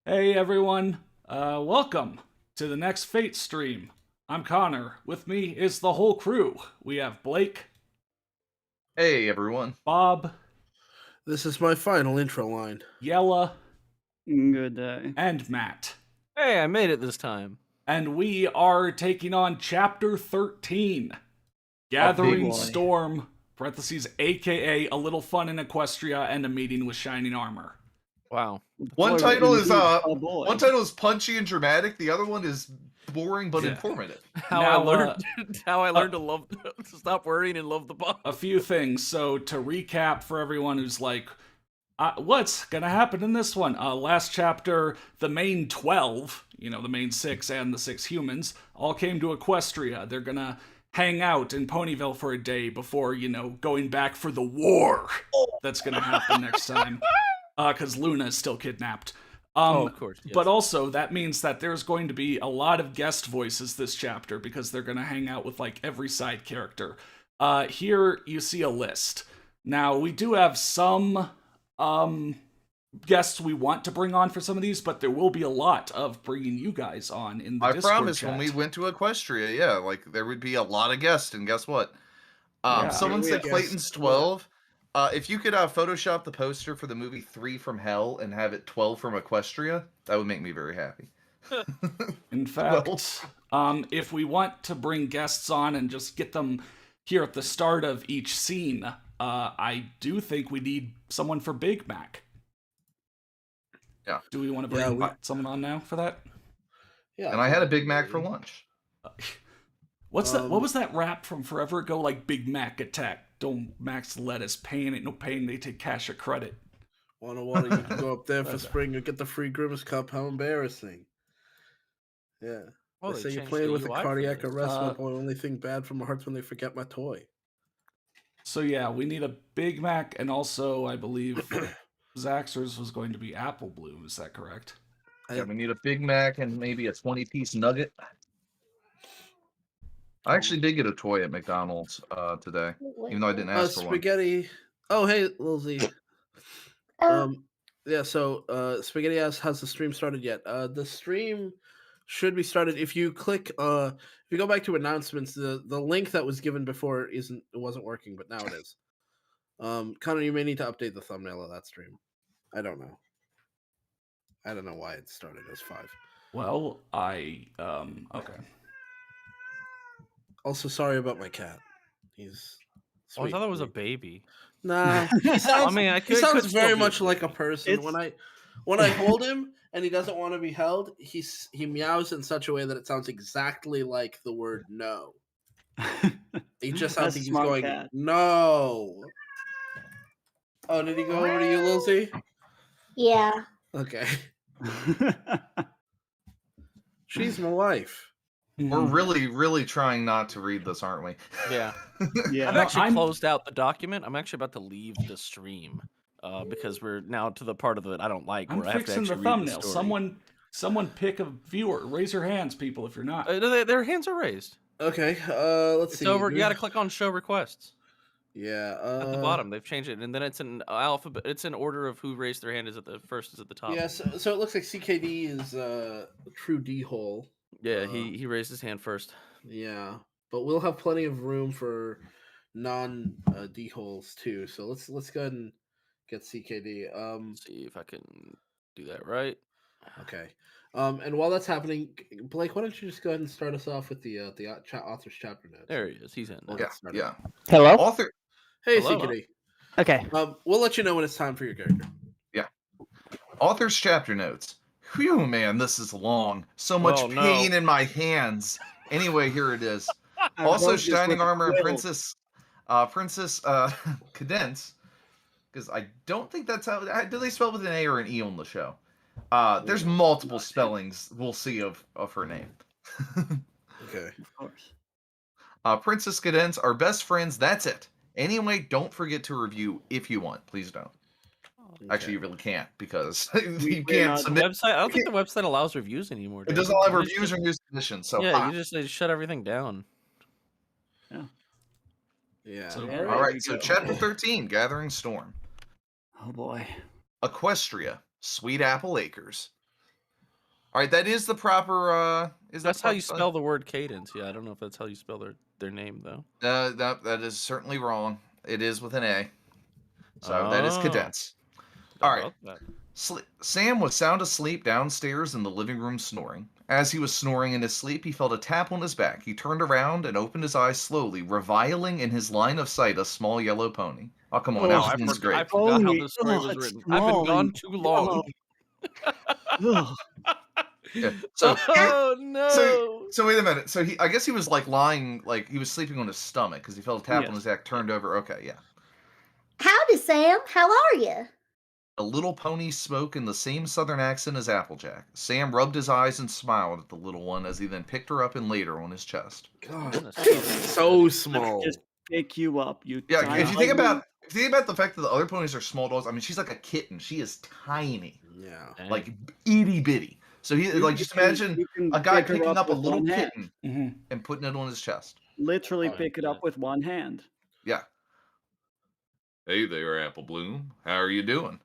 Hey everyone, welcome to the next Fate stream. I'm Connor. With me is the whole crew. We have Blake, Hey everyone. Bob, This is my final intro line. Yella, Good day. and Matt. Hey, I made it this time. And we are taking on Chapter 13, Gathering boy. Storm, parentheses, aka A Little Fun in Equestria and a Meeting with Shining Armor. Wow. One Boy, title is oh boy. one title is punchy and dramatic. The other one is boring but Yeah. informative. How Now, I learned how I learned to stop worrying and love the boss. A few things. So to recap for everyone who's like, what's gonna happen in this one? Last chapter, the main 12, the main 6 and the 6 humans, all came to Equestria. They're gonna hang out in Ponyville for a day before, going back for the war that's gonna happen next time. Because Luna is still kidnapped. Of course. Yes. But also, that means that there's going to be a lot of guest voices this chapter because they're going to hang out with, every side character. Here, you see a list. Now, we do have some guests we want to bring on for some of these, but there will be a lot of bringing you guys on in the I Discord promise chat. when we went to Equestria, there would be a lot of guests, and guess what? Someone we said guessed. Clayton's 12. If you could Photoshop the poster for the movie 3 from Hell and have it 12 from Equestria, that would make me very happy. In fact, if we want to bring guests on and just get them here at the start of each scene, I do think we need someone for Big Mac. Yeah. Do we want to bring someone on now for that? Yeah. And I had a Big Mac for lunch. What's that? What was that rap from forever ago? Like Big Mac attack. Don't max lettuce. Pain ain't no pain. They take cash or credit. Wanna you can go up there for spring and get the free Grimace Cup. How embarrassing. Yeah. Oh, They they say you're changed playing the with a UI for cardiac this. arrest. My boy, only thing bad from my heart's when they forget my toy. So yeah, we need a Big Mac, and also I believe Zaxxer's was going to be Apple Bloom. Is that correct? Yeah, we need a Big Mac and maybe a 20-piece nugget. I actually did get a toy at McDonald's today, even though I didn't ask for one. Spaghetti. Oh, hey, Lil Z. Yeah, so Spaghetti asks, has the stream started yet? The stream should be started. If you click, if you go back to announcements, the link that was given before wasn't working, but now it is. Connor, you may need to update the thumbnail of that stream. I don't know why it started as 5. Well, okay. Also, sorry about my cat. He's Oh, I sweet. thought that was a baby. Nah, he sounds. He sounds could very still be much a like a baby. person. When I hold him and he doesn't want to be held, he meows in such a way that it sounds exactly like the word no. He just sounds That's like he's smart going cat. no. Oh, did he go over to you, Lil Z? Yeah. Okay. She's my wife. We're really, really trying not to read this, aren't we? Yeah. Yeah. I've No, actually I'm- closed out the document. I'm actually about to leave the stream because we're now to the part of it I don't like I'm where I have to fixing actually the read thumbnail. the story. Someone pick a viewer. Raise your hands, people, if you're not. Their hands are raised. Okay. Let's It's see. over. You got to click on show requests Yeah. at the bottom. They've changed it, and then it's an alphabet. It's in order of who raised their hand. Is at the first. Is at the top. Yeah. So it looks like CKD is true D hole. Yeah. He raised his hand first. Yeah, but we'll have plenty of room for non D holes too. So let's go ahead and get CKD. Let's see if I can do that right. Okay. And while that's happening, Blake, why don't you just go ahead and start us off with the author's chapter notes? There he is. He's in. We'll There. get started. Yeah. Hello? Author. Hey, Hello. CKD. Okay. We'll let you know when it's time for your character. Author's chapter notes. Whew, man, this is long. So much Oh, no. pain in my hands. Anyway, here it is. I Also, wrote this Shining with a Armor and quill. Princess Cadence. Because I don't think that's how. Do they spell with an A or an E on the show? There's multiple spellings we'll see of her name. Okay. Of course. Princess Cadence are best friends. That's it. Anyway, don't forget to review if you want. Please don't. Actually, you really can't because you can't The submit. website. I don't think the website allows reviews anymore. It does doesn't have You reviews just- or news conditions. So Yeah, you just shut everything down. Yeah. So- all Yeah. right. all right. we So go. chapter 13, Gathering Storm. Oh boy. Equestria, Sweet Apple Acres. All right, that is the proper. That's how you spell the word cadence. Yeah, I don't know if that's how you spell their name though. That is certainly wrong. It is with an A. So that is cadence. All right. Sam was sound asleep downstairs in the living room snoring. As he was snoring in his sleep, he felt a tap on his back. He turned around and opened his eyes slowly, reviling in his line of sight a small yellow pony. Oh, come on, I Alvin's great. forgot how this story was written. I've been gone too long. Yeah. So, oh no! So wait a minute. So I guess he was like lying, like he was sleeping on his stomach because he felt a tap on his back, turned over. Okay, yeah. Howdy, Sam. How are you? The little pony spoke in the same southern accent as Applejack. Sam rubbed his eyes and smiled at the little one as he then picked her up and laid her on his chest. God, so small. Just pick you up. Yeah, if you think about the fact that the other ponies are small dogs, I mean, she's like a kitten. She is tiny. Yeah. Like itty bitty. So just imagine a guy picking up a little kitten and putting it on his chest. Literally pick it up with one hand. Yeah. Hey there, Apple Bloom. How are you doing?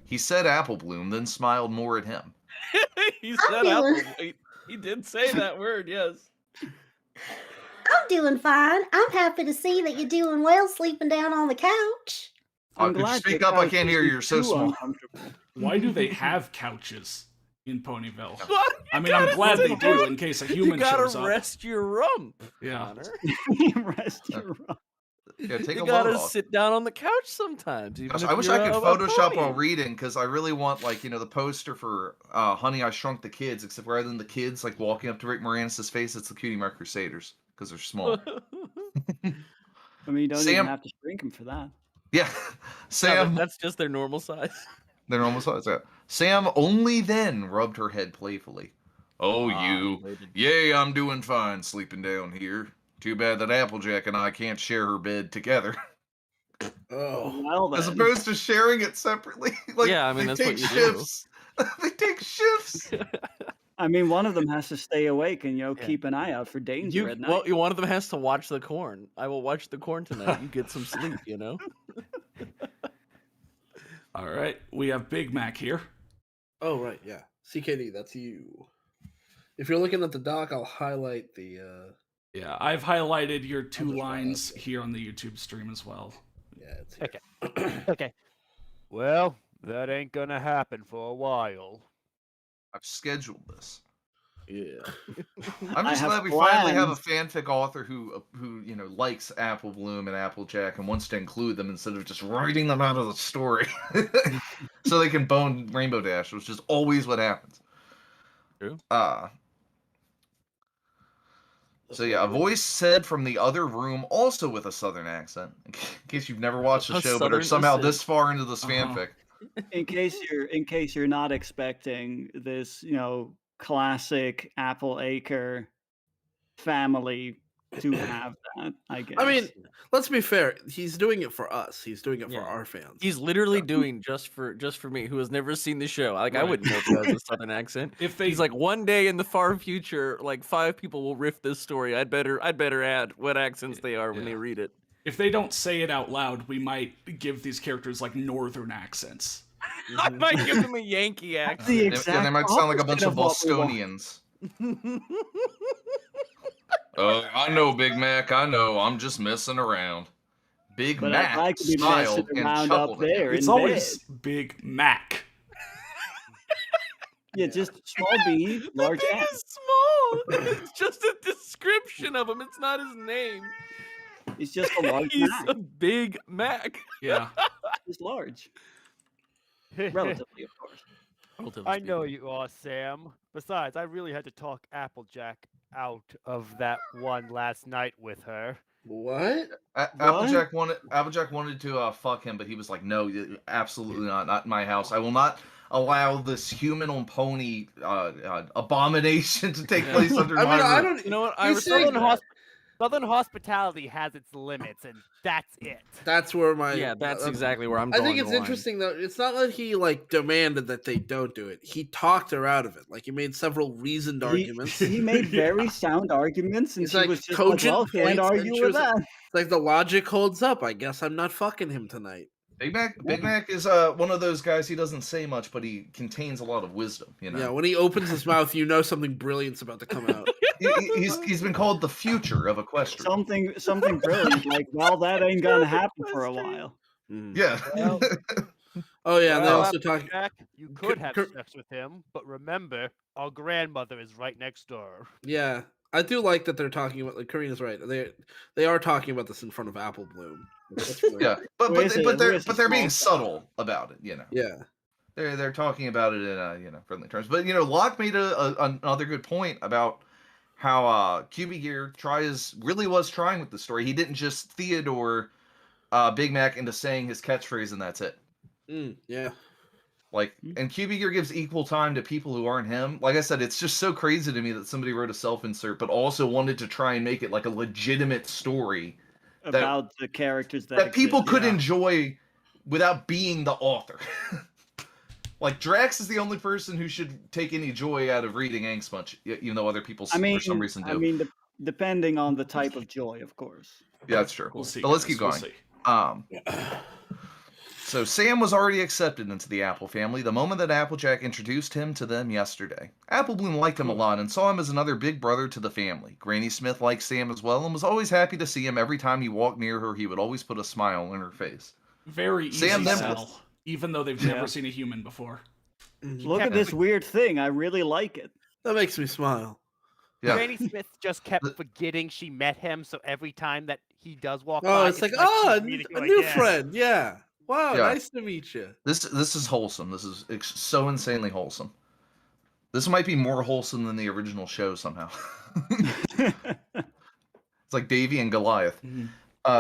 He said Apple Bloom, then smiled more at him. He said Apple. He did say that word, yes. I'm doing fine. I'm happy to see that you're doing well sleeping down on the couch. I'm glad speak up, I can't hear you. You're so small. Why do they have couches in Ponyville? What? I mean, I'm glad they do in case a human shows up. You gotta rest your rump. Yeah. Rest your rump. Yeah, take you a gotta load off. sit down on the couch sometimes. Gosh, I wish I could Photoshop while reading because I really want, like, the poster for Honey, I Shrunk the Kids, except rather than the kids like walking up to Rick Moranis' face, it's the Cutie Mark Crusaders because they're small. I mean, you don't even have to shrink them for that. Yeah, Sam. That's just their normal size. Their normal size. Yeah. Sam only then rubbed her head playfully. Oh, you. Yay, I'm doing fine sleeping down here. Too bad that Applejack and I can't share her bed together. Oh, well then. As opposed to sharing it separately. Like, yeah, I mean, that's what you shifts. They take shifts. I mean, one of them has to stay awake and keep an eye out for danger at night. Well, one of them has to watch the corn. I will watch the corn tonight. You get some sleep, All right, we have Big Mac here. Oh right, yeah. CKD, that's you. If you're looking at the doc, I'll highlight the. Yeah, I've highlighted your two lines here on the YouTube stream as well. Yeah. It's here. Okay. Okay. Well, that ain't gonna happen for a while. I've scheduled this. Yeah. I'm just glad we finally have a fanfic author who likes Apple Bloom and Applejack and wants to include them instead of just writing them out of the story, so they can bone Rainbow Dash, which is always what happens. True. So yeah, a voice said from the other room, also with a southern accent, in case you've never watched the show but are somehow this far into this fanfic. In case you're not expecting this, classic Apple Acre family to have that, I guess. I mean, let's be fair. He's doing it for us. He's doing it for our fans. He's literally doing just for me, who has never seen the show. Like, I wouldn't know if he has a southern accent. He's like, one day in the far future, like 5 people will riff this story. I'd better add what accents they are when they read it. If they don't say it out loud, we might give these characters like northern accents. I might give them a Yankee accent. They might sound like a bunch of Bostonians. I know, Big Mac. I know. I'm just messing around. Big Mac smiled and chuckled. It's always Big Mac. Yeah, just small B, large The M. thing is small. It's just a description of him. It's not his name. He's just a large He's Mac. a Big Mac. Yeah. He's large. Relatively, of course. I know you are, Sam. Besides, I really had to talk Applejack out of that one last night with her. What? Applejack wanted to fuck him, but he was like, "No, absolutely not in my house. I will not allow this human on pony abomination to take place under my roof." I don't. You know what? Southern hospitality has its limits, and that's it. That's where that's exactly where I'm I drawing think it's the line. interesting though. It's not that he demanded that they don't do it. He talked her out of it. Like he made several reasoned arguments. He made very sound arguments, and He's she like was just cogent like, well, can't points, and argue she with was like- that. Like the logic holds up. I guess I'm not fucking him tonight. Big Mac is one of those guys. He doesn't say much, but he contains a lot of wisdom. You know. Yeah, when he opens his mouth, you know something brilliant's about to come out. He's been called the future of Equestria. Something brilliant. Like, well, that ain't gonna happen for a while. Yeah. Well, Oh yeah, and they well, also talk. Jack, you could have Cur- sex with him, but remember, our grandmother is right next door. Yeah, I do like that they're talking about. Like Karina's right. They are talking about this in front of Apple Bloom. Yeah, but they're being subtle about it. You know. Yeah. They're talking about it in friendly terms. But Locke made another good point about how QB Gear really was trying with the story. He didn't just Theodore Big Mac into saying his catchphrase and that's it. Yeah. Like, and QB Gear gives equal time to people who aren't him. Like I said, it's just so crazy to me that somebody wrote a self-insert, but also wanted to try and make it like a legitimate story about the characters that people could enjoy without being the author. Like, Drax is the only person who should take any joy out of reading Angst Punch, even though other people for some reason do. I mean, depending on the type of joy, of course. Yeah, that's true. We'll see, but let's guys. keep going. So Sam was already accepted into the Apple family the moment that Applejack introduced him to them yesterday. Apple Bloom liked him a lot and saw him as another big brother to the family. Granny Smith liked Sam as well and was always happy to see him. Every time he walked near her, he would always put a smile on her face. Very easy sell, even though they've never seen a human before. Look at this weird thing. I really like it. That makes me smile. Yeah. Granny Smith just kept forgetting she met him, so every time that he does walk by, Oh, it's like a new friend. Yeah. Wow, Yeah. nice to meet you. This is wholesome. This is so insanely wholesome. This might be more wholesome than the original show somehow. It's like Davy and Goliath.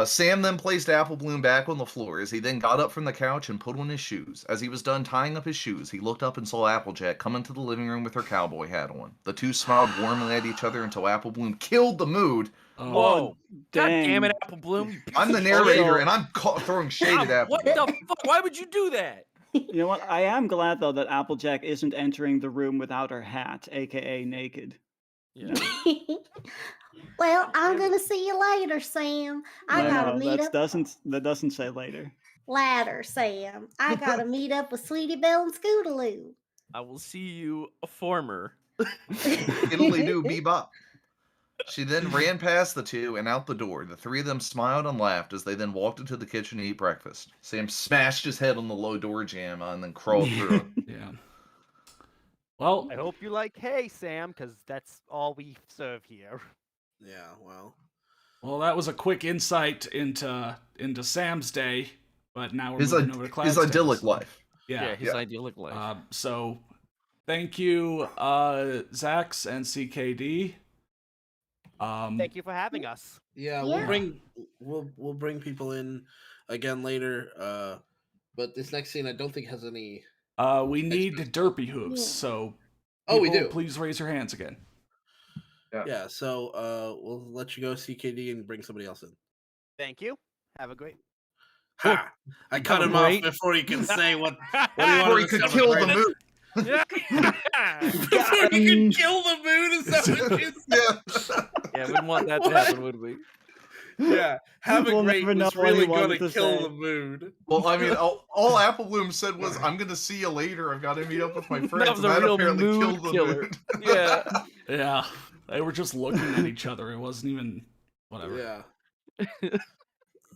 Sam then placed Apple Bloom back on the floor as he then got up from the couch and put on his shoes. As he was done tying up his shoes, he looked up and saw Applejack come into the living room with her cowboy hat on. The two smiled warmly at each other until Apple Bloom killed the mood. Whoa! God damn it, Apple Bloom! I'm the narrator, and I'm throwing shade at Apple. What the fuck? Why would you do that? You know what? I am glad though that Applejack isn't entering the room without her hat, aka naked. Yeah. Well, I'm gonna see you later, Sam. I gotta meet up. That doesn't say later. Later, Sam. I gotta meet up with Sweetie Belle and Scootaloo. I will see you a former. Italy do bebop. She then ran past the two and out the door. The three of them smiled and laughed as they then walked into the kitchen to eat breakfast. Sam smashed his head on the low door jamb and then crawled through it. Yeah. Well, I hope you like hay, Sam, because that's all we serve here. Yeah, well, that was a quick insight into Sam's day, but now we're his moving over to Cloud's idyllic days. life. Yeah, his idyllic life. So, thank you, Zax and CKD. Thank you for having us. Yeah, we'll bring people in again later. But this next scene I don't think has any. We need derpy hooves, so we do. Please raise your hands again. Yeah, so we'll let you go, CKD, and bring somebody else in. Thank you. Have a great. Ha! I cut him off before he can say what he before he could kill the mood. Yeah. Before you can kill the mood, is that what you said? Yeah, we wouldn't want that to happen, would we? Yeah, have a great was really going to kill the mood. Well, I mean, all Apple Bloom said was, "I'm going to see you later. I've got to meet up with my friends." That was a real mood killer. Yeah, yeah. They were just looking at each other. It wasn't even whatever. Yeah.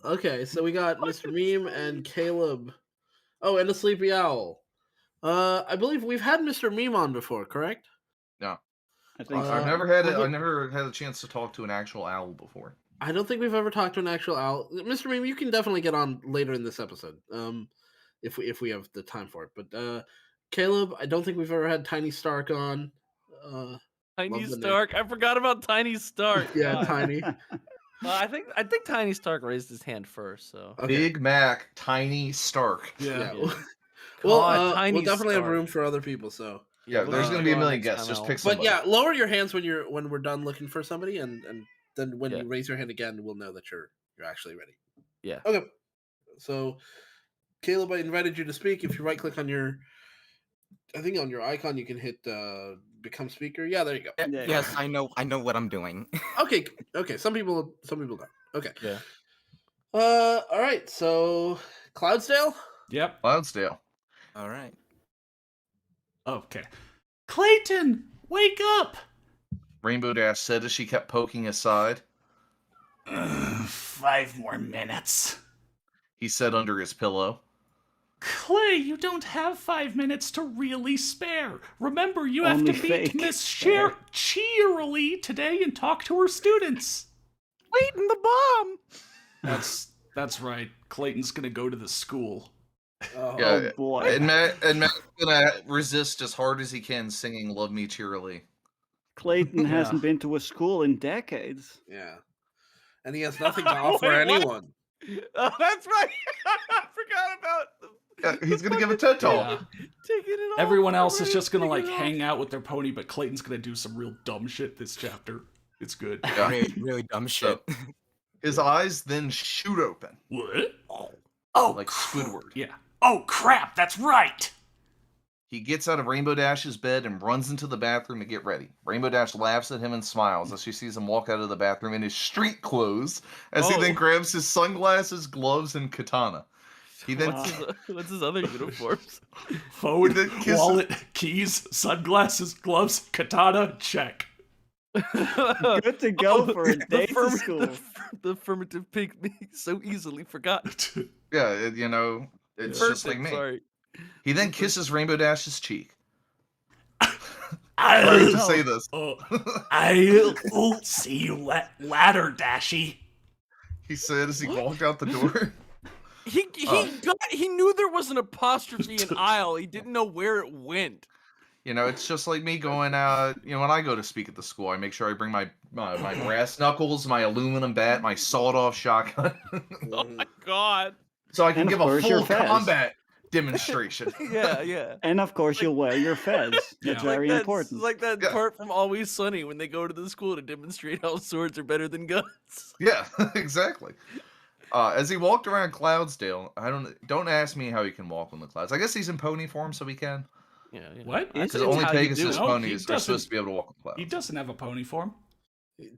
Okay, so we got Mr. Meme and Caleb. Oh, and a sleepy owl. I believe we've had Mr. Meme on before, correct? No. I think I've never had a chance to talk to an actual owl before. I don't think we've ever talked to an actual owl. Mr. Meme, you can definitely get on later in this episode, if we have the time for it. But Caleb, I don't think we've ever had Tiny Stark on. Tiny Stark. I forgot about Tiny Stark. Yeah, Tiny. I think Tiny Stark raised his hand first. So Okay. Big Mac, Tiny Stark. Yeah. God, We'll definitely Stark. have room for other people. So Yeah, there's going to be a million guests. Just pick somebody. But yeah, lower your hands when we're done looking for somebody, and then when you raise your hand again, we'll know that you're actually ready. Yeah. Okay. So, Caleb, I invited you to speak. If you right click on your, I think on your icon, you can hit become speaker. Yeah, there you go. Yes, I know what I'm doing. Okay. Some people don't. Okay. Yeah. All right. So, Cloudsdale? Yep. Cloudsdale. All right. Okay. Clayton, wake up! Rainbow Dash said as she kept poking his side. 5 more minutes. He said under his pillow. Clay, you don't have 5 minutes to really spare. Remember, you have Only to meet fake Miss spare. Cheerily today and talk to her students. Clayton the bomb. That's right. Clayton's gonna go to the school. Oh, Yeah, boy. And Matt's gonna resist as hard as he can singing Love Me Cheerily. Clayton hasn't been to a school in decades. yeah. And he has nothing to offer Wait, what? anyone. Oh, that's right. I forgot about Yeah, he's gonna give a TED Talk. Yeah. taking it off. Everyone else is just gonna Taking like it off. hang out with their pony, but Clayton's gonna do some real dumb shit this chapter. It's good. Yeah. Really, really dumb shit. His eyes then shoot open. What? Oh, Like Squidward. Yeah. Oh crap! That's right. He gets out of Rainbow Dash's bed and runs into the bathroom to get ready. Rainbow Dash laughs at him and smiles as she sees him walk out of the bathroom in his street clothes, as he then grabs his sunglasses, gloves, and katana. He then What's his other uniforms? Phone, Then kisses- wallet, keys, sunglasses, gloves, katana. Check. Good to go for a day to school. The affirmative pygmy so easily forgot. Yeah, you know, it's just like me. Sorry. He then kisses Rainbow Dash's cheek. Sorry to say this. I'll see you later, Dashy. He said as he walked out the door. He knew there was an apostrophe in aisle. He didn't know where it went. You know, it's just like me going out. You know, when I go to speak at the school, I make sure I bring my brass knuckles, my aluminum bat, my sawed-off shotgun, Oh my god. so I can And of give a course your full fez. combat demonstration. Yeah. And of course, you'll wear your fez. Yeah. That's very important. Like that Yeah. part from Always Sunny when they go to the school to demonstrate how swords are better than guns. Yeah, exactly. As he walked around Cloudsdale, don't ask me how he can walk on the clouds. I guess he's in pony form, so he can. Yeah. What? I'd Is say Because it's only how you do Pegasus it. No, he ponies are supposed doesn't. to be able to walk on clouds. He doesn't have a pony form.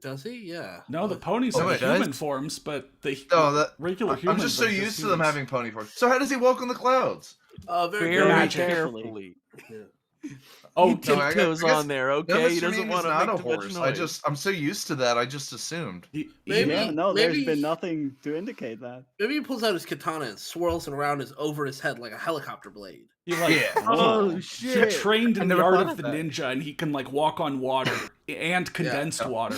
Does he? Yeah. No, the ponies Oh, have he does? human forms, but the No, that regular I'm humans. just so are used to them humans. having pony form. So how does he walk on the clouds? Very Very good. carefully. Oh, He no, I tiptoes guess- on there, No, okay? He Mr. doesn't Meme want is to not make a too much horse. noise. I'm so used to that. I just assumed. Maybe- Yeah, no, maybe- there's been nothing to indicate that. Maybe he pulls out his katana and swirls it around over his head like a helicopter blade. He like Yeah. Oh he shit! trained I in the never art thought of of the that. ninja, and he can like walk on water and condensed water.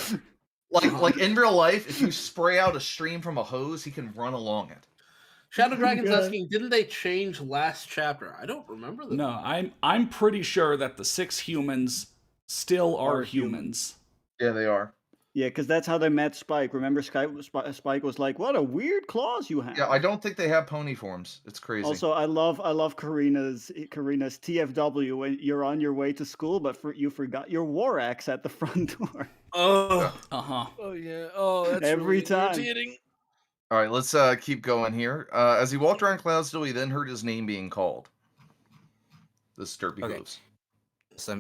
Like in real life, if you spray out a stream from a hose, he can run along it. Shadow Dragon's God. asking, didn't they change last chapter? I don't remember that. No, I'm pretty sure that the 6 humans still are Are human. humans. Yeah, they are. Yeah, because that's how they met Spike. Remember, Spike was like, "What a weird claws you have." Yeah, I don't think they have pony forms. It's crazy. Also, I love Karina's TFW when you're on your way to school, but you forgot your war axe at the front door. Oh, Uh-huh. Oh yeah. Oh, that's Every really time. irritating. All right, let's keep going here. As he walked around Cloudsdale, he then heard his name being called. This Derpy Okay. goes.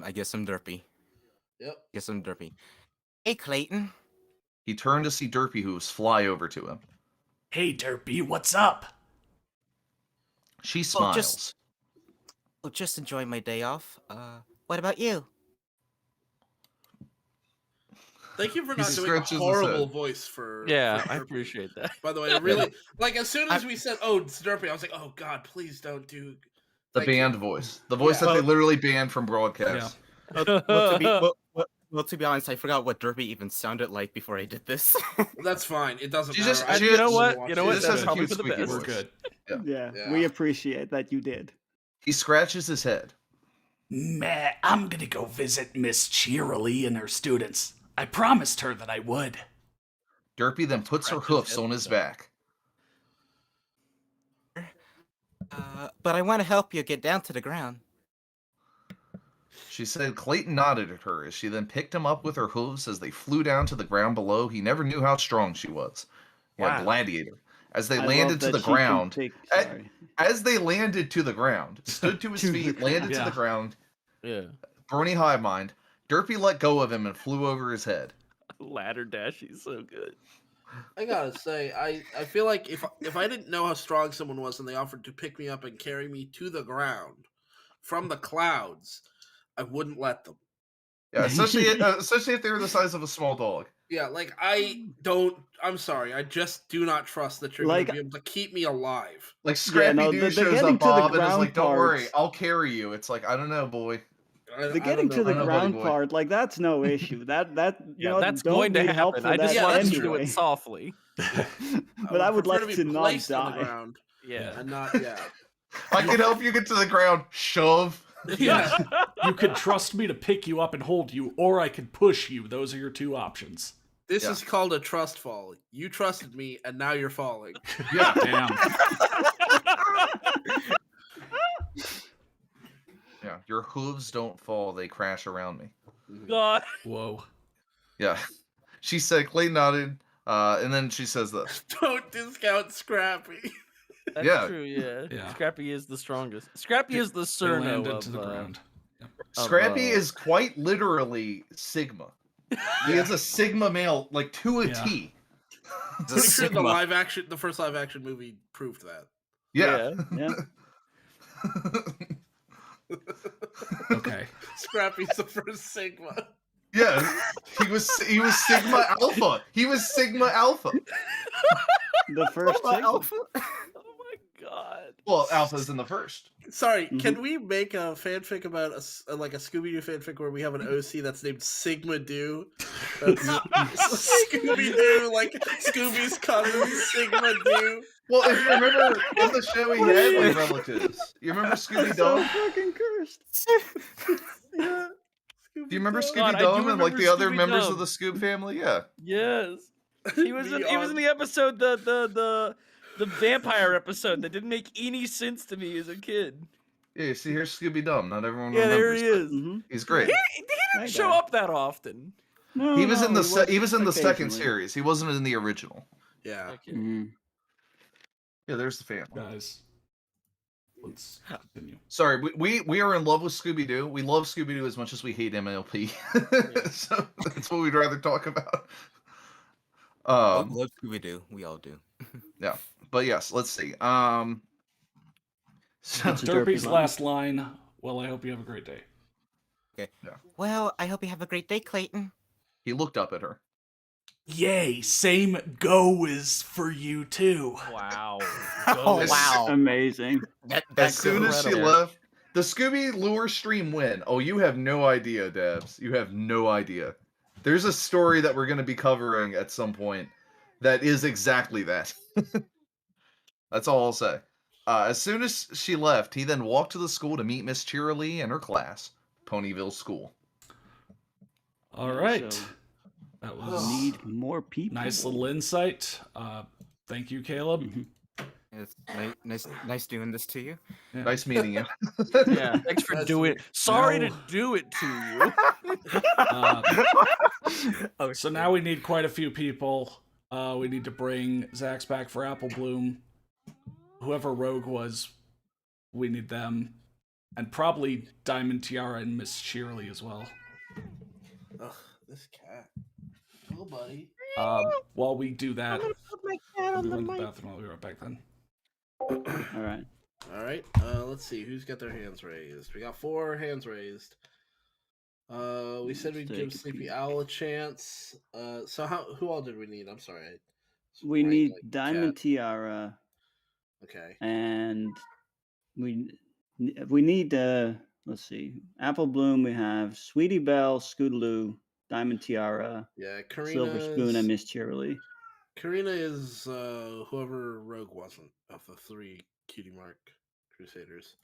I guess I'm derpy. yep. Guess I'm derpy. Hey, Clayton. He turned to see Derpy Hooves fly over to him. Hey, Derpy, what's up? She Well, smiles. just enjoying my day off. What about you? Thank you for He not doing a scratches his horrible head. voice for. Yeah, for I Derpy. appreciate that. By the way, I really like as soon as we said, "Oh, it's Derpy," I was like, "Oh God, please don't do." The Thank you. banned voice. The voice Yeah. that they literally banned from broadcast. Well, to be honest, I forgot what derpy even sounded like before I did this. That's fine. It doesn't She matter. just- I she just You know just- wanna what? watch You know it. what? This That's has a probably cute for the squeaky best. We're voice. good. Yeah, Yeah. we appreciate that you did. He scratches his head. Meh, I'm gonna go visit Miss Cheerily and her students. I promised her that I would. Derpy then puts her Scratches hoofs head on his though. back. But I want to help you get down to the ground. She said Clayton nodded at her as she then picked him up with her hooves as they flew down to the ground below. He never knew how strong she was. Yeah, Wow. gladiator. As they I love landed to that the she can ground, take- I- sorry. as they landed to the ground, stood to his To the feet, landed to ground. the ground, Yeah. Bernie hive mind, Derpy let go of him and flew over his head. Ladder dash, he's so good. I gotta say, I feel like if I didn't know how strong someone was and they offered to pick me up and carry me to the ground from the clouds, I wouldn't let them. Yeah, especially if they were the size of a small dog. Yeah, like I'm sorry, I just do not trust that you're Like- gonna be able to keep me alive. Like Scrappy Doo the shows getting up, to the Bob, and is ground like, "Don't worry, parts- I'll carry you." It's like, I don't know, boy. The getting to the I don't know, buddy ground boy. part, like that's no issue. That you Yeah, know, that's don't going to need help happen. for I just that wanted to do anyway. it softly. But I would prefer like be to not placed on the die. ground Yeah. and not I can help you get to the ground. Shove. yeah. You could trust me to pick you up and hold you, or I could push you. Those are your two options. This Yeah. is called a trust fall. You trusted me, and now you're falling. Yeah. Damn. Yeah. Your hooves don't fall; they crash around me. God. Whoa. Yeah. She said. Clay nodded, and then she says this. Don't discount Scrappy. That's Yeah. true, yeah. Yeah. Scrappy is the strongest. Scrappy is the They Cerno landed of to the ground. Scrappy is quite literally Sigma. He is a Sigma male, like to a Yeah. T. Pretty sure the first live action movie proved that. Yeah. Yeah. Okay. Scrappy's the first Sigma. Yeah. He was Sigma Alpha. He was Sigma Alpha. The first Alpha? Oh my god. Well, Alpha's in the first. Sorry, can we make a fanfic about a Scooby-Doo fanfic where we have an OC that's named Sigma Doo? Scooby-Doo, like Scooby's cousin, Sigma Doo. Well, if you remember on the show, he had like relatives. You remember Scooby So Doo? fucking cursed. Yeah. Do you remember God, Scooby I do Doo and like the remember other members Scooby-Dum. of the Scoob family? Yeah. Yes. He was in the episode the vampire episode that didn't make any sense to me as a kid. Yeah. See, here's Scooby Doo. Not everyone Yeah, there remembers. he but is. Mm-hmm. He's great. He didn't show up that often. No, He was in the second occasionally. series. He wasn't in the original. Yeah. Okay. Mhm. Yeah, there's the family. Guys, let's continue. Sorry, we are in love with Scooby Doo. We love Scooby Doo as much as we hate MLP. So that's what we'd rather talk about. Love Scooby Doo. We all do. Yeah, but yes, let's see. So It's a Derpy's derpy last line. Well, I hope you have a great day. Okay. Yeah. Well, I hope you have a great day, Clayton. he looked up at her. Yay! Same goes for you too. Wow. Oh, As- wow. Amazing. As soon as she incredible. left, the Scooby lure stream win. Oh, you have no idea, Debs. You have no idea. There's a story that we're going to be covering at some point that is exactly that. That's all I'll say. As soon as she left, he then walked to the school to meet Miss Cheerilee and her class, Ponyville School. All right. So- That was Need more people. nice little insight. Thank you, Caleb. It's nice doing this to you. Yeah. Nice meeting you. Yeah. Thanks for doing it. Sorry to No. do it to you. So now we need quite a few people. We need to bring Zax back for Apple Bloom. Whoever Rogue was, we need them. And probably Diamond Tiara and Miss Cheerilee as well. Ugh, this cat. Oh, buddy. While we do that, Put my cat I'll on be the running to the mic. bathroom. I'll be right back then. All right. All right. Let's see who's got their hands raised. We got 4 hands raised. We said we'd Take give a Sleepy peek. Owl a chance. So who all did we need? I'm sorry. We Right, need like Diamond cat. Tiara, Okay. and we need let's see, Apple Bloom. We have Sweetie Belle, Scootaloo, Diamond Tiara, Yeah, Silver Spoon, and Miss Cheerilee. Karina is whoever Rogue wasn't of the 3 Cutie Mark Crusaders.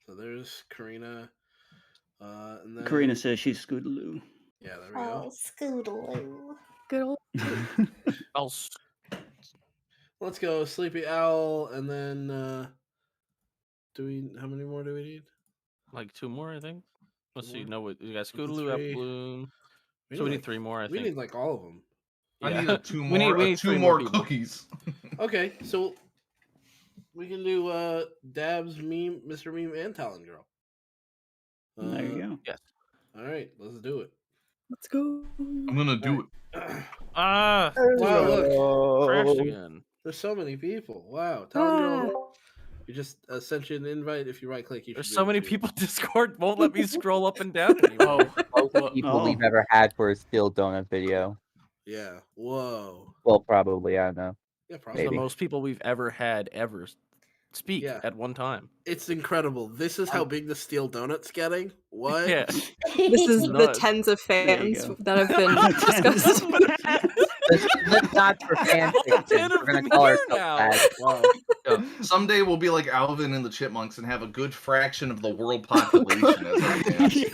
So there's Karina. And then Karina says she's Scootaloo. Yeah, there we go. Oh, Scootaloo. Good old. I'll s- Let's go Sleepy Owl, and then how many more do we need? like 2 more, I think. Let's see. more? No, we got Three. Scootaloo, Apple Bloom. So we need 3 more, I We think. need like all of them. I Yeah. need 2 We more. need- we need 2 3 more more people. cookies. Okay, so we can do Dabs, Meme, Mr. Meme, and Talon Girl. There you go. Yes. All right, let's do it. Let's go. I'm gonna do it. Ah, Wow, look. crashed again. There's so many people. Wow. Talon Girl, you just sent you an invite. If you right click, you There's should so many people. Discord won't let me scroll up and down anymore. Most people we've ever had for a steel donut video. Yeah. Whoa. Well, probably. I don't know. Yeah, It's probably. the most people we've ever had speak at one time. It's incredible. This is how big the steel donut's getting. What? Yeah. This is the tens of fans that have been discussed. Let's not for fanfiction. We're gonna call ourselves that. Wow. Yeah. Someday we'll be like Alvin and the Chipmunks and have a good fraction of the world population as our fans.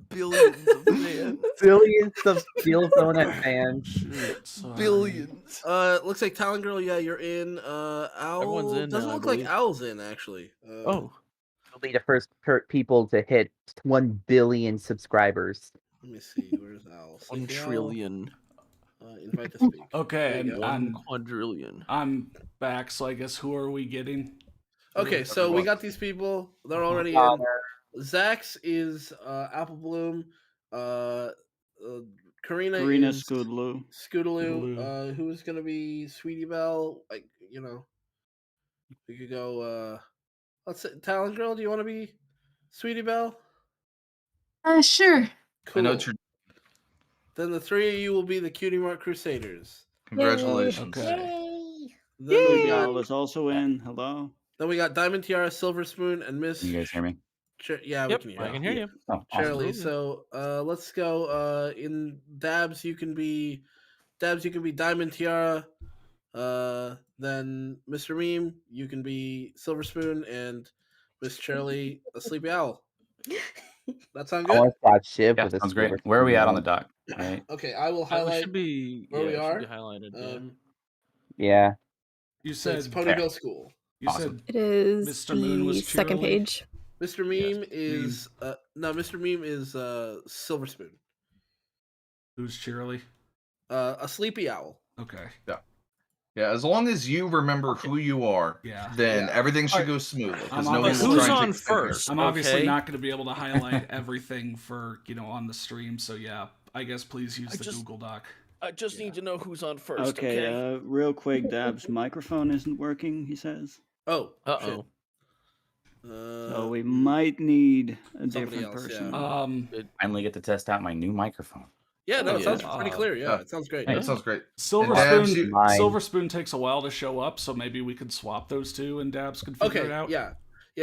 Billions of fans. Billions of steel donut fans. Billions. Looks like Talon Girl, yeah, you're in. Owl Everyone's in doesn't now, I look like believe. Owl's in actually. Oh. We'll be the first people to hit 1 billion subscribers. Let me see. Where's Owl? 1 Sleepy Owl? trillion. Invite to speak. Okay, There you and go. I'm back. So I guess who are we getting? Okay, so we got these people. They're already in. Zax is Apple Bloom. Karina is Scootaloo. Scootaloo. Who's gonna be Sweetie Belle? Like, we could go. Let's say Talon Girl. Do you want to be Sweetie Belle? Sure. Cool. I know what you're. Then the three of you will be the Cutie Mark Crusaders. Congratulations. Yay! Then we got Is also in. Hello. Then we got Diamond Tiara, Silver Spoon, and Miss. Can you guys hear me? Yeah, Yep, we can hear I can hear you. Oh, Shirley. awesome. So let's go. In Dabs, you can be Diamond Tiara. Then Mr. Meme, you can be Silver Spoon, and Miss Shirley, a Sleepy Owl. That sound I good? want to watch Shiv Yeah, with a sounds great. silver Where are we at on the spoon. dock? Right. Okay, I will It highlight should be where we it are. should be highlighted. Yeah. Yeah. You So said it's Ponyville School. You Awesome. It is Mr. Moon was the second Cheerily? page. Mr. Meme is no, Mr. Meme is Silver Spoon. Who's Cheerily? A Sleepy Owl. Okay. Yeah, as long as you remember who you are, then everything should go smoothly. Because no one's Who's trying on to first? I'm obviously Okay. not going to be able to highlight everything for on the stream. So yeah, I guess please use the Google Doc. I just need to know who's on first. Okay, real quick, Dab's microphone isn't working, he says. Oh. Uh-oh. So we might need a somebody different else, person. Finally get to test out my new microphone. Yeah, no, it sounds Yeah. pretty clear. Yeah, it sounds great. It sounds great. Silver And Spoon. Dabs, Silver Spoon takes a while to show up, so maybe we could swap those two, and Dabs could figure it out. Yeah,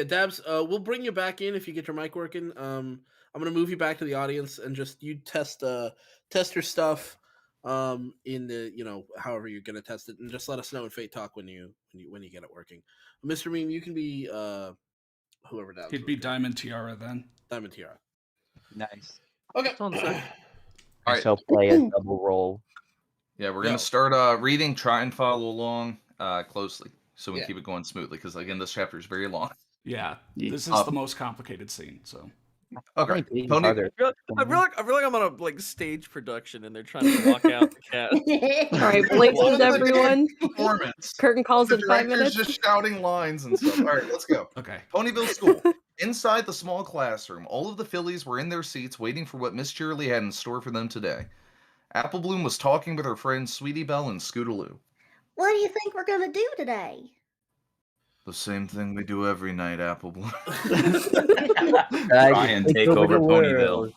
Dabs. We'll bring you back in if you get your mic working. I'm gonna move you back to the audience and just you test your stuff. In the however you're gonna test it, and just let us know in Fate Talk when you get it working. Mr. Meme, you can be whoever Dabs. He'd be Diamond Tiara then. Diamond Tiara. Nice. Okay. I shall play a double role. Yeah, we're gonna start reading. Try and follow along closely so we keep it going smoothly. Because again, this chapter is very long. Yeah, this is the most complicated scene. So. Okay. Tony, I feel like I'm on a stage production and they're trying to walk out the cat. All right, Blazes, everyone. Performance. Curtain calls The in 5 director's minutes. just shouting lines and stuff. All right, let's go. Okay. Ponyville School. Inside the small classroom, all of the fillies were in their seats waiting for what Miss Cheerily had in store for them today. Apple Bloom was talking with her friends Sweetie Belle and Scootaloo. What do you think we're gonna do today? The same thing we do every night, Apple Bloom. Try and take over Ponyville.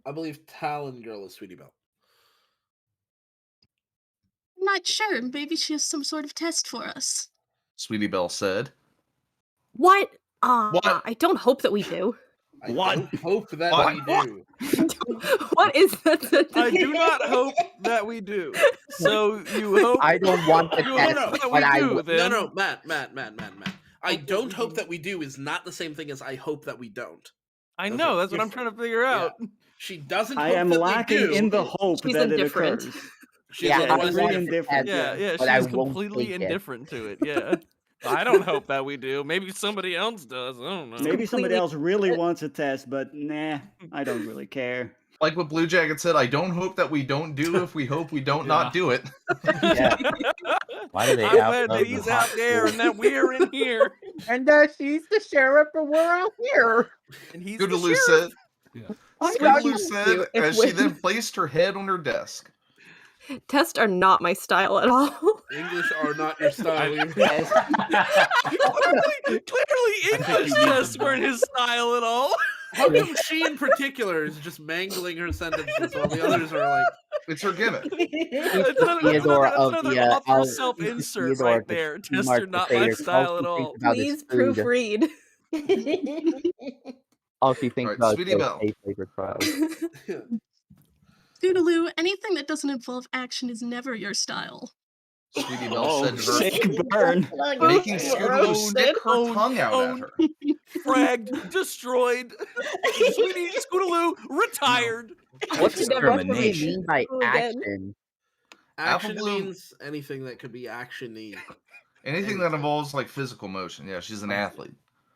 I believe Talon Girl is Sweetie Belle. I'm not sure. Maybe she has some sort of test for us. Sweetie Belle said. What? What? I don't hope that we do. I don't hope that we do. What is that? I do not hope that we do. So you hope I don't want the you test, hope that but I we do, will. then. No, Matt. I don't hope that we do is not the same thing as I hope that we don't. I know, that's what I'm trying to figure out. She doesn't. I hope am that they lacking do. in the hope She's that indifferent. it occurs. She's Yeah, like, I "What is want it?" different Yeah, but I she's won't completely take it. indifferent to it. Yeah. I don't hope that we do. Maybe somebody else does. I don't know. Maybe somebody else really wants a test, but nah, I don't really care. Like what Blue Jacket said, I don't hope that we don't do if we hope we don't not do it. Yeah. Why do they I'm out glad that of he's the out there and that we're in here. And she's the sheriff, and we're out here. And he's Scootaloo the said, sheriff. Scootaloo said as she then placed her head on her desk. Tests are not my style at all. English are not your style. Clearly English tests weren't his style at all. How come she in particular is just mangling her sentences while the others are like, it's her gimmick. That's another author self-insert right there. Tests are not my style at all. Please proofread. All she thinks about Sweetie is Belle. a flavor cloud. Scootaloo, anything that doesn't involve action is never your style. Sweetie Belle said to her, shake burn. making Scootaloo stick her tongue out at her. Fragged, destroyed. Sweetie Scootaloo retired. What does Never that really mean by action? action Apple Bloom- means anything that could be action-y. Anything that involves like physical motion. Yeah, she's an athlete.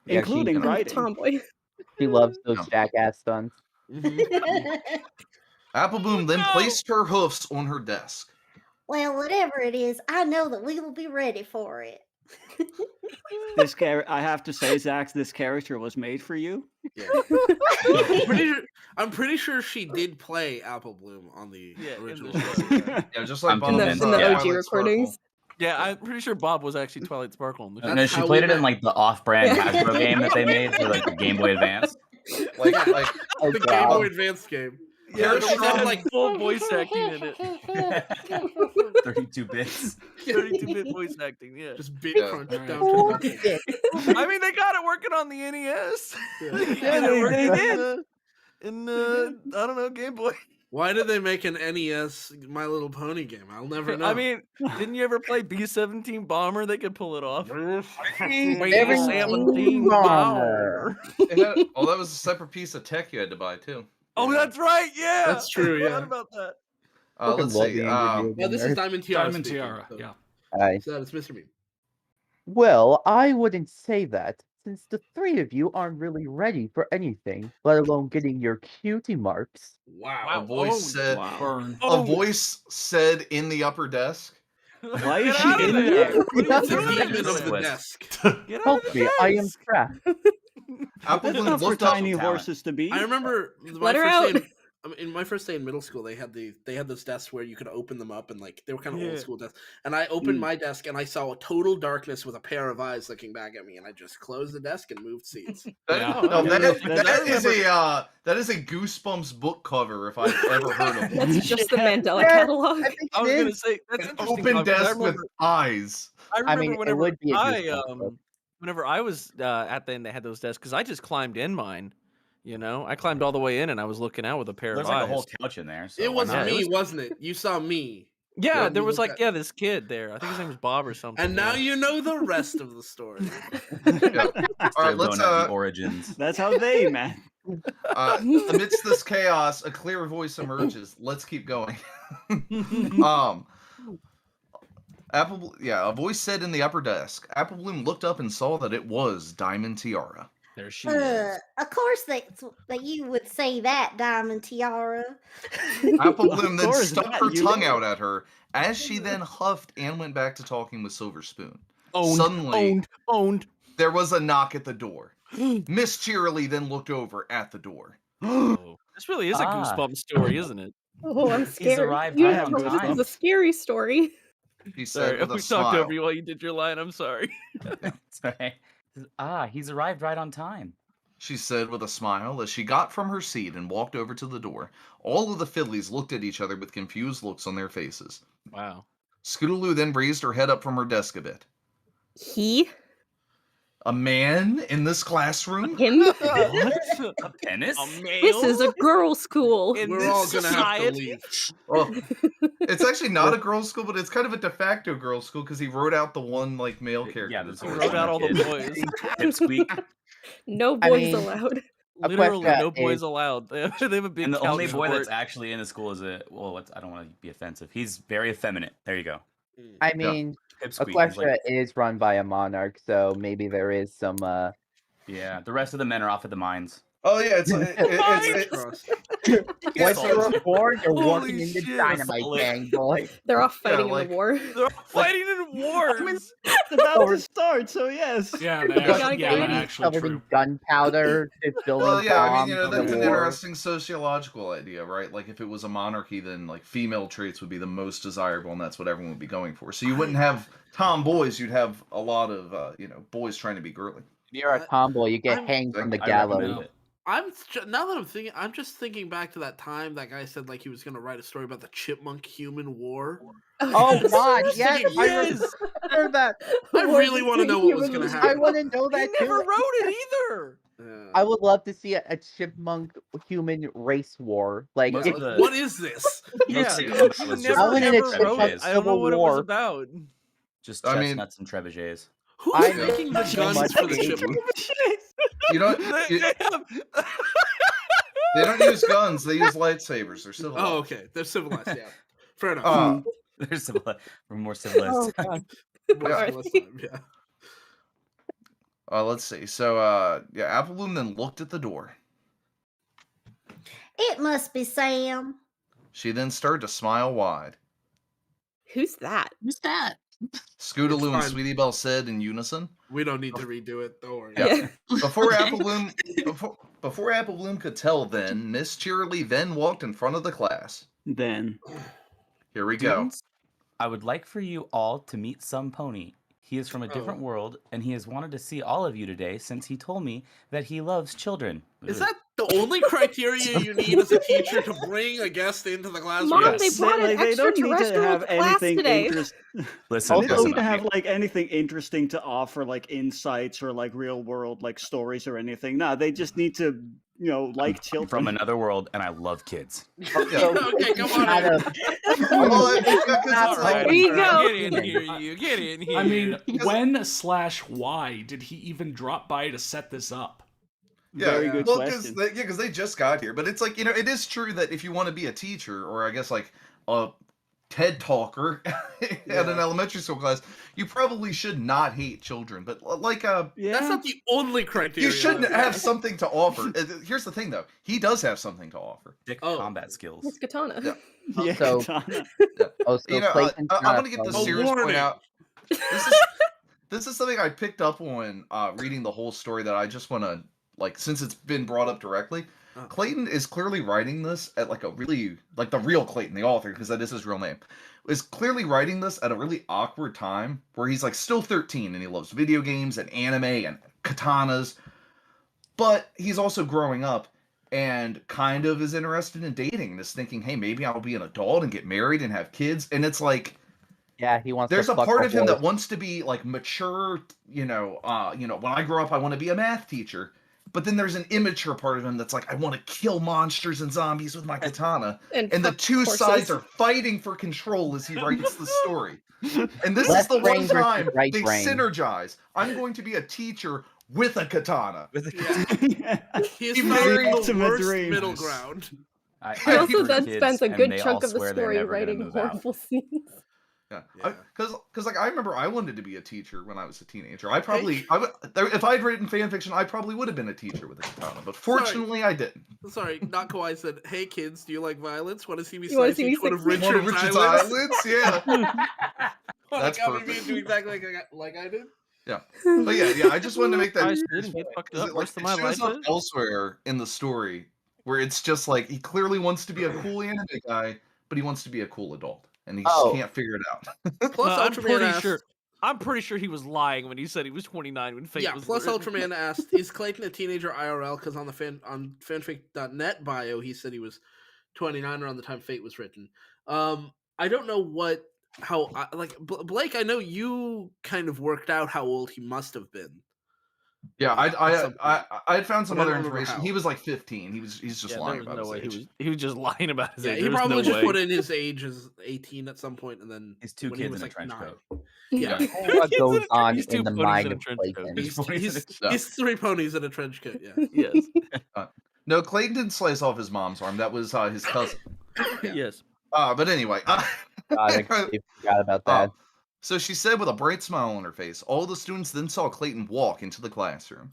Yeah, Including writing. Tomboy. She loves those jackass stunts. Apple Bloom then placed her hoofs on her desk. Well, whatever it is, I know that we will be ready for it. This I have to say, Zach, this character was made for you. Yeah. I'm pretty sure she did play Apple Bloom on the original show. Yeah, just like Bob in the was, OG Twilight recordings. Sparkle. Yeah, I'm pretty sure Bob was actually Twilight Sparkle. No, she played it in like the off-brand Hasbro game that they made for like the Game Boy Advance. Like The Game Boy Advance game. Yeah, she had like full voice acting in it. 32 bits. 32-bit voice acting, yeah. Just bit crunch down to the I mean, they got it working on the NES. Yeah, they did. In I don't know, Game Boy. Why did they make an NES My Little Pony game? I'll never know. I mean, didn't you ever play B-17 Bomber? They could pull it off. B-17 Bomber. Oh, that was a separate piece of tech you had to buy too. Oh, that's right. Yeah, That's true. I forgot Yeah. about that. Let's see. Well, this is Diamond Tiara. Diamond speaking, Tiara, so- yeah. Aye. So it's Mr. Bean. Well, I wouldn't say that, since the three of you aren't really ready for anything, let alone getting your cutie marks. Wow. A voice said. Burn. A voice said in the upper desk. Why is Get she out of in there. there? What are It's you a doing? demon of the desk. Get out of Help the me, I am desk. trapped. Apple That's Bloom not for looked up. tiny horses to be. I remember Let her out. In my first day in middle school, they had those desks where you could open them up and like they were kind of Yeah. old school desks. And I opened my desk and I saw a total darkness with a pair of eyes looking back at me, and I just closed the desk and moved seats. That is a Goosebumps book cover if I've ever heard of one. That's just the Mandela catalog. I was gonna say that's interesting. Open Bob, 'cause desk with eyes. I remember mean, it whenever would be a Goosebumps book. whenever I was at the end, they had those desks because I just climbed in mine. You know, I climbed all the way in and I was looking out with a pair There's of like eyes. a whole couch in there. So It was why not? me, wasn't it? You saw me. Yeah, there you was look like at- this kid there. I think his name was Bob or something. And now yeah. you know the rest of the story. Yeah. All right, let's the origins. That's how they met. amidst this chaos, a clear voice emerges. Let's keep going. A voice said in the upper desk. Apple Bloom looked up and saw that it was Diamond Tiara. There she is. Of course that you would say that, Diamond Tiara. Apple Bloom then course, stuck that her you tongue know. out at her as she then huffed and went back to talking with Silver Spoon. Owned, Suddenly, owned. there was a knock at the door. Miss Cheerily then looked over at the door. Oh, this really is a Goosebumps story, isn't it? Oh, I'm scared. arrived You right have on this is time. a scary story. She Sorry, said with a we talked smile. over you while you did your line. I'm sorry. Sorry. He's arrived right on time. She said with a smile as she got from her seat and walked over to the door. All of the fiddlies looked at each other with confused looks on their faces. Wow. Scootaloo then raised her head up from her desk a bit. He? A man in this classroom? Him? A penis? A male? This is a girls' school. In We're this all gonna have to society? leave. Well, it's actually not a girls' school, but it's kind of a de facto girls' school because he wrote out the one like male character. Yeah, that's He what wrote out all the kid. boys. Pipsqueak. No I boys mean- allowed. Literally, question no boys is- allowed. They have a big And the couch only boy for that's it. actually in the school is I don't want to be offensive. He's very effeminate. There you go. I mean, Pipsqueak. He's Equestria like, is run by a monarch, so maybe there is some. yeah, the rest of the men are off at the mines. Oh yeah, it's What's so your reward? You're Holy walking in the shit. dynamite gang, boy. They're all fighting like- in the war. They're all fighting in wars. It's about to start, so yes. Yeah, gotta that's get ready. actually Covered true. in gunpowder, it's building Well, yeah, I mean, bombs that's in an the war. interesting sociological idea, right? Like, if it was a monarchy, then like female traits would be the most desirable, and that's what everyone would be going for. So you wouldn't have tomboys; you'd have a lot of boys trying to be girly. If you're a tomboy, you get I'm- hanged from the I recommend gallows. it. Now that I'm thinking, I'm just thinking back to that time that guy said like he was gonna write a story about the chipmunk human war. Oh God, yes, Thinking, I yes! remember that. I really want to know what was gonna I happen. want to know He that never too. wrote it either. Yeah. I would love to see a chipmunk human race war. Like, Most Yeah, of like, the- what is this? Yeah, Most of the you combat was just never I wanted ever a wrote chipmunk it. I don't know civil what it was war. about. just I mean- chestnuts and trebuchets. Who's I making the so guns much for the hate. chipmunk? You know, They have- they don't use guns; they use lightsabers. They're civilized. Oh, okay. They're civilized. Yeah, fair enough. They're we're more civilized. More yeah. civilized time, yeah. Let's see. So, Apple Bloom then looked at the door. It must be Sam. She then started to smile wide. Who's that? Who's that? Scootaloo and fine. Sweetie Belle said in unison. We don't need to redo it. Don't worry. Yeah. Before Okay. Apple Bloom, before Apple Bloom could tell, then Miss Cheerily then walked in front of the class. Then. Here we go. Students, I would like for you all to meet some pony. He is from a different world, and he has wanted to see all of you today since he told me that he loves children. Is that the only criteria you need as a teacher to bring a guest into the classroom? Mom, they brought an They don't need to extraterrestrial have to class anything today. Listen, They don't listen. need to have like anything interesting to offer, like insights or like real world like stories or anything. No, they just need to, like I'm children. from another world, and I love kids. Okay, come on. Adam, There you go. Get in here, you. Get in here. I mean, when/why did he even drop by to set this up? Yeah, Very good well, question. because they just got here. But it's like, it is true that if you want to be a teacher, or I guess like a TED talker at an elementary school class, you probably should not hate children. But like, That's not the only criteria. you shouldn't have something to offer. Here's the thing, though. He does have something to offer. Dick Oh. combat skills. It's katana. Yeah. Yeah, So- katana. oh, so Clayton's I not want to get a this pony. serious point warning. out. This is something I picked up on reading the whole story that I just want to, like, since it's been brought up directly. Clayton is clearly writing this at like a really, like the real Clayton, the author, because that is his real name, is clearly writing this at a really awkward time where he's like still 13 and he loves video games and anime and katanas, but he's also growing up and kind of is interested in dating and is thinking, hey, maybe I'll be an adult and get married and have kids. And it's like, Yeah, he wants. there's to a fuck part a of him whole- that wants to be like mature, when I grow up I want to be a math teacher. But then there's an immature part of him that's like, I want to kill monsters and zombies with my katana. And the fuck two horses. sides are fighting for control as he writes the story. And this is Left the one brain versus time right they brain. synergize. I'm going to be a teacher with a katana. Yeah. He's He finding married the ultimate worst dream. middle ground. He also he's then kids, spends a and good they chunk all of the swear they're story never gonna writing move out. horrible scenes. Yeah, Yeah. because like I remember I wanted to be a teacher when I was a teenager. I would, if I'd written fan fiction, I probably would have been a teacher with a katana. But fortunately, I didn't. Sorry, not Kawhi said, "Hey kids, do you like violence? Want to see me You wanna slice see me each one of slice- One of Richard's Richard's eyelids?" eyelids, yeah, Want That's to copy me perfect. and do exactly like I did? yeah. But yeah, I just wanted to make that. I didn't get fucked up worse than my life shows up is. elsewhere in the story where it's just like he clearly wants to be a cool anime guy, but he wants to be a cool adult, and he just Oh. can't figure it out. Plus, I'm Ultraman pretty asked, sure. I'm pretty sure he was lying when he said he was 29 when Fate Yeah, was plus written. Ultraman asked, "Is Clayton a teenager IRL?" Because on the fanfic.net bio, he said he was 29 around the time Fate was written. I don't know Blake. I know you kind of worked out how old he must have been. Yeah, I had found some But I other don't remember information. how. He was like 15. He's just Yeah, lying there about was no way his age. he was just lying about his Yeah, age. he There was probably no just way. put in his age as 18 at some point, and then He's two when he kids was in a like trench 9. coat. Yeah, What goes on He's two in the ponies mind in a of trench coat. Clayton? he's 3 ponies in a trench coat. Yeah. Yes. No, Clayton didn't slice off his mom's arm. That was his cousin. Yes. But anyway. God, I completely forgot about that. So she said with a bright smile on her face, all the students then saw Clayton walk into the classroom.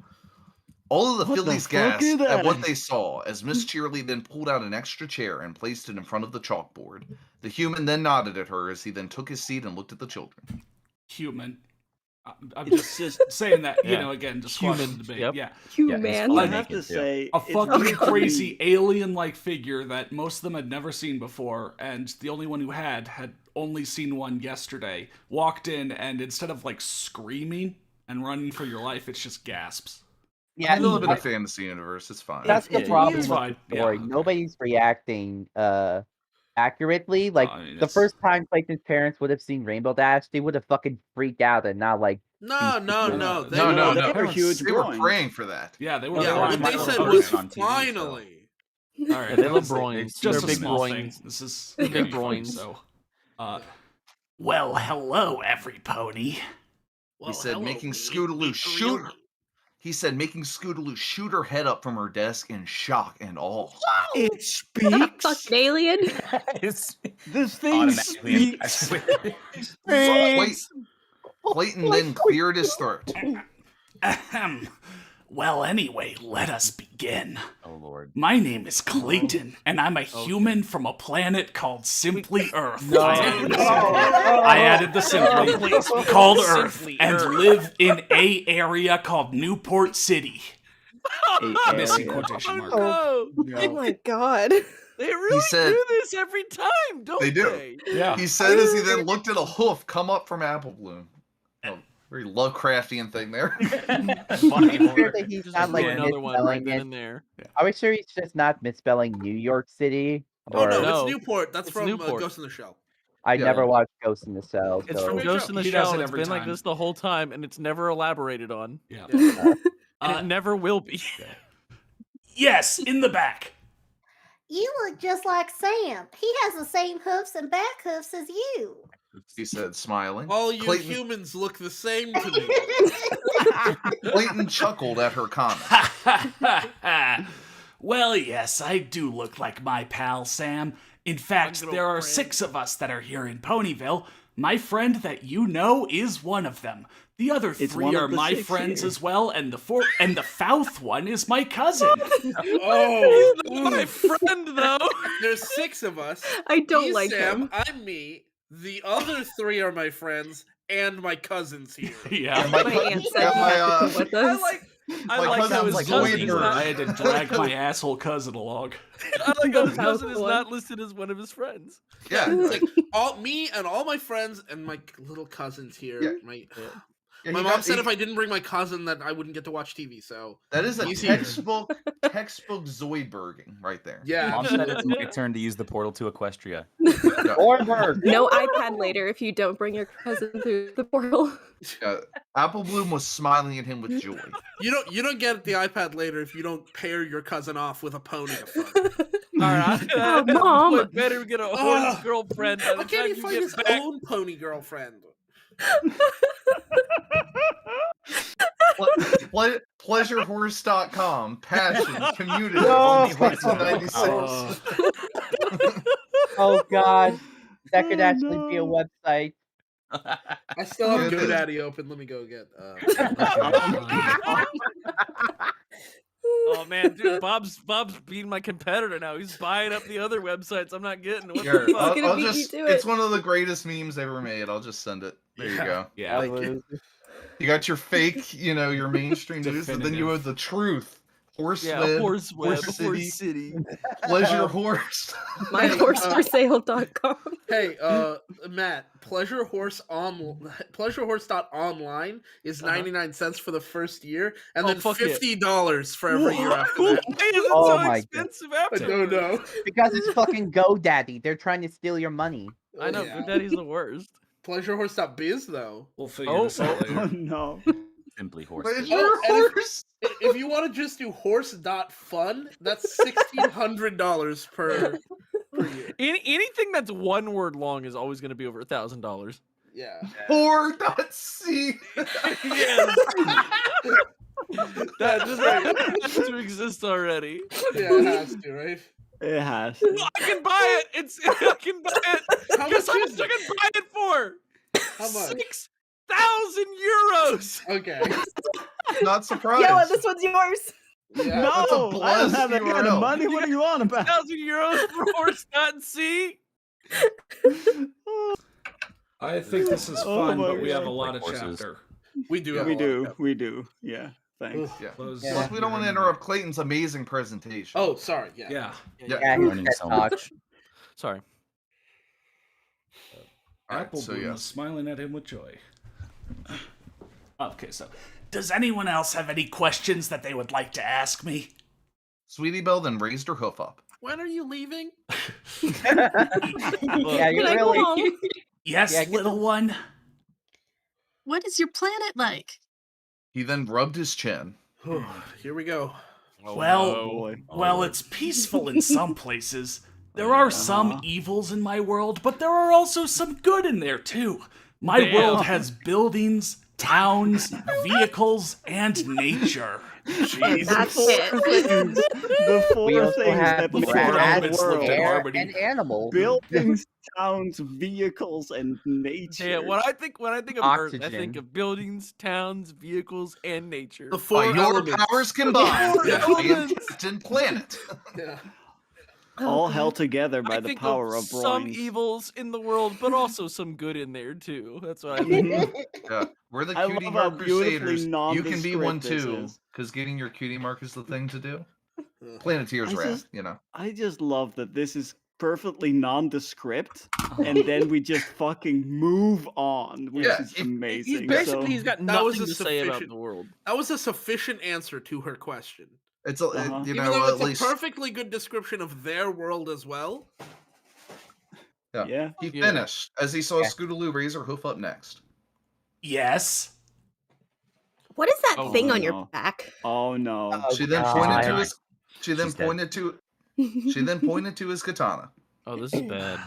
All of the What the Phillies fuck is gasped at what that? they saw as Miss Cheerily then pulled out an extra chair and placed it in front of the chalkboard. The human then nodded at her as he then took his seat and looked at the children. Human. I'm just saying that, you Yeah. know, again, just squashing Human, the debate. yep. Yeah. Human. I have to say, A it's fucking really crazy alien-like figure that most of them had never seen before, and the only one who had only seen one yesterday, walked in, and instead of, like, screaming and running for your life, it's just gasps. I mean, they live in a fantasy universe. It's fine. That's the problem it's with fine. the story. Yeah, okay. Nobody's reacting accurately. Like, I mean, the it's- first time Clayton's parents would have seen Rainbow Dash, they would have fucking freaked out and not, like... No. No, They no. were huge They were groins. praying for that. Yeah, they were. Yeah, fine. what they Michael said Jordan was on TV, so- finally. All right, Yeah, they that love was groins. just They're a big small groins. thing. This is Big gonna be fun, groins. So, well, hello, every pony. He said, making Scootaloo shoot her. He said, making Scootaloo shoot her head up from her desk in shock and awe. It That speaks. fucking alien. It's This thing automatically speaks. Clayton then cleared his throat. Ahem. Well, anyway, let us begin. Oh Lord. My name is Clayton, and I'm a human from a planet called Simply Earth. No. I added the Simply called Earth Simply and Earth. live in a area called Newport City. Missing quotation mark. Oh, no. Oh my god. They really said- do this every time, don't They they? do. Yeah. He said as he then looked at a hoof come up from Apple Bloom. Oh, very Lovecraftian thing there. Funny I'm sure word. that he's Just not, like, another one right misspelling then it. and there. Are we sure he's just not misspelling New York City? Oh Or... no, No. it's Newport. That's It's from Newport. Ghost in the Shell. I Yeah. never watched Ghost in the Shell. It's so... from Great Ghost show. in the He does Shell. it It's every been like time. this the whole time, and it's never elaborated on. Yeah. And it never will be. Yes, in the back. You look just like Sam. He has the same hoofs and back hoofs as you. He said, smiling. All you Clayton, humans look the same to me. Clayton chuckled at her comment. Well, yes, I do look like my pal Sam. In fact, there are 6 of us that are here in Ponyville. My friend that you know is one of them. The other It's 3 one of are the my 6 friends here. as well, and the 4th one is my cousin. Oh, He's not my friend, though. there's 6 of us. I don't He's like Sam, him. I'm me. The other 3 are my friends and my cousins here. Yeah. My My cou- aunt said yeah, he my, had to come with I us. like My how cousin's his like cousin Zoid is Bird. not. I had to drag my asshole cousin along. I like how his The cousin is mouth not one. listed as one of his friends. Yeah, It's like all me and all my friends and my little cousins here. Yeah. My yeah, my he mom got- said he- if I didn't bring my cousin that I wouldn't get to watch TV. So that is a He's here. textbook Zoidberging right there. yeah, Mom said it's my turn to use the portal to Equestria. Or her. No iPad later if you don't bring your cousin through the portal. Apple Bloom was smiling at him with joy. you don't get the iPad later if you don't pair your cousin off with a pony to fun. All right, Oh, Mom. boy better get a horse Ugh. girlfriend by the How time can he you find get his back. own pony girlfriend? Pleasurehorse.com. Passion. Community. No. Only 96. Oh god. That could Oh, actually be a no. website. I still have It is. GoDaddy open. Let me go get. Oh man, dude, Bob's being my competitor now. He's buying up the other websites I'm not getting. What Here, the fuck? gonna I'll beat you just, to it's it. one of the greatest memes ever made. I'll just send it. There you go. Yeah. Like it. You got your fake, your mainstream news, and then you have the truth. Horse Yeah, Web, horse web, Horse horse City, city. Pleasure Horse. MyHorseForSale.com. Hey, Matt, pleasurehorse.online is 99 cents for the first year, and Oh, then fuck it. $50 for every year after Why that. is it Oh so my God. expensive I after? don't know. Because it's fucking GoDaddy. They're trying to steal your money. I know, Yeah. GoDaddy's the worst. Pleasurehorse.biz though. We'll figure Oh, this out Oh later. no. Simply horse. Pleasure Oh, and if- Horse. If you want to just do horse.fun, that's $1,600 per year. Anything that's one word long is always going to be over $1,000. Yeah. Whore.c. Yes. That just has to exist already. Yeah, it has to, right? It has. I can buy it. I can buy it. How Guess much how is much I it? can buy it for? How much? 6,000 euros. Okay. Not surprised. Yeah, this one's yours. Yeah, No, that's a I don't blessed have that kind of URL. money. What are you on about? 1,000 euros for horse.c? I think this is Oh fun, my but we have a God. lot of Horses. chapter. We do. Have We a lot of do. chapters. We do. Yeah. Thanks. Yeah. Close Yeah. Plus, we don't want to interrupt Clayton's amazing presentation. Oh, sorry. Yeah. Yeah. Yeah, I'm his learning TED so Talk. much. Sorry. All right, Apple so Bloom yeah. was smiling at him with joy. Okay, so does anyone else have any questions that they would like to ask me? Sweetie Belle then raised her hoof up. When are you leaving? Yeah, you Can I go really. home? Yes, Yeah, get little one. What is your planet like? He then rubbed his chin. Here we go. Oh, Well, no. it's peaceful in some places. There are some evils in my world, but there are also some good in there too. My Damn. world has buildings, towns, vehicles, and nature. That's it. The four We also things have that make four our elements lived world: in air, harmony. and animals. buildings, towns, vehicles, and nature. Yeah, when I think of Earth, I Oxygen. think of buildings, towns, vehicles, and nature. The By four your elements. powers combined, Four the elements. Captain Planet. Yeah. all held together by I the think power of some Broins. evils in the world, but also some good in there too. That's what I think. Yeah, we're the I Cutie love how Mark beautifully Crusaders. You can be one nondescript this too, is. because getting your cutie mark is the thing to do. Planeteer's I wrath, just- you know. I just love that this is perfectly nondescript, and then we just fucking move on, which Yeah, is if- amazing. He's got That was nothing a to say about sufficient- the world. That was a sufficient answer to her question. It's Uh-huh. you Even know though at it's least a perfectly good description of their world as well. yeah. He Yeah. finished as he saw Yeah. Scootaloo raise her hoof up next. Yes. What is that Oh, thing on your no. back? Oh no! Oh, She then God. pointed to his. She then She's dead. pointed to. She then pointed to his katana. Oh, this is bad.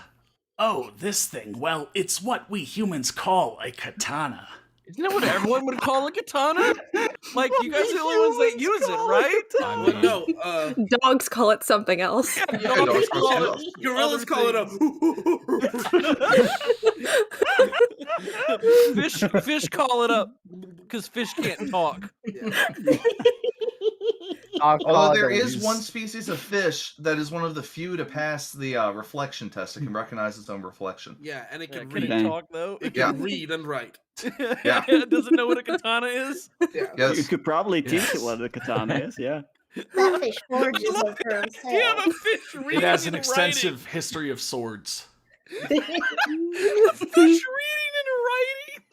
Oh, this thing. Well, it's what we humans call a katana. Isn't that what everyone would call a katana? Like, you guys are the only ones that use it, right? I But mean, no, Dogs call it something else. Yeah, Dogs dogs call call it it- gorillas other call it things. Fish call it up because fish can't talk. Although there is one species of fish that is one of the few to pass the reflection test. It can recognize its own reflection. Yeah, and it Yeah, can can read. it talk though? It Yeah. can read and write. Yeah. Does it know what a katana is? Yeah. You Yes. could probably teach Yes. it what a katana is. Yeah. That fish forges it for Do you have himself. a fish reading it has an and extensive history of swords. writing? A fish reading and writing?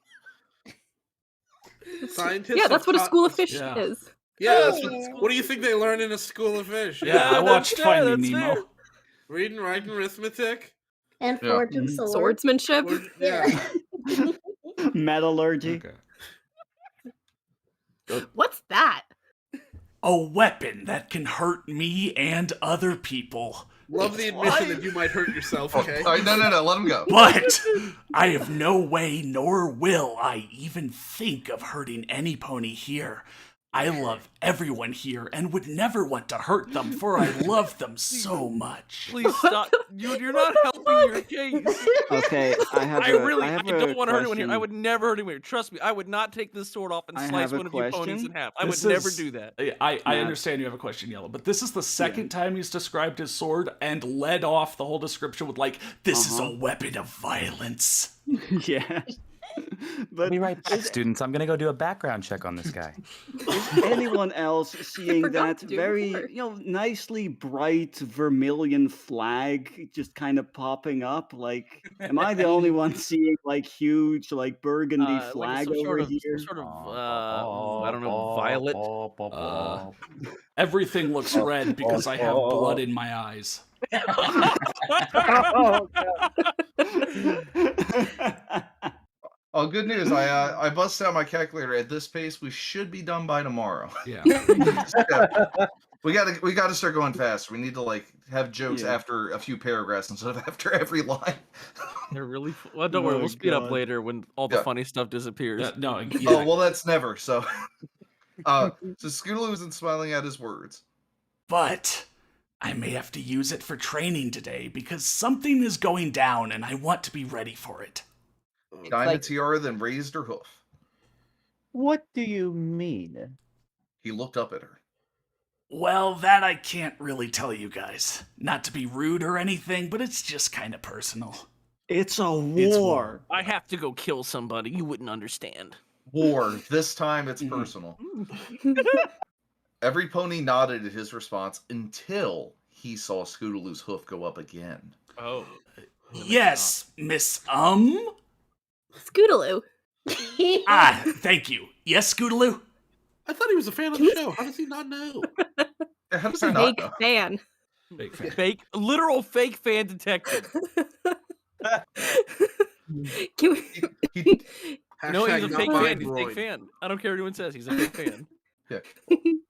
Scientists. Yeah, that's have what a taught school of us- fish Yeah. is. Yeah, that's Yeah. what do you think they learn in a school of fish? Yeah, I that's watched fair, Finding that's Nemo. fair. Reading, writing, arithmetic. And Yeah. forging swords. Swordsmanship. Yeah. Metallurgy. Okay. What's that? A weapon that can hurt me and other people. Love the admission that you might hurt yourself, okay? Oh, no, let him go. But I have no way nor will I even think of hurting any pony here. I love everyone here and would never want to hurt them, for I love them so much. Please stop. You're not helping your case. Okay, I have. I don't want to hurt anyone here. I question. would never hurt anyone here. Trust me, I would not take this sword off and I slice have a one of you ponies question. in half. I This would never is- do that. I Matt. understand you have a question, Yellow, but this is the second time he's described his sword and led off the whole description with, like, this is a weapon of violence. Yeah. But Be right back, is, students. I'm gonna go do a background check on this guy. is anyone else seeing forgot that to do very, before. nicely bright vermilion flag just kind of popping up? Like, am I the only one seeing like huge, like burgundy Like flag some over sort of, here? some sort of I don't know, violet. Everything looks red because I have blood in my eyes. Oh, Oh, good news! I busted out my calculator. At this pace, we should be done by tomorrow. Yeah. We gotta start going faster. We need to like have jokes Yeah. after a few paragraphs instead of after every line. They're really well. Don't worry, Oh, we'll speed up God. later when all the Yeah. funny stuff disappears. No, Oh yeah. well, that's never so. So Scootaloo isn't smiling at his words. But I may have to use it for training today because something is going down and I want to be ready for it. Diamond like- Tiara then raised her hoof. what do you mean? He looked up at her. Well, that I can't really tell you guys. Not to be rude or anything, but it's just kind of personal. It's a war. It's war. I have to go kill somebody. You wouldn't understand. War. This time it's personal. Every pony nodded at his response until he saw Scootaloo's hoof go up again. Oh. Yes, Miss Scootaloo. Thank you. Yes, Scootaloo? I thought he was a fan of the show. How does he not know? How does He's a fake fan. Fake fan. Literal fake fan detective. Can we... No, he's a Hashtag fake not fan. He's a Android. fake fan. I don't care what anyone says. He's a fake fan. Yeah. Can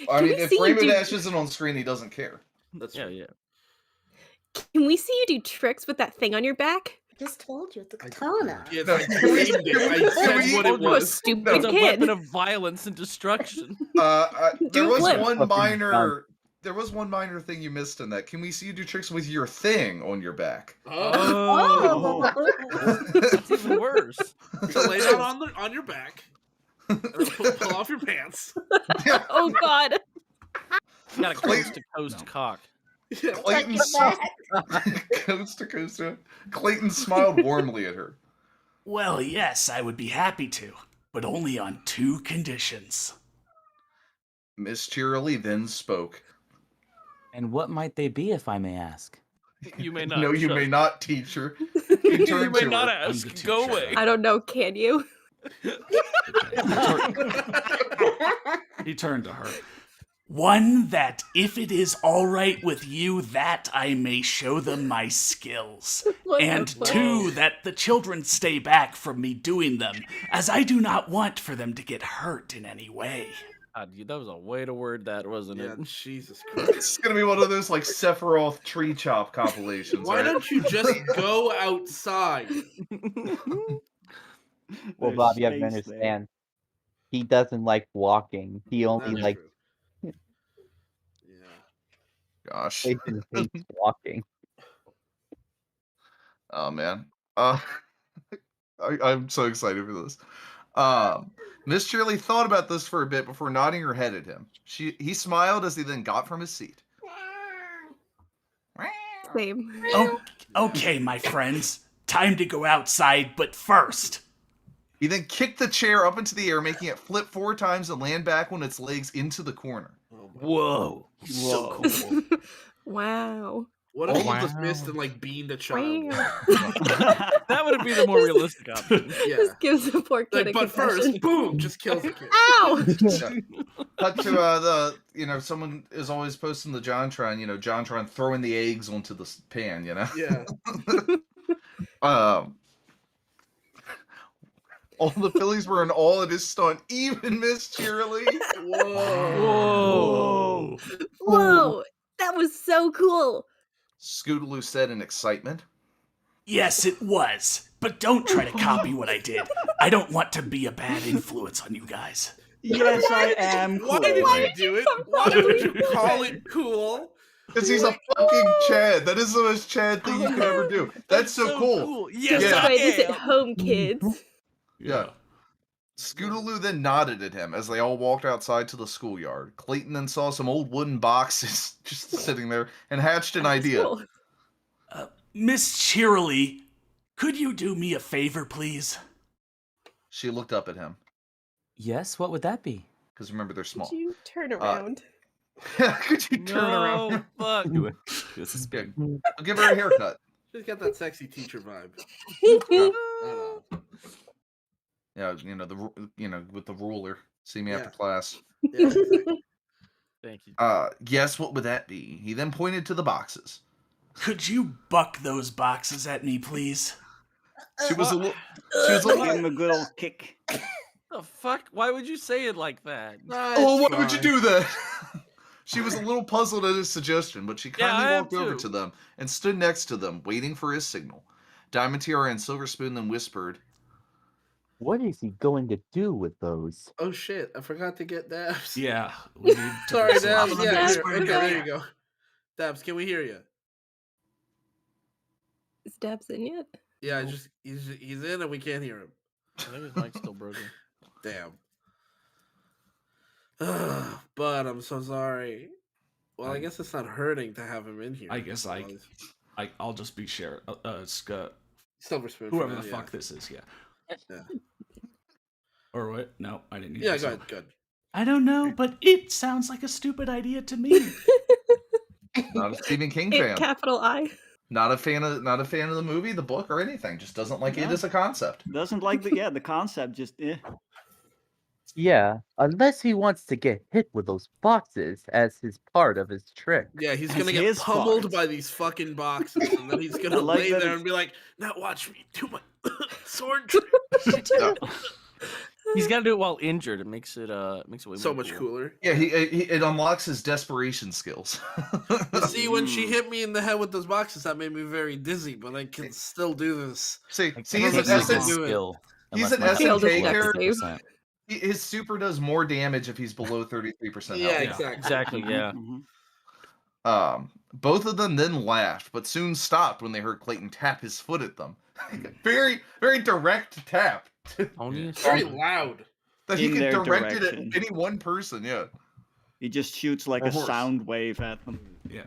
I mean, we if see you Rainbow do- Dash isn't on screen, he doesn't care. That's Yeah, true. yeah. Can we see you do tricks with that thing on your back? I just told you, the katana. Yes, I claimed it. I said what it You're a was. stupid It's a kid. weapon of violence and destruction. There Do a was flip. one Fucking minor. There was one minor thing you missed in that. Can we see you do tricks with your thing on your back? Oh. That's even worse. So lay down on your back. Pull off your pants. Oh God. Got a coast to coast cock. Clayton coast to coast. Clayton smiled warmly at her. Well, yes, I would be happy to, but only on 2 conditions. Miss Cheerily then spoke. And what might they be, if I may ask? You may not. No, you Shush. may not, teacher. You may not ask. Go away. I don't know. Can you? He turned to her. 1, that if it is all right with you, that I may show them my skills. What the And fuck? 2, that the children stay back from me doing them, as I do not want for them to get hurt in any way. God, that was a way to word that, wasn't Yeah, it? Jesus Christ. It's gonna be one of those like Sephiroth tree chop compilations. Why right? don't you just go outside? Well, There's Bob, you have to space there. understand. He doesn't like walking. He only That's likes true. Yeah. Gosh. Clayton hates walking. Oh man. I'm so excited for this. Miss Shirley thought about this for a bit before nodding her head at him. He smiled as he then got from his seat. Same. Oh, okay, my friends. Time to go outside, but first. He then kicked the chair up into the air, making it flip 4 times and land back on its legs into the corner. Whoa. So cool. Wow. What if he just missed and like beamed a child? That would be the more realistic option. Yeah. Just gives the poor kid Like, a but concussion. first, boom, just kills the kid. Ow! Cut to someone is always posting the JonTron, JonTron throwing the eggs onto the pan, Yeah. All the Phillies were in awe at his stunt, even Miss Cheerily. Whoa. Whoa! That was so cool. Scootaloo said in excitement. Yes, it was. But don't try to copy what I did. I don't want to be a bad influence on you guys. Yes, I am cool. Why did you do it? Why did you call it cool? Because he's a fucking Chad. That is the most Chad thing you can ever do. That's so cool. Yes, Just Yeah. try this at home, kids. Yeah. Scootaloo then nodded at him as they all walked outside to the schoolyard. Clayton then saw some old wooden boxes just sitting there and hatched an idea. Cool. Miss Cheerily, could you do me a favor, please? She looked up at him. Yes, what would that be? Because remember, they're small. Could you turn around? Could you turn around? Fuck. Do it. This is big. I'll give her a haircut. She's got that sexy teacher vibe. Yeah, with the ruler. See me after Yeah. class. Yeah, exactly. Thank you. Guess what would that be? He then pointed to the boxes. Could you buck those boxes at me, please? She was a little. Give him a good old kick. The fuck? Why would you say it like that? Oh, why would you do that? She was a little puzzled at his suggestion, but she Yeah, kindly I am walked over too. to them and stood next to them, waiting for his signal. Diamond Tiara and Silver Spoon then whispered, What is he going to do with those? Oh shit! I forgot to get Dabs. Yeah. We need to Sorry, put some Dabs. on Yeah, this. here. Okay, there you go. Dabs, can we hear you? Is Dabs in yet? Yeah, he's in and we can't hear him. I think his mic's still broken. Damn. but I'm so sorry. Well, I guess it's not hurting to have him in here. I guess I'll just be Silver Spoon. Whoever the fuck this is, yeah. Or what? No, I didn't hear. Yeah, go ahead. Good. I don't know, but it sounds like a stupid idea to me. Not a Stephen King fan. Capital I. Not a fan of the movie, the book, or anything. Just doesn't like it as a concept. Doesn't like the concept. Just Yeah, unless he wants to get hit with those boxes as his part of his trick. Yeah, he's gonna get pummeled by these fucking boxes, and then he's gonna lay there and be like, "Now watch me do my sword trick." He's got to do it while injured. It makes it way so more much cooler. Yeah, it unlocks his desperation skills. See, when she hit me in the head with those boxes, that made me very dizzy, but I can still do this. See, he's an SNK. He's an SNK character. His super does more damage if he's below 33%. Yeah, exactly. Yeah. Both of them then laughed, but soon stopped when they heard Clayton tap his foot at them. Very, very direct tap. Very loud. That he can direct it at any one person. Yeah. He just shoots like a sound wave at them. Yeah.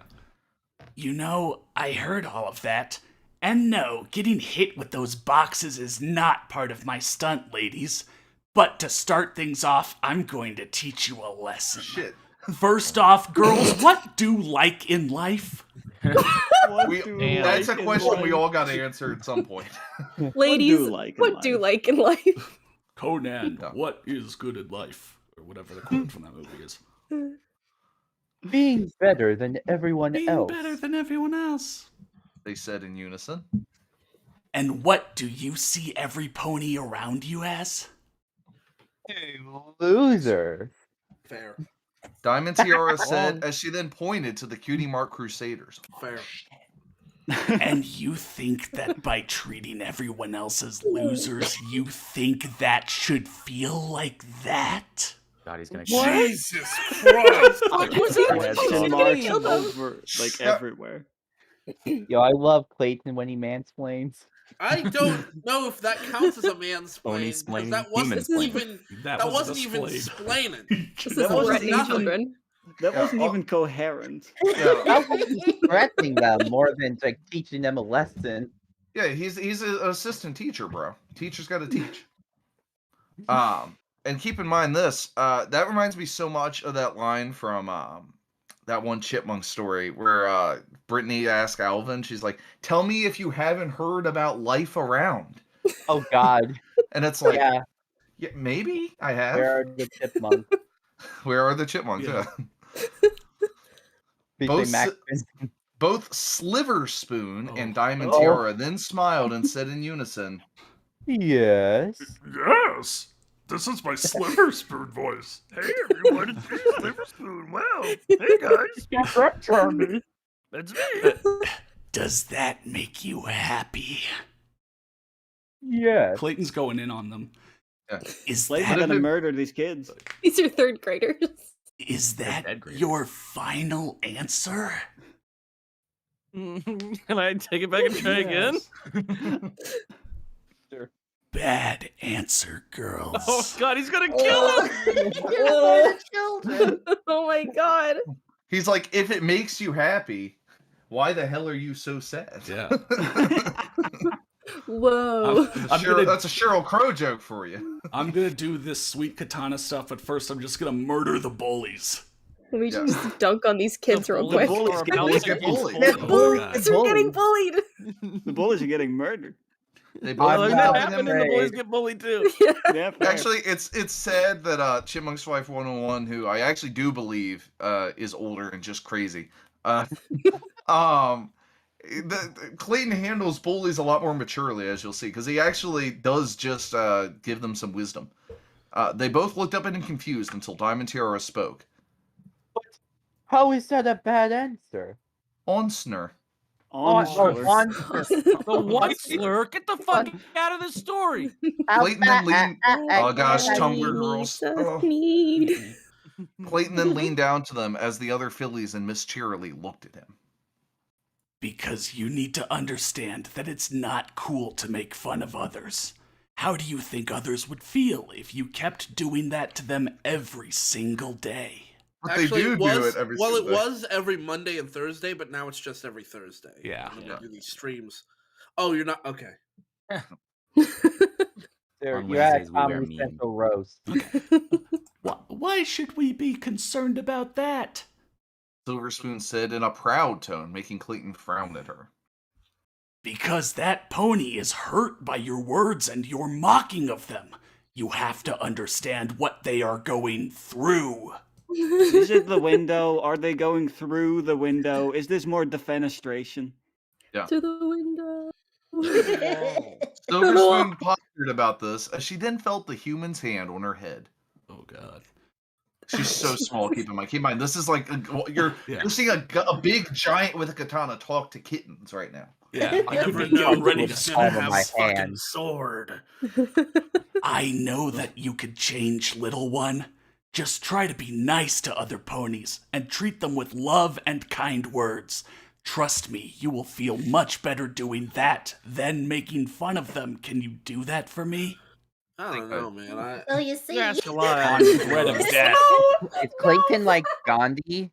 You know, I heard all of that. And no, getting hit with those boxes is not part of my stunt, ladies. But to start things off, I'm going to teach you a lesson. Shit. First off, girls, what do like in life? That's a question we all got to answer at some point. Ladies, what do you like in life? Conan, what is good in life? Or whatever the quote from that movie is. Being better than everyone else. Being better than everyone else. They said in unison. And what do you see every pony around you as? A loser. Fair. Diamond Tiara said as she then pointed to the Cutie Mark Crusaders. Fair. And you think that by treating everyone else as losers, you think that should feel like that? God, he's gonna Jesus Christ! Over, like everywhere. Yo, I love Clayton when he mansplains. I don't know if that counts as a mansplain. Because that wasn't even explaining. That wasn't even coherent. That was threatening them more than like teaching them a lesson. Yeah, he's an assistant teacher, bro. Teacher's got to teach. And keep in mind this. That reminds me so much of that line from that one Chipmunk story where Brittany asked Alvin, she's like, "Tell me if you haven't heard about life around." Oh God! And it's like, yeah, maybe I have. Where are the chipmunks? Where are the chipmunks? Yeah. Both Sliver Spoon and Diamond Tiara then smiled and said in unison, "Yes, yes. This is my Sliver Spoon voice. Hey everyone, it's me, Sliver Spoon. Wow. Hey guys. Charlie. That's me. Does that make you happy?" Yes. Clayton's going in on them. Yeah. Is Clayton's gonna murder these kids. These are third graders. Is that your final answer? Can I take it back and try again? Sure. Bad answer, girls. Oh God, he's gonna kill him! Oh my God. He's like, if it makes you happy, why the hell are you so sad? Yeah. Whoa. That's a Sheryl Crow joke for you. I'm gonna do this sweet katana stuff, but first I'm just gonna murder the bullies. Let me just dunk on these kids real quick. The bullies get bullied. They're getting bullied. The bullies are getting murdered. They both the boys get bullied too. Yeah, actually, it's sad that Chipmunk's Wife 101, who I actually do believe is older and just crazy. Clayton handles bullies a lot more maturely, as you'll see, because he actually does just give them some wisdom. They both looked up and confused until Diamond Tiara spoke. But how is that a bad answer? Onsner. The white slur. Get the fuck out of this story. Clayton then leaned. Oh gosh, Tumblr girls. Clayton then leaned down to them as the other fillies and Miss Cheerily looked at him. Because you need to understand that it's not cool to make fun of others. How do you think others would feel if you kept doing that to them every single day? But Actually, they do it every well, it single day. was every Monday and Thursday, but now it's just every Thursday. Yeah. And then we do these streams. Oh, you're not okay. You're On at Wednesdays, we wear Comedy mean. Central roast. Why should we be concerned about that? Silver Spoon said in a proud tone, making Clayton frown at her. Because that pony is hurt by your words and your mocking of them. You have to understand what they are going through. Is it the window? Are they going through the window? Is this more defenestration? Yeah. To the window. Silver Spoon pondered about this as she then felt the human's hand on her head. Oh God. She's so small. Keep in mind. This is like you're seeing a big giant with a katana talk to kittens right now. Yeah, I never know ready to palm of have my a fucking hand. sword. I know that you could change, little one. Just try to be nice to other ponies and treat them with love and kind words. Trust me, you will feel much better doing that than making fun of them. Can you do that for me? I don't know, man. So you see, On threat of death. Is Clayton like Gandhi?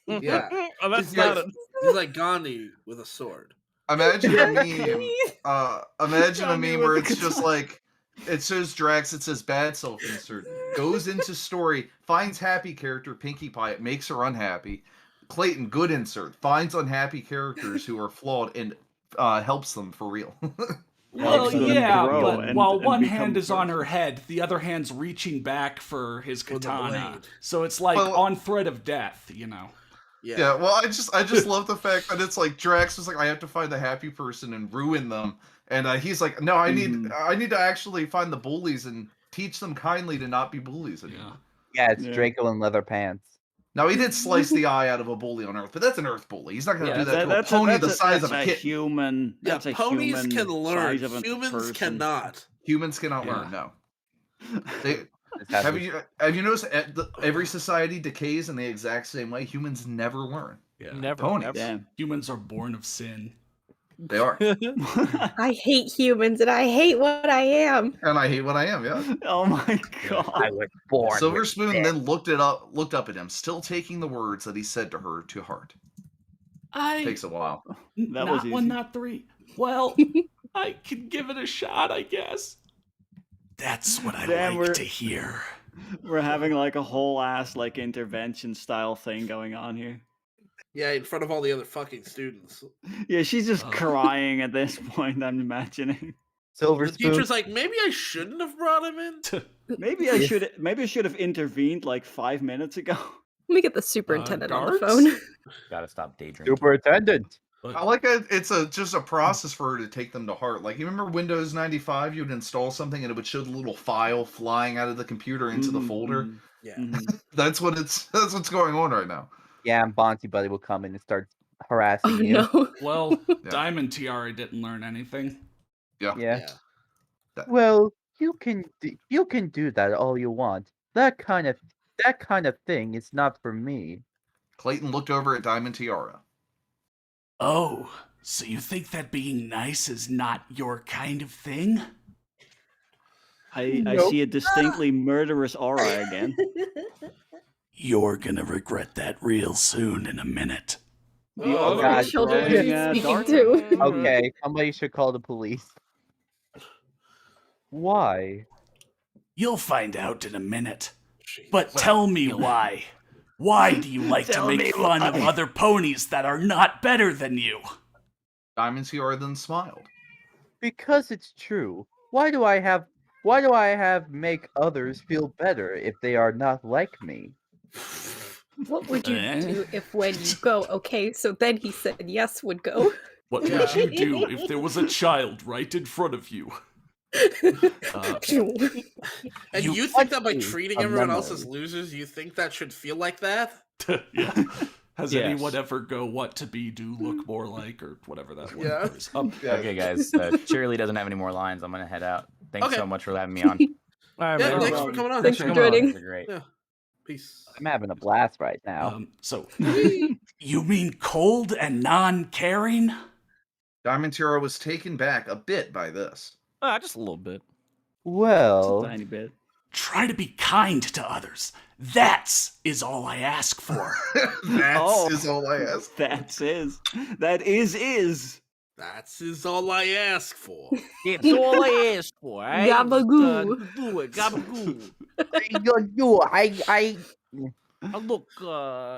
Yeah. Oh, that's He's not like, a... he's like Gandhi with a sword. Imagine a meme. Imagine a meme where it's just like it shows Drax. It says bad self insert. Goes into story, finds happy character Pinkie Pie. It makes her unhappy. Clayton, good insert. Finds unhappy characters who are flawed and helps them for real. Well, yeah, but and while one become hand is on person. her head, the other hand's reaching back for his For the katana. blade. So it's like Well- on threat of death, you know. Yeah, well, I just love the fact that it's like Drax was like, I have to find the happy person and ruin them, and he's like, no, I need to actually find the bullies and teach them kindly to not be bullies anymore. Yeah, it's Draco in leather pants. Now he did slice the eye out of a bully on Earth, but that's an Earth bully. He's not going to do that to a pony the size of a kitten. Human. Yeah, That's a ponies human can learn. size of a Humans person. cannot. Humans cannot learn. No. Have you noticed every society decays in the exact same way? Humans never learn. Yeah. Never. Ponies. Never. Humans are born of sin. They are. I hate humans and I hate what I am. And I hate what I am, yeah. Oh my god. I was born. Silver with Spoon sin. then looked up at him, still taking the words that he said to her to heart. Takes a while. That not was one, easy. not three. Well, I can give it a shot, I guess. That's what I Damn, like to hear. We're having like a whole ass like intervention style thing going on here. Yeah, in front of all the other fucking students. Yeah, she's just crying at this point, I'm imagining. Silver The Spoon. teacher's like, maybe I shouldn't have brought him in. Maybe I should have intervened like 5 minutes ago. Let me get the superintendent on the guards? phone. Gotta stop daydreaming. Superintendent. I like it. It's just a process for her to take them to heart. Like, you remember Windows 95? You'd install something and it would show the little file flying out of the computer into the folder. Yeah. That's what's going on right now. Yeah, and Bonty Buddy will come in and start harassing you. No. Well, Diamond Tiara didn't learn anything. Yeah. Well, you can do that all you want. That kind of thing is not for me. Clayton looked over at Diamond Tiara. Oh, so you think that being nice is not your kind of thing? I Nope. see a distinctly murderous aura again. You're gonna regret that real soon in a minute. Oh, What God. children are Dang, you speaking dark. to? Okay, somebody should call the police. Why? You'll find out in a minute. But tell me why. Why do you like to Tell me make fun of why. other ponies that are not better than you? Diamond Tiara then smiled. Because it's true. Why do I have make others feel better if they are not like me? What would you do if when you go, okay, so then he said yes would go. What would you do if there was a child right in front of you? And you think that by treating everyone else as losers, you think that should feel like that? Yeah. Has Yes. anyone ever go what to be, do, look more like, or whatever that one Yeah. is? Okay, guys. Shirley doesn't have any more lines. I'm gonna head out. Thanks Okay. so much for having me on. All right, Yeah, man. thanks for coming on. Thanks for joining. They're great. Yeah. Peace. I'm having a blast right now. So, you mean cold and non-caring? Diamond Tiara was taken back a bit by this. Just a little bit. Well, Tiny bit. try to be kind to others. Is all I ask for. Is all I ask. That is. That's all I ask for. It's all I ask for. Gabagoo. Just do it. Gabagoo.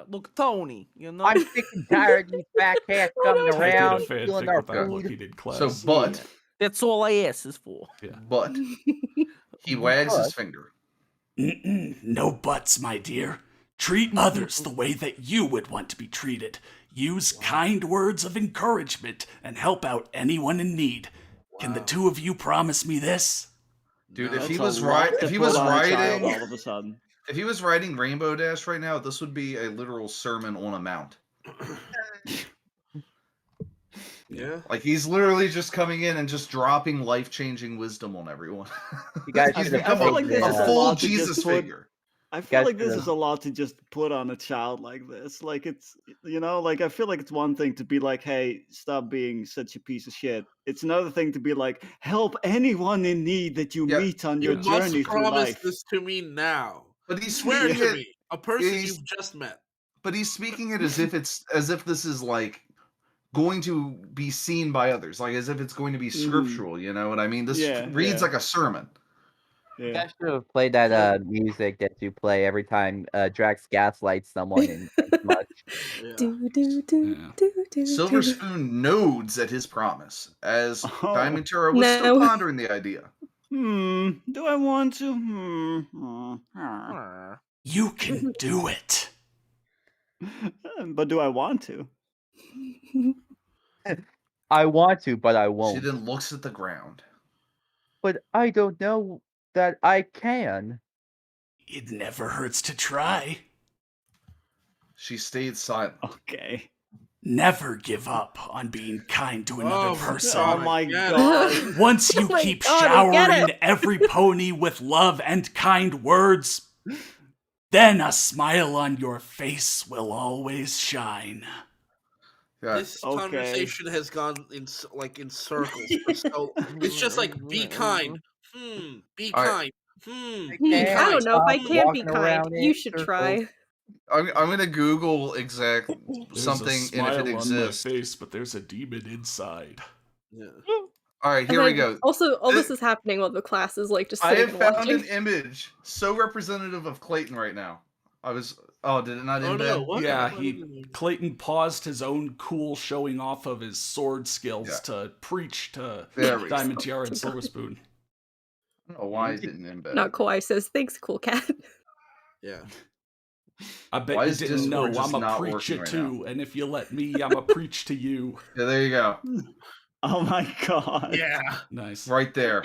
Look, Tony. You know. I'm sick and tired of these fat cats coming I did a around, stealing fanfic our with that look food. he did class. So, but That's all I ask is for. Yeah. But he wags his finger. No buts, my dear. Treat others the way that you would want to be treated. Use kind words of encouragement and help out anyone in need. Can the two of you promise me this? Dude, That's if he a was lot to if he put was on a child riding all of a sudden. If he was riding Rainbow Dash right now, this would be a literal sermon on a mount. Yeah. Like he's literally just coming in and just dropping life-changing wisdom on everyone. You guys He's should have become feel a, like this a is a full lot to Jesus just put- figure. I feel Guys like this should is a lot to just put on a child like this. Like it's, like I feel like it's one thing to be like, hey, stop being such a piece of shit. It's another thing to be like, help anyone in need that you meet on your You journey must through promise life. this to me now. But he's Swear speaking to it. me, a person he's- you've just met. But he's speaking it as if this is like going to be seen by others, like as if it's going to be scriptural. You know what I mean? This reads like a sermon. You guys should have played that music that you play every time Drax gaslights someone in much. Silver Spoon nods at his promise as Oh. Diamond Tara was still pondering the idea. Do I want to? You can do it. But do I want to? I want to, but I She won't. then looks at the ground. But I don't know that I can. It never hurts to try. She stayed silent. Okay. Never give up on being kind to another person. Oh my god. Once you Oh my keep God, I get showering it. every pony with love and kind words, then a smile on your face will always shine. Yeah. This conversation has gone in circles. So it's just like be kind. Be All kind. right. Be I kind. don't know if I can't be walking kind. around in You should circles. try. I'm gonna Google exact something There's a and smile if it exists. on my face, but there's a demon inside. Yeah. All right, And here we then go. Also, all this is happening while the class is like just I sitting have and found watching. an image so representative of Clayton right now. Did it not embed? Yeah, Clayton paused his own cool showing off of his sword skills to preach to There we go. Diamond Tiara and Silver Spoon. I don't know why it didn't embed. Not Kawhi says, "Thanks, cool cat." Yeah. I bet Why you is didn't know Discord just I'm a not preacher working right too, and if you let me, I'm a preach to you. Yeah, there you go. Oh my god. Yeah. Nice. Right there.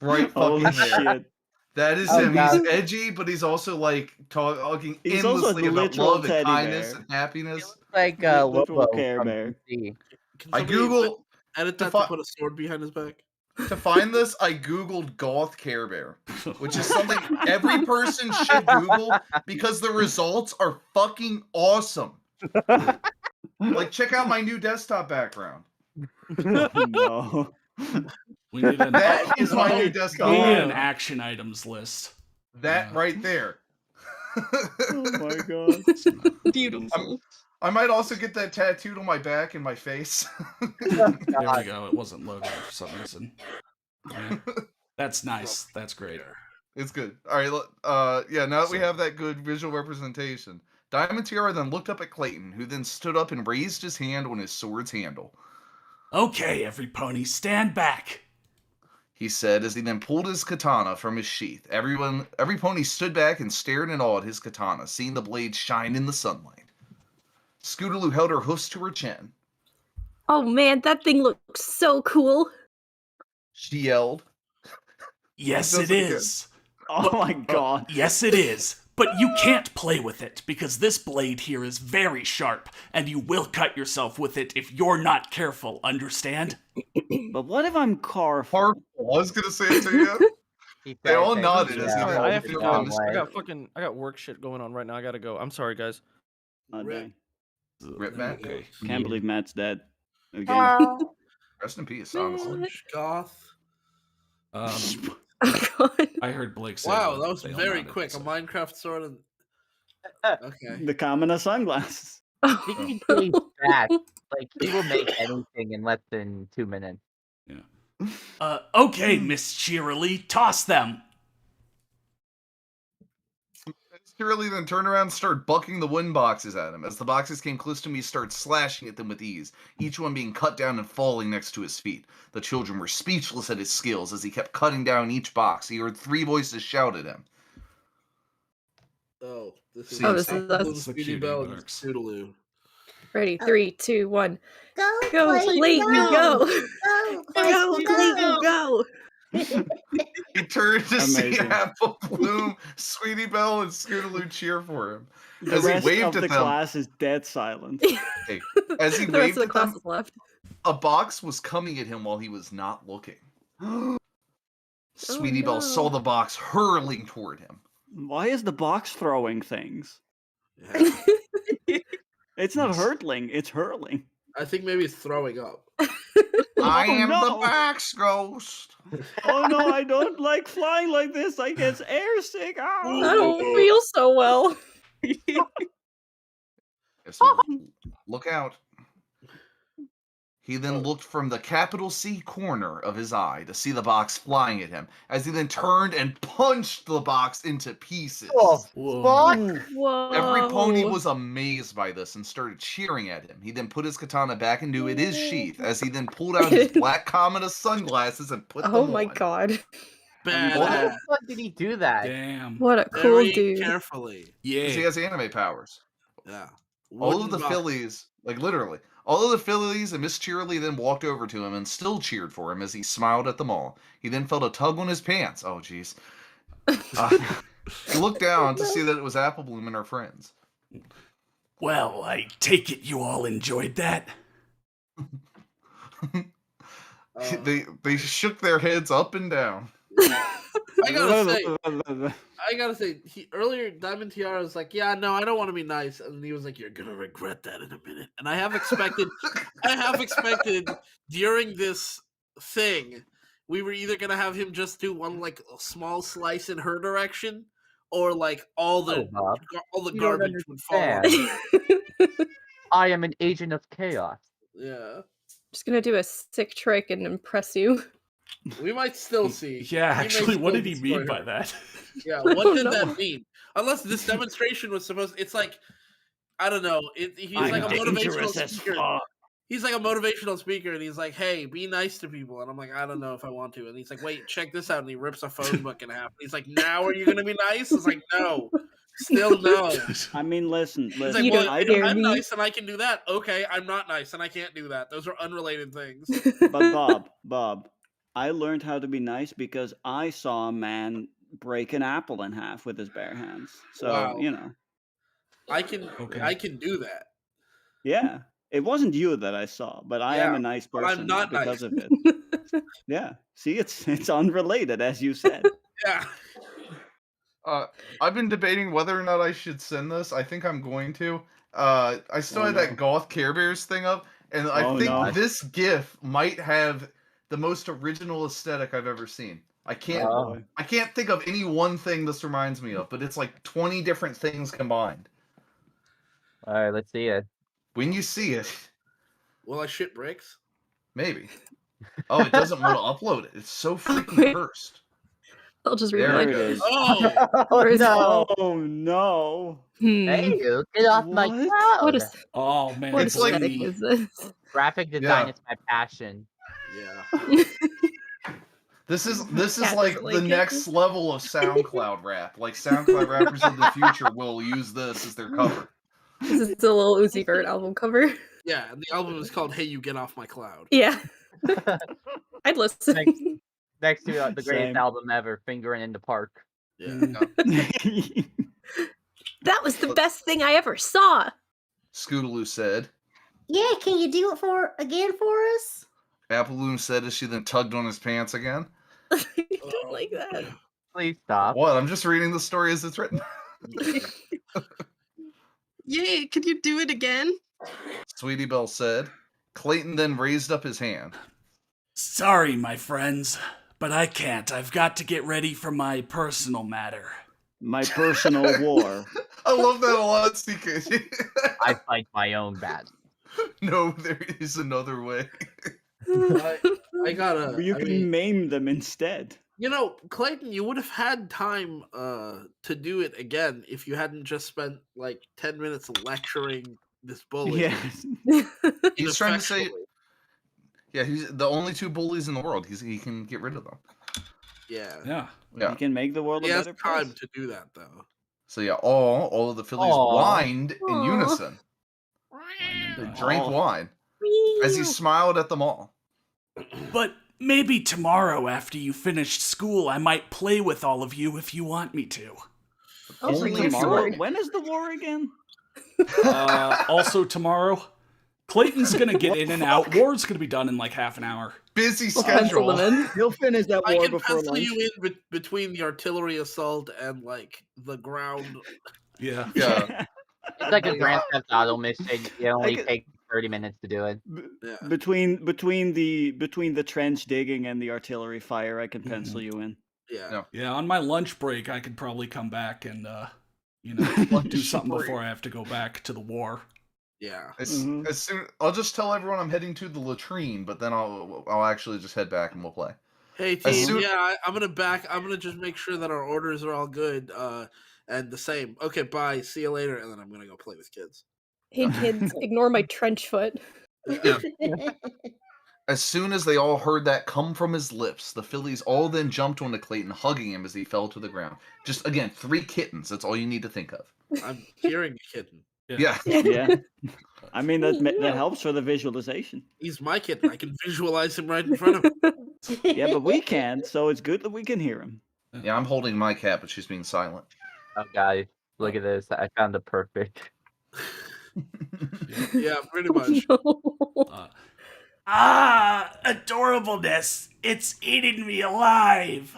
Right Holy fucking there. shit. That is Oh, him. God. He's edgy, but he's also like talking He's also endlessly a about literal love and teddy kindness bear. and happiness. Like Literal Lobo Care from Bear. DC. Can I somebody Googled edit to that fi- to put a sword behind his back. to find this. I Googled goth Care Bear, which is something every person should Google because the results are fucking awesome. Like, check out my new desktop background. No. We need an, That is my new we desktop. need an background. action items list. That right there. Oh my god. Beautiful. I might also get that tattooed on my back and my face. There we go. It wasn't loaded for some reason. Yeah. That's nice. That's great. It's good. All right. Yeah. Now that we have that good visual representation, Diamond Tiara then looked up at Clayton, who then stood up and raised his hand on his sword's handle. Okay, every pony, stand back. He said as he then pulled his katana from his sheath. Every pony stood back and stared in awe at his katana, seeing the blade shine in the sunlight. Scootaloo held her hoofs to her chin. Oh man, that thing looks so cool. She yelled. Yes, Does it it again. is. Oh my god. Yes, it is. But you can't play with it, because this blade here is very sharp, and you will cut yourself with it if you're not careful, understand? But what if I'm careful? I was gonna say it to you. They all nodded as he I have to called go. him. I got work shit going on right now. I gotta go. I'm sorry, guys. Oh, dang. Rip Matt. Okay. Can't believe Matt's dead. Again. Rest in peace, honestly. Goth. Oh god. I heard Blake say Wow, what that was they all very nodded, quick. so. A Minecraft sword and okay. The commoner sunglasses. He can be fast. Like, he will make anything in less than 2 minutes. Yeah. Okay, Miss Cheerily, toss them. Cheerily then turned around and started bucking the wooden boxes at him. As the boxes came close to him, he started slashing at them with ease, each one being cut down and falling next to his feet. The children were speechless at his skills as he kept cutting down each box. He heard 3 voices shout at him. Oh, this is See, this is us. Speedy Bell and Scootaloo. Ready? 3, 2, 1. Go, Go, Clayton, go! Go, Go, Clayton, go! He turned to see Amazing. Apple Bloom, Sweetie Belle, and Scootaloo cheer for him. The As he rest waved of at the them, class is dead silent. hey, as he The rest waved of the at class them, is left. a box was coming at him while he was not looking. Sweetie Belle saw the box hurling toward him. Why is the box throwing things? Yeah. It's not hurtling, it's hurling. I think maybe it's throwing up. I Oh, am the no. box ghost. Oh no, I don't like flying like this. I get airsick. I Ow. don't feel so well. So look out. He then looked from the capital C corner of his eye to see the box flying at him, as he then turned and punched the box into pieces. Fuck! Whoa. Every pony was amazed by this and started cheering at him. He then put his katana back into its sheath, as he then pulled out his black commoner sunglasses and put them on. Oh my god. Why the fuck did he do that? Damn. What a cool Very dude. carefully. Because he Yeah. has anime powers. Yeah. All of Wooden the box. fillies, like literally, all of the fillies and Miss Cheerily then walked over to him and still cheered for him as he smiled at them all. He then felt a tug on his pants. Oh, jeez. He looked down to see that it was Apple Bloom and her friends. Well, I take it you all enjoyed that. They shook their heads up and down. I gotta say, earlier Diamond Tiara was like, "Yeah, no, I don't want to be nice," and he was like, "You're gonna regret that in a minute." And I have expected during this thing, we were either gonna have him just do one like a small slice in her direction, or like all the Bob. You don't garbage would fall. On him. I am an agent of chaos. Yeah, Just gonna do a sick trick and impress you. we might still see. Yeah, He may actually, what still did he destroy mean by her. that? Yeah, I what don't did know. that mean? Unless this demonstration was supposed, it's like, I don't know. He's I'm like a motivational dangerous as speaker. fuck. He's like a motivational speaker, and he's like, "Hey, be nice to people." And I'm like, "I don't know if I want to." And he's like, "Wait, check this out." And he rips a phone book in half. And he's like, "Now are you gonna be nice?" It's like, "No, still no." I mean, listen. He's listen. like, You "Well, don't I'm scare me. nice and I can do that." Okay, I'm not nice and I can't do that. Those are unrelated things. But Bob, I learned how to be nice because I saw a man break an apple in half with his bare hands. So Wow. you know, I can do that. yeah. It wasn't you that I saw, but I am a nice but person I'm not because nice. of it. Yeah. See, it's unrelated, as you said. Yeah. I've been debating whether or not I should send this. I think I'm going to. I still had that Goth Care Bears thing up, and I think this GIF might have the most original aesthetic I've ever seen. I can't think of any one thing this reminds me of, but it's like 20 different things combined. All right, let's see it. When you see it, Will I shit bricks? maybe. Oh, it doesn't want to upload it. It's so freaking cursed. I'll just There read it it. is. Oh, no. Oh no. Hey, you get off my cloud. What is Oh man, what It's like- aesthetic is this? Graphic design Yeah. is my passion. yeah. This is Cat like doesn't the like it. next level of SoundCloud rap. Like SoundCloud rappers of the future will use this as their cover. This is the Lil Uzi Vert album cover. Yeah, and the album is called "Hey, You Get Off My Cloud." Yeah. I'd listen. Next to the greatest Same. album ever, Fingering in the Park. Yeah. That was the best thing I ever saw. Scootaloo said. Yeah, can you do it again for us? Apple Bloom said as she then tugged on his pants again. I don't like that. Please stop. What? I'm just reading the story as it's written. Yay, could you do it again? Sweetie Belle said. Clayton then raised up his hand. Sorry, my friends, But I can't. I've got to get ready for my personal matter. My personal war. I love that a lot, CK. I fight my own battle. No, there is another way. I gotta. You can maim them instead. You know, Clayton, you would have had time to do it again if you hadn't just spent like 10 minutes lecturing this bully. Yes. He's trying to say, yeah, he's the only 2 bullies in the world. He can get rid of them. Yeah. He can make the world He a has better time place. to do that, though. So yeah, all of the fillies whined in unison. They drank wine as he smiled at them all. But maybe tomorrow after you finish school, I might play with all of you if you want me to. Only tomorrow? When is the war again? Also tomorrow. Clayton's gonna get in and out. War's gonna be done in like half an hour. Busy schedule. He'll finish that I war can before pencil lunch. you in between the artillery assault and like the ground. Yeah. It's like a Grand Theft Auto mission. It only takes 30 minutes to do it. Between the trench digging and the artillery fire, I can pencil you in. Yeah. On my lunch break, I could probably come back and do something before I have to go back to the war. Yeah. As soon, I'll just tell everyone I'm heading to the latrine, but then I'll actually just head back and we'll play. Hey team, I'm gonna just make sure that our orders are all good and the same. Okay, bye. See you later, and then I'm gonna go play with kids. Hey kids, ignore my trench foot. As soon as they all heard that come from his lips, the fillies all then jumped onto Clayton, hugging him as he fell to the ground. Just again, 3 kittens. That's all you need to think of. I'm hearing a kitten. Yeah. I mean that helps for the visualization. He's my kitten. I can visualize him right in front of me. Yeah, but we can't, so it's good that we can hear him. Yeah, I'm holding my cat, but she's being silent. Oh, guys, look at this. I found the perfect. Yeah, pretty much. Adorableness! It's eating me alive!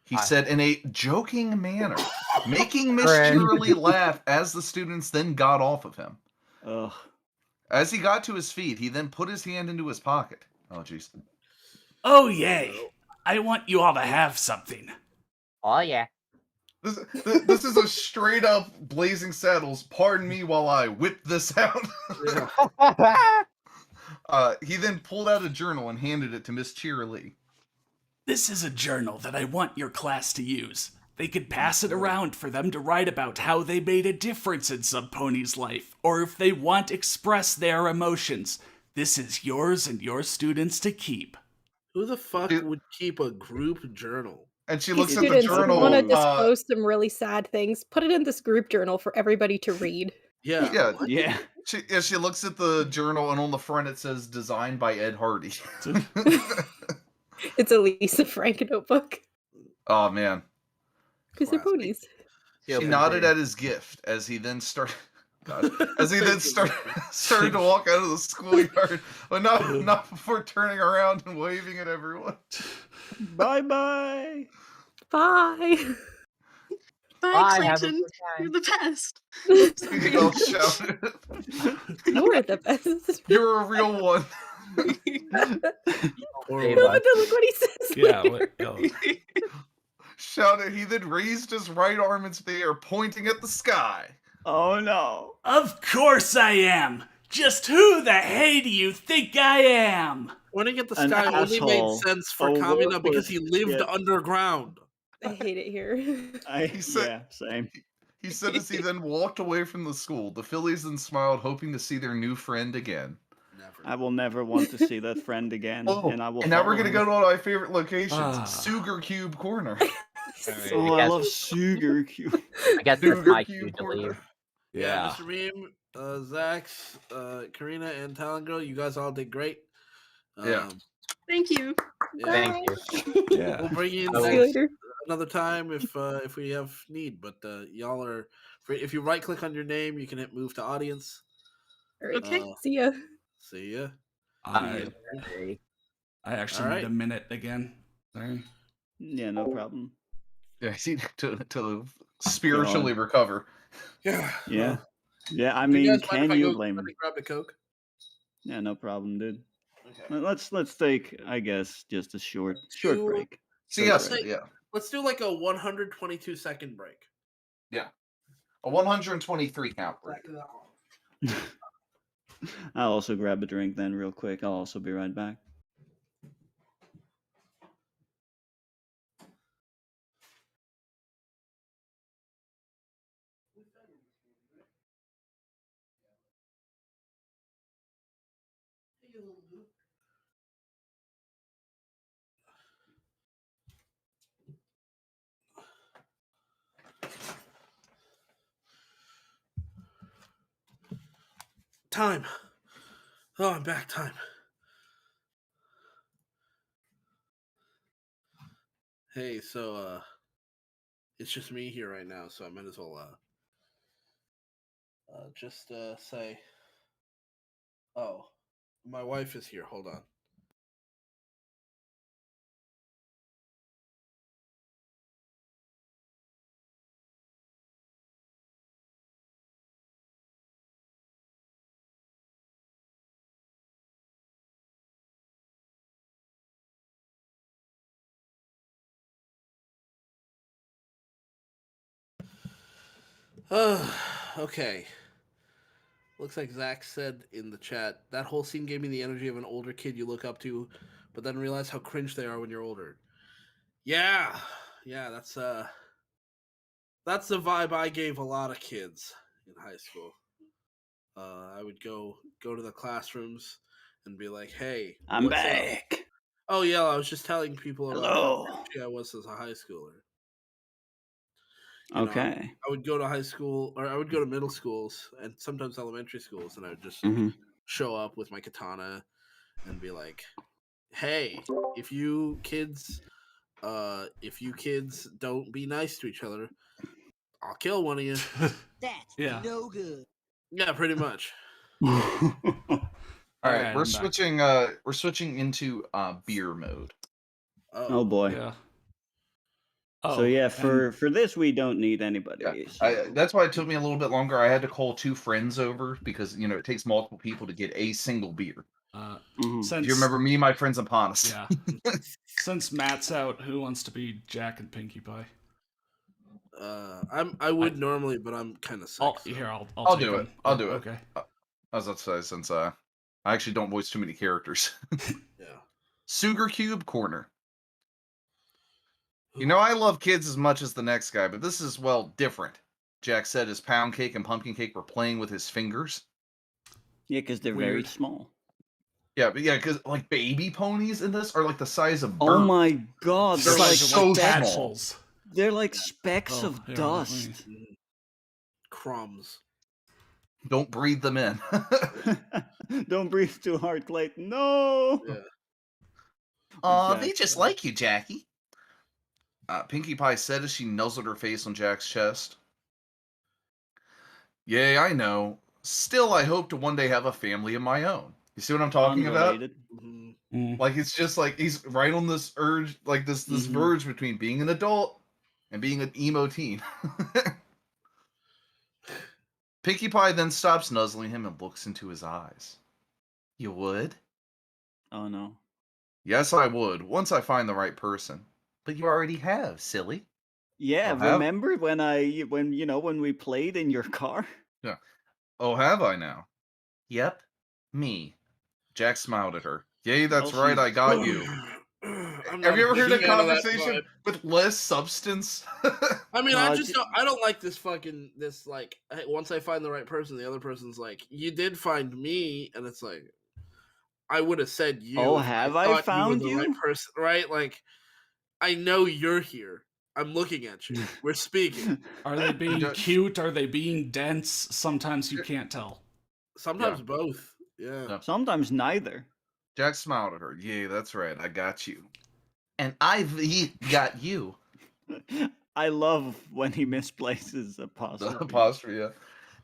He said in a joking manner, making Miss Cheerily laugh as the students then got off of him. Ugh. As he got to his feet, he then put his hand into his pocket. Oh, jeez. Oh, yay. I want you all to have something. Oh, yeah. This is a straight up Blazing Saddles. Pardon me while I whip this out. He then pulled out a journal and handed it to Miss Cheerily. This is a journal that I want your class to use. They could pass it around for them to write about how they made a difference in some pony's life, or if they want to express their emotions. This is yours and your students to keep. Who the fuck would keep a group journal? And she Hey, looks at the students, journal. want to disclose some really sad things? Put it in this group journal for everybody to read. Yeah. She looks at the journal, and on the front it says "Designed by Ed Hardy." It's a Lisa Frank notebook. Oh man. Because they're ponies. She nodded at his gift as he then started. Started to walk out of the schoolyard, but not before turning around and waving at everyone. Bye bye. Bye. Bye, have a Clayton. good time. You're the best. We all shouted. You're the best. You're a real one. No, look what he says. Yeah. Shouted. He then raised his right arm into the air, pointing at the sky. Oh no. Of course I am. Just who the hey do you think I am? Pointing at the An sky only made asshole. sense for A Kamina because he worthless lived shit. underground. I hate it here. Yeah, same. He said as he then walked away from the school. The fillies then smiled, hoping to see their new friend again. I will never want to see that friend again, and I will. And now we're follow gonna him. go to one of my favorite locations, Sugar Cube Corner. Oh, I love Sugar Cube. I guess that's my cue to leave. Yeah, Mr. Reem, Zax, Karina, and Talon Girl, you guys all did great. Thank you. Thank you. Yeah. We'll bring you in See you later. another time if we have need. But y'all are free. If you right click on your name, you can hit move to audience. All right. Okay. See ya. See ya. I actually All need right. a minute again. Sorry. Yeah, no problem. Yeah, to spiritually recover. Yeah. Yeah. Yeah, I You mean, guys mind if can I you go blame him? grab the Coke? Yeah, no problem, dude. Let's take, I guess, just a short break. Let's do like a 122-second break. Yeah. A 123 count break. I'll also grab a drink then real quick. I'll also be right back. Time. Oh, I'm back. Time. Hey, so it's just me here right now, so I might as well just say, oh, my wife is here. Hold on. Okay. Looks like Zach said in the chat, that whole scene gave me the energy of an older kid you look up to, but then realize how cringe they are when you're older. Yeah, that's the vibe I gave a lot of kids in high school. I would go to the classrooms and be like, "Hey, I'm what's up?" back. Oh yeah, I was just telling people about Hello. how cringy I was as a high schooler. You know, Okay. I would go to high school, or I would go to middle schools and sometimes elementary schools, and I would just Mhm. show up with my katana and be like, "Hey, if you kids don't be nice to each other, I'll kill one of you." That's Yeah. no good. Yeah, pretty much. All right, we're I'm back. switching. We're switching into beer mode. Oh boy. Yeah. So yeah, for this we don't need anybody. So. That's why it took me a little bit longer. I had to call 2 friends over because it takes multiple people to get a single beer. Since If you remember me, my friends, and Ponus. Yeah. Since Matt's out, who wants to be Jack and Pinkie Pie? I would normally, but I'm kind of sick. I'll take do it. him. I'll do it. Okay. I was about to say, since I actually don't voice too many characters. Yeah. Sugar Cube Corner. I love kids as much as the next guy, but this is, well, different. Jack said his pound cake and pumpkin cake were playing with his fingers. Yeah, because they're very small. Yeah, but because like baby ponies in this are like the size of birds. Oh my god, they're like so specks. small. They're like specks of dust. Crumbs. Don't breathe them in. Don't breathe too hard, Clayton. No. Aw, they just like you, Jackie. Pinkie Pie said as she nuzzled her face on Jack's chest. Yay, I know. Still, I hope to one day have a family of my own. You see what I'm talking Unrelated. about? Like, it's just like he's right on this urge, like this verge between being an adult and being an emo teen. Pinkie Pie then stops nuzzling him and looks into his eyes. You would? Oh no. Yes, I would, once I find the right person. But you already have, silly. Yeah, Oh, have? remember when we played in your car? Yeah. Oh, have I now? Yep. Me. Jack smiled at her. Yay, that's Well, right, I got you. Have you ever heard a big fan of that conversation vibe. with less substance? I mean, I don't like this like, hey, once I find the right person, the other person's like, you did find me, and it's like, I would have said you. Oh, if have I I thought you were found the you? right person, right? Like, I know you're here. I'm looking at you. We're speaking. Are they being cute? Are they being dense? Sometimes you can't tell. Sometimes both. Yeah. Sometimes neither. Jack smiled at her. Yay, that's right, I got you. And I've got you. I love when he misplaces apostrophe. The apostrophe, yeah.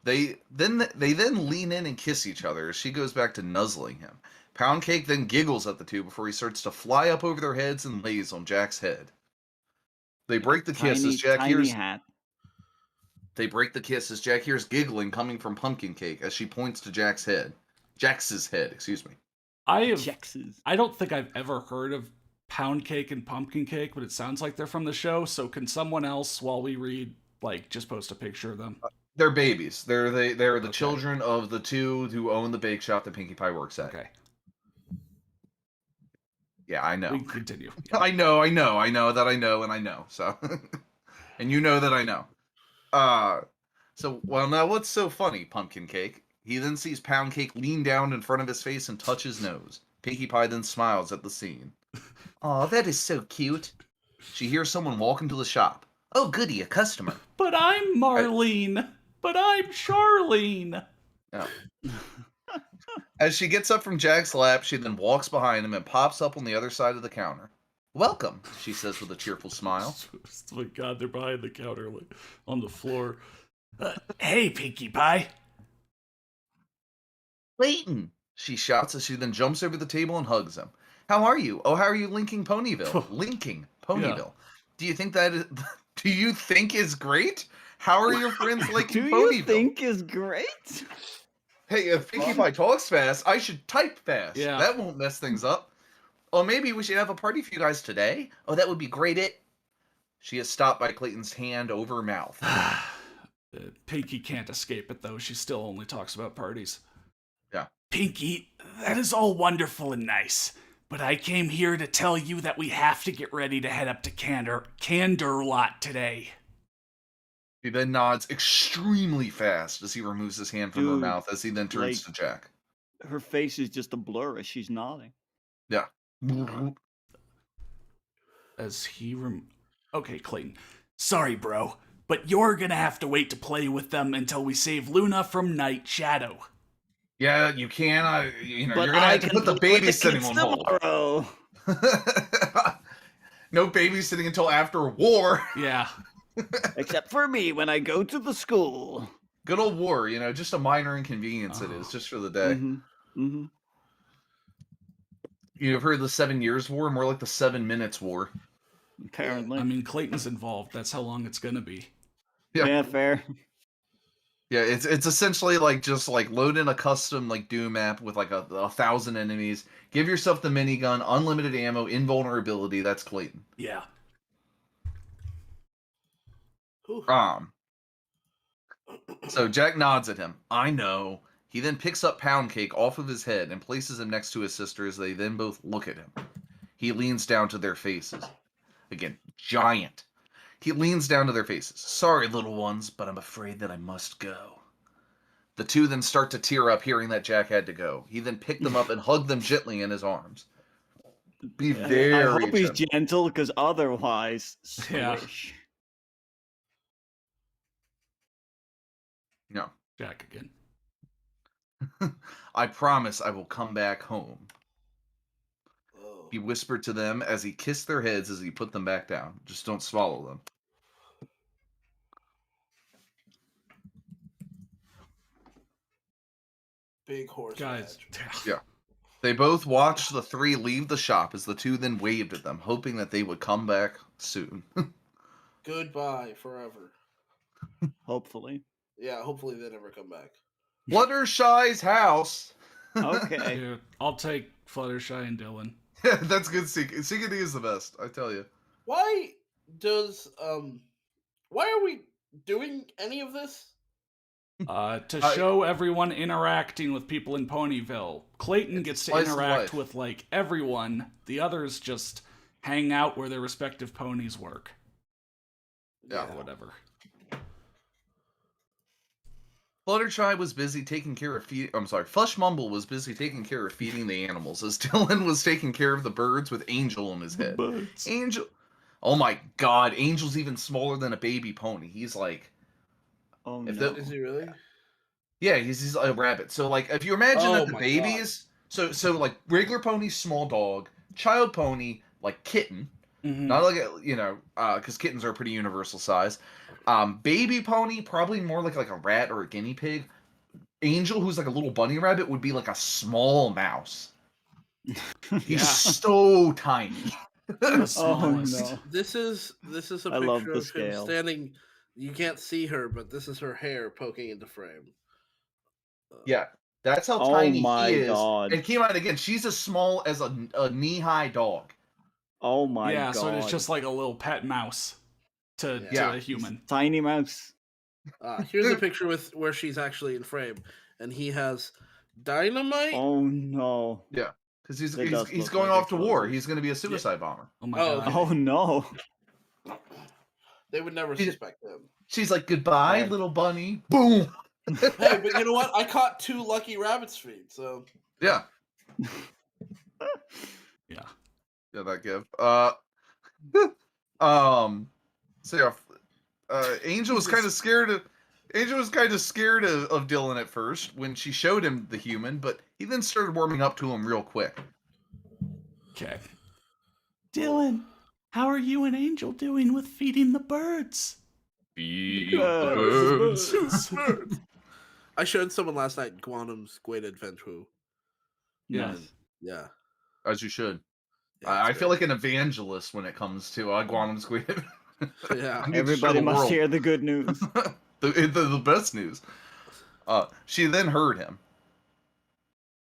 They then lean in and kiss each other as she goes back to nuzzling him. Pound Cake then giggles at the two before he starts to fly up over their heads and lays on Jack's head. They break the kiss as Jack hears. They break the kiss as Jack hears giggling coming from Pumpkin Cake as she points to Jack's head. Jax's head, excuse me. I don't think I've ever heard of pound cake and pumpkin cake, but it sounds like they're from the show. So can someone else, while we read, like, just post a picture of them? They're babies. They're the children of the two who own the bake shop that Pinkie Pie works at. Okay. Yeah, I know. We can continue. Yeah. I know that I know, and I know. So, and you know that I know. So, well, now what's so funny, Pumpkin Cake? He then sees Pound Cake lean down in front of his face and touch his nose. Pinkie Pie then smiles at the scene. Aw, that is so cute. She hears someone walk into the shop. Oh, goody, a customer. But I'm Marlene. But I'm Charlene. Yeah. As she gets up from Jack's lap, she then walks behind him and pops up on the other side of the counter. Welcome, she says with a cheerful smile. Oh my God, they're behind the counter, like, on the floor. Hey, Pinkie Pie. Clayton, she shouts as she then jumps over the table and hugs him. How are you? Oh, how are you linking Ponyville? Linking Ponyville. Yeah. Do you think is great? How are your friends liking Ponyville? Do you think is great? Hey, if Pinkie Pie talks fast, I should type fast. Yeah. That won't mess things up. Or maybe we should have a party for you guys today. Oh, that would be great. She is stopped by Clayton's hand over her mouth. Pinkie can't escape it, though. She still only talks about parties. Yeah. Pinkie, that is all wonderful and nice, but I came here to tell you that we have to get ready to head up to Canderlot today. He then nods extremely fast as he removes his hand from her mouth as he then turns to Jack. Her face is just a blur as she's nodding. Yeah. Okay, Clayton. Sorry, bro, but you're gonna have to wait to play with them until we save Luna from Night Shadow. Yeah, you can. You're gonna have to put the babysitting on hold. No babysitting until after war. Yeah. Except for me when I go to the school. Good old war, just a minor inconvenience it is, just for the day. Mm-hmm. You've heard of the 7 Years' War? More like the 7 Minutes War. Apparently. I mean, Clayton's involved. That's how long it's gonna be. Yeah, fair. Yeah, it's essentially just load in a custom Doom map with 1,000 enemies. Give yourself the minigun, unlimited ammo, invulnerability. That's Clayton. Yeah. So Jack nods at him. I know. He then picks up Pound Cake off of his head and places him next to his sister as they then both look at him. He leans down to their faces. Again, giant. He leans down to their faces. Sorry, little ones, but I'm afraid that I must go. The two then start to tear up hearing that Jack had to go. He then picked them up and hugged them gently in his arms. Be very I hope he's gentle, because otherwise, Yeah. swish. No. Jack again. I promise I will come back home. He whispered to them as he kissed their heads as he put them back down. Just don't swallow them. Big horse. Guys. Yeah. They both watched the three leave the shop as the two then waved at them, hoping that they would come back soon. Goodbye forever. Hopefully. Yeah, hopefully they never come back. Fluttershy's house. Okay. Dude, I'll take Fluttershy and Dylan. Yeah, that's good. CKD is the best, I tell you. Why are we doing any of this? To show everyone interacting with people in Ponyville. Clayton gets to interact with everyone. The others just hang out where their respective ponies work. Yeah, whatever. Fluttershy was busy taking care of Flush Mumble was busy taking care of feeding the animals as Dylan was taking care of the birds with Angel on his head. Angel. Oh my God, Angel's even smaller than a baby pony. He's like. Oh no. Is he really? Yeah, he's a rabbit. So if you imagine that the babies, so regular pony, small dog, child pony, kitten, not because kittens are a pretty universal size. Baby pony, probably more like a rat or a guinea pig. Angel, who's like a little bunny rabbit, would be like a small mouse. He's so tiny. Oh no! This is a I love picture the of scale. him standing. You can't see her, but this is her hair poking into frame. Yeah, That's how Oh tiny my he is. God. And keep in mind, again, she's as small as a knee-high dog. Oh my yeah, God. so it's just like a little pet mouse to a human. Tiny mouse. Here's a picture with where she's actually in frame, and he has dynamite. Oh no. Yeah, because he's That does going look off like to war. explosives. He's going to be a suicide bomber. Oh my Oh, god. okay. Oh no. They would never suspect him. She's like, goodbye, little bunny. Boom. Hey, but you know what? I caught 2 lucky rabbit's feet, so. Yeah. Yeah. Yeah, that give. So yeah, Angel was kind of scared of Dylan at first when she showed him the human, but he then started warming up to him real quick. Okay. Dylan, how are you and Angel doing with feeding the birds? Feed Birds. I showed someone last night Guanum's Great Adventure. Yeah. Yeah. As you should. Yeah, I feel like an evangelist when it comes to Guanum Squid. Yeah. Everybody must hear the good news. the best news. She then heard him.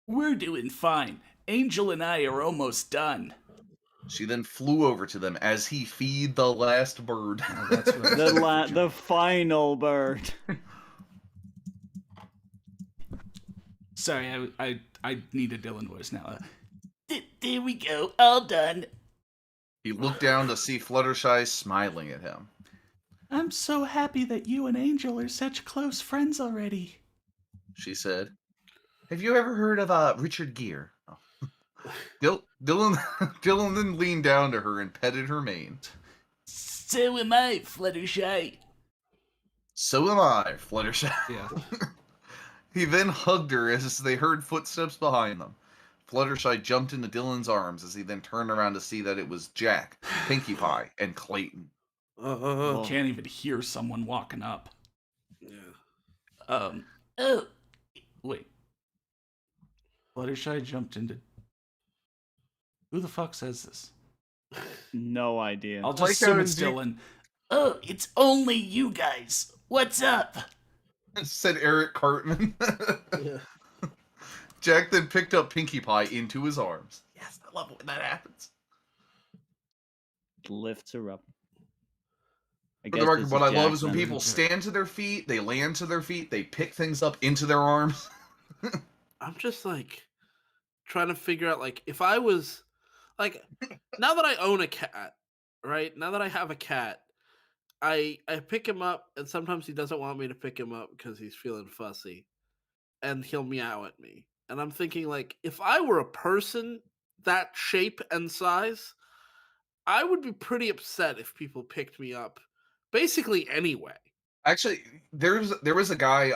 We're doing fine. Angel and I are almost done. She then flew over to them as he feed the last bird. Oh, that's right. The final bird. Sorry, I need a Dylan voice now. There we go, all done. He looked down to see Fluttershy smiling at him. I'm so happy that you and Angel are such close friends already. She said, "Have you ever heard of Richard Gere?" Oh. Dylan then leaned down to her and petted her mane. So am I, Fluttershy. So am I, Fluttershy. Yeah. He then hugged her as they heard footsteps behind them. Fluttershy jumped into Dylan's arms as he then turned around to see that it was Jack, Pinkie Pie, and Clayton. You can't even hear someone walking up. Yeah. Oh, wait. Fluttershy jumped into... Who the fuck says this? No idea. I'll just assume it's Dylan. Oh, it's only you guys. What's up? Said Eric Cartman. Yeah. Jack then picked up Pinkie Pie into his arms. Yes, I love it when that happens. Lifts her up. For the record, what I love is when people stand to their feet, they land to their feet, they pick things up into their arms. I'm just like trying to figure out, like, if I was like, now that I own a cat, right? Now that I have a cat, I pick him up, and sometimes he doesn't want me to pick him up because he's feeling fussy, and he'll meow at me. And I'm thinking, like, if I were a person that shape and size, I would be pretty upset if people picked me up, basically anyway. Actually, there was a guy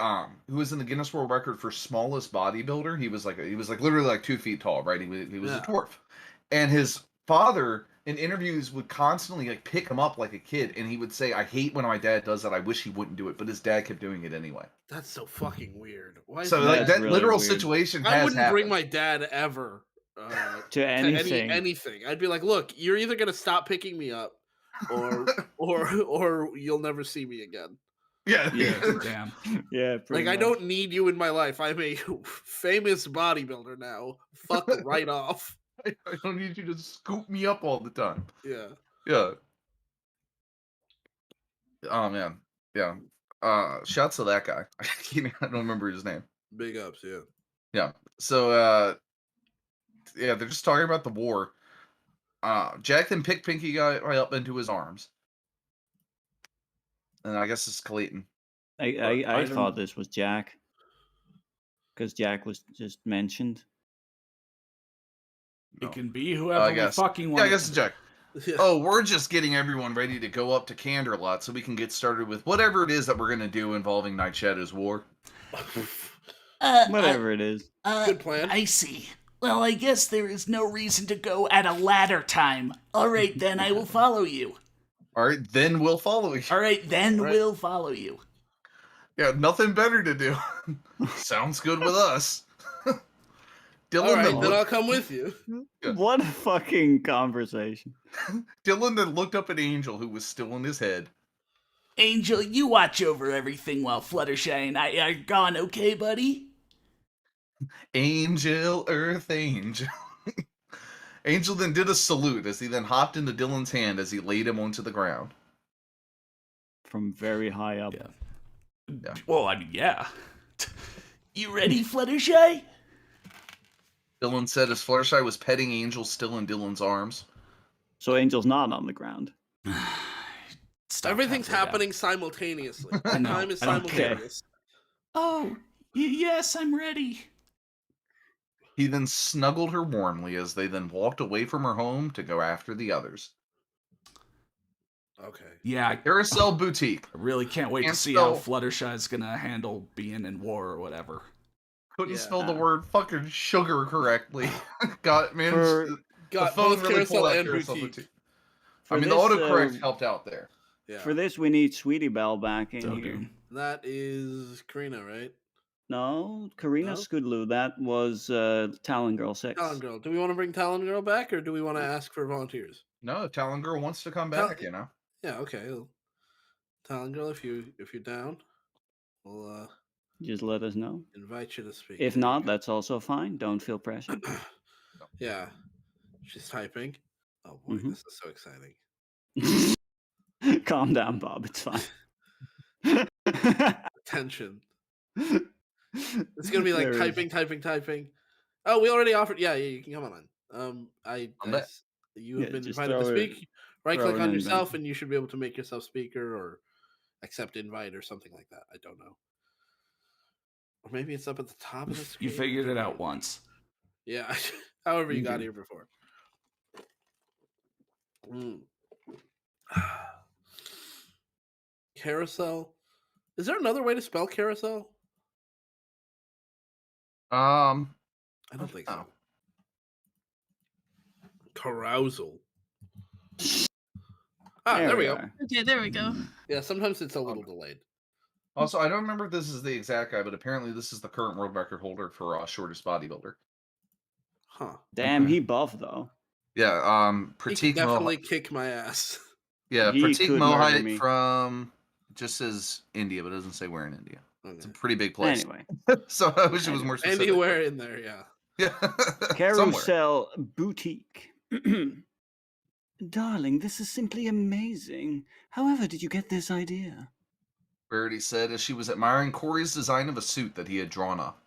who was in the Guinness World Record for smallest bodybuilder. He was like literally like 2 feet tall, right? He was a dwarf, and his father in interviews would constantly like pick him up like a kid, and he would say, "I hate when my dad does that. I wish he wouldn't do it," but his dad kept doing it anyway. That's so fucking weird. Why is So like that really literal weird situation has I wouldn't happened. bring my dad ever to anything. Anything. I'd be like, look, you're either gonna stop picking me up, or you'll never see me again. Yeah. Damn. Yeah. Like, much. I don't need you in my life. I'm a famous bodybuilder now. Fuck right off. I don't need you to scoop me up all the time. Yeah. Yeah. Oh man. Yeah. Shouts to that guy. I don't remember his name. Big ups, yeah. Yeah. So yeah, they're just talking about the war. Jack then picked Pinkie guy right up into his arms. And I guess it's Clayton. I thought this was Jack. Because Jack was just mentioned. It can be whoever we fucking want. Yeah, I guess it's Jack. Oh, we're just getting everyone ready to go up to Canderlot so we can get started with whatever it is that we're going to do involving Night Shadow's war. Whatever it is. Good plan. I see. Well, I guess there is no reason to go at a later time. All right, then I will follow you. All right, then we'll follow you. All right, then we'll follow you. Yeah, nothing better to do. Sounds good with us. Dylan, all right, then I'll come with you. What a fucking conversation. Dylan then looked up at Angel, who was still in his head. Angel, you watch over everything while Fluttershy and I are gone, okay, buddy? Angel, Earth Angel. Angel then did a salute as he then hopped into Dylan's hand as he laid him onto the ground. From very high up. Yeah. Well, I mean, yeah. You ready, Fluttershy? Dylan said as Fluttershy was petting Angel still in Dylan's arms. So Angel's not on the ground. Everything's happening simultaneously. I know. Time is I don't care. simultaneous. Oh, yes, I'm ready. He then snuggled her warmly as they then walked away from her home to go after the others. Okay. Yeah. Carousel Boutique. I really can't wait to see how Fluttershy's gonna handle being in war or whatever. Couldn't spell the word fucking sugar correctly. Got man. Got the phone both really Carousel pulled out and Carousel Boutique. I mean, this, the autocorrect helped out there. Yeah. For this, we need Sweetie Belle back in So here. That is Karina, right? No, Karina Scudlu. That was Talon Girl 6. Talon Girl. Do we want to bring Talon Girl back, or do we want to ask for volunteers? No, if Talon Girl wants to come back, you know. Yeah. Okay. Well, Talon Girl, if you're down, we'll Just let us know. invite you to speak. If not, that's also fine. Don't feel pressured. Yeah. She's typing. Oh boy, this is so exciting. Calm down, Bob. It's fine. Tension. It's gonna be like There is. typing. Oh, we already offered. Yeah, you can come on. You have been just invited to throw it- speak. Right throw click it on in yourself, then. and you should be able to make yourself speaker or accept invite or something like that. I don't know. Or maybe it's up at the top of the screen. You figured it out once. Yeah. However you got Okay. here before. Carousel. Is there another way to spell carousel? I don't think so. Carousel. There we go. Okay, there we go. Yeah, sometimes it's a little delayed. Also, I don't remember if this is the exact guy, but apparently this is the current world record holder for shortest bodybuilder. Huh. Damn, he buff though. Yeah, He could Pratik definitely kick my ass. Yeah, He Pratik could murder me. Mohite from just says India, but it doesn't say where in India. It's a pretty big place. Anyway. So I wish it was more specific. Anywhere in there, yeah. Yeah. Carousel Boutique. Darling, this is simply amazing. However did you get this idea? Rarity said as she was admiring Corey's design of a suit that he had drawn up.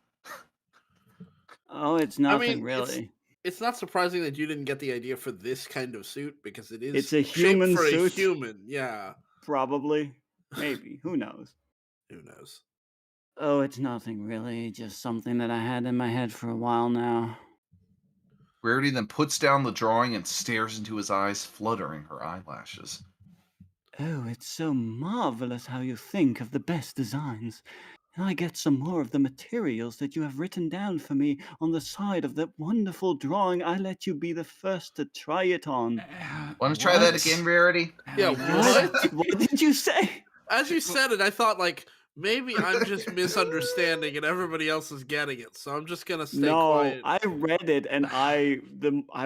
Oh, it's nothing really. It's not surprising that you didn't get the idea for this kind of suit because it is It's a shaped human for suit. a human. Yeah. Probably. Maybe. Who knows? Who knows? Oh, it's nothing really. Just something that I had in my head for a while now. Rarity then puts down the drawing and stares into his eyes, fluttering her eyelashes. Oh, it's so marvelous how you think of the best designs. Can I get some more of the materials that you have written down for me on the side of that wonderful drawing? I let you be the first to try it on. Want to try that again, Rarity? Yeah, what? What did you say? As you said it, I thought like maybe I'm just misunderstanding and everybody else is getting it. So I'm just gonna stay quiet. I read it and I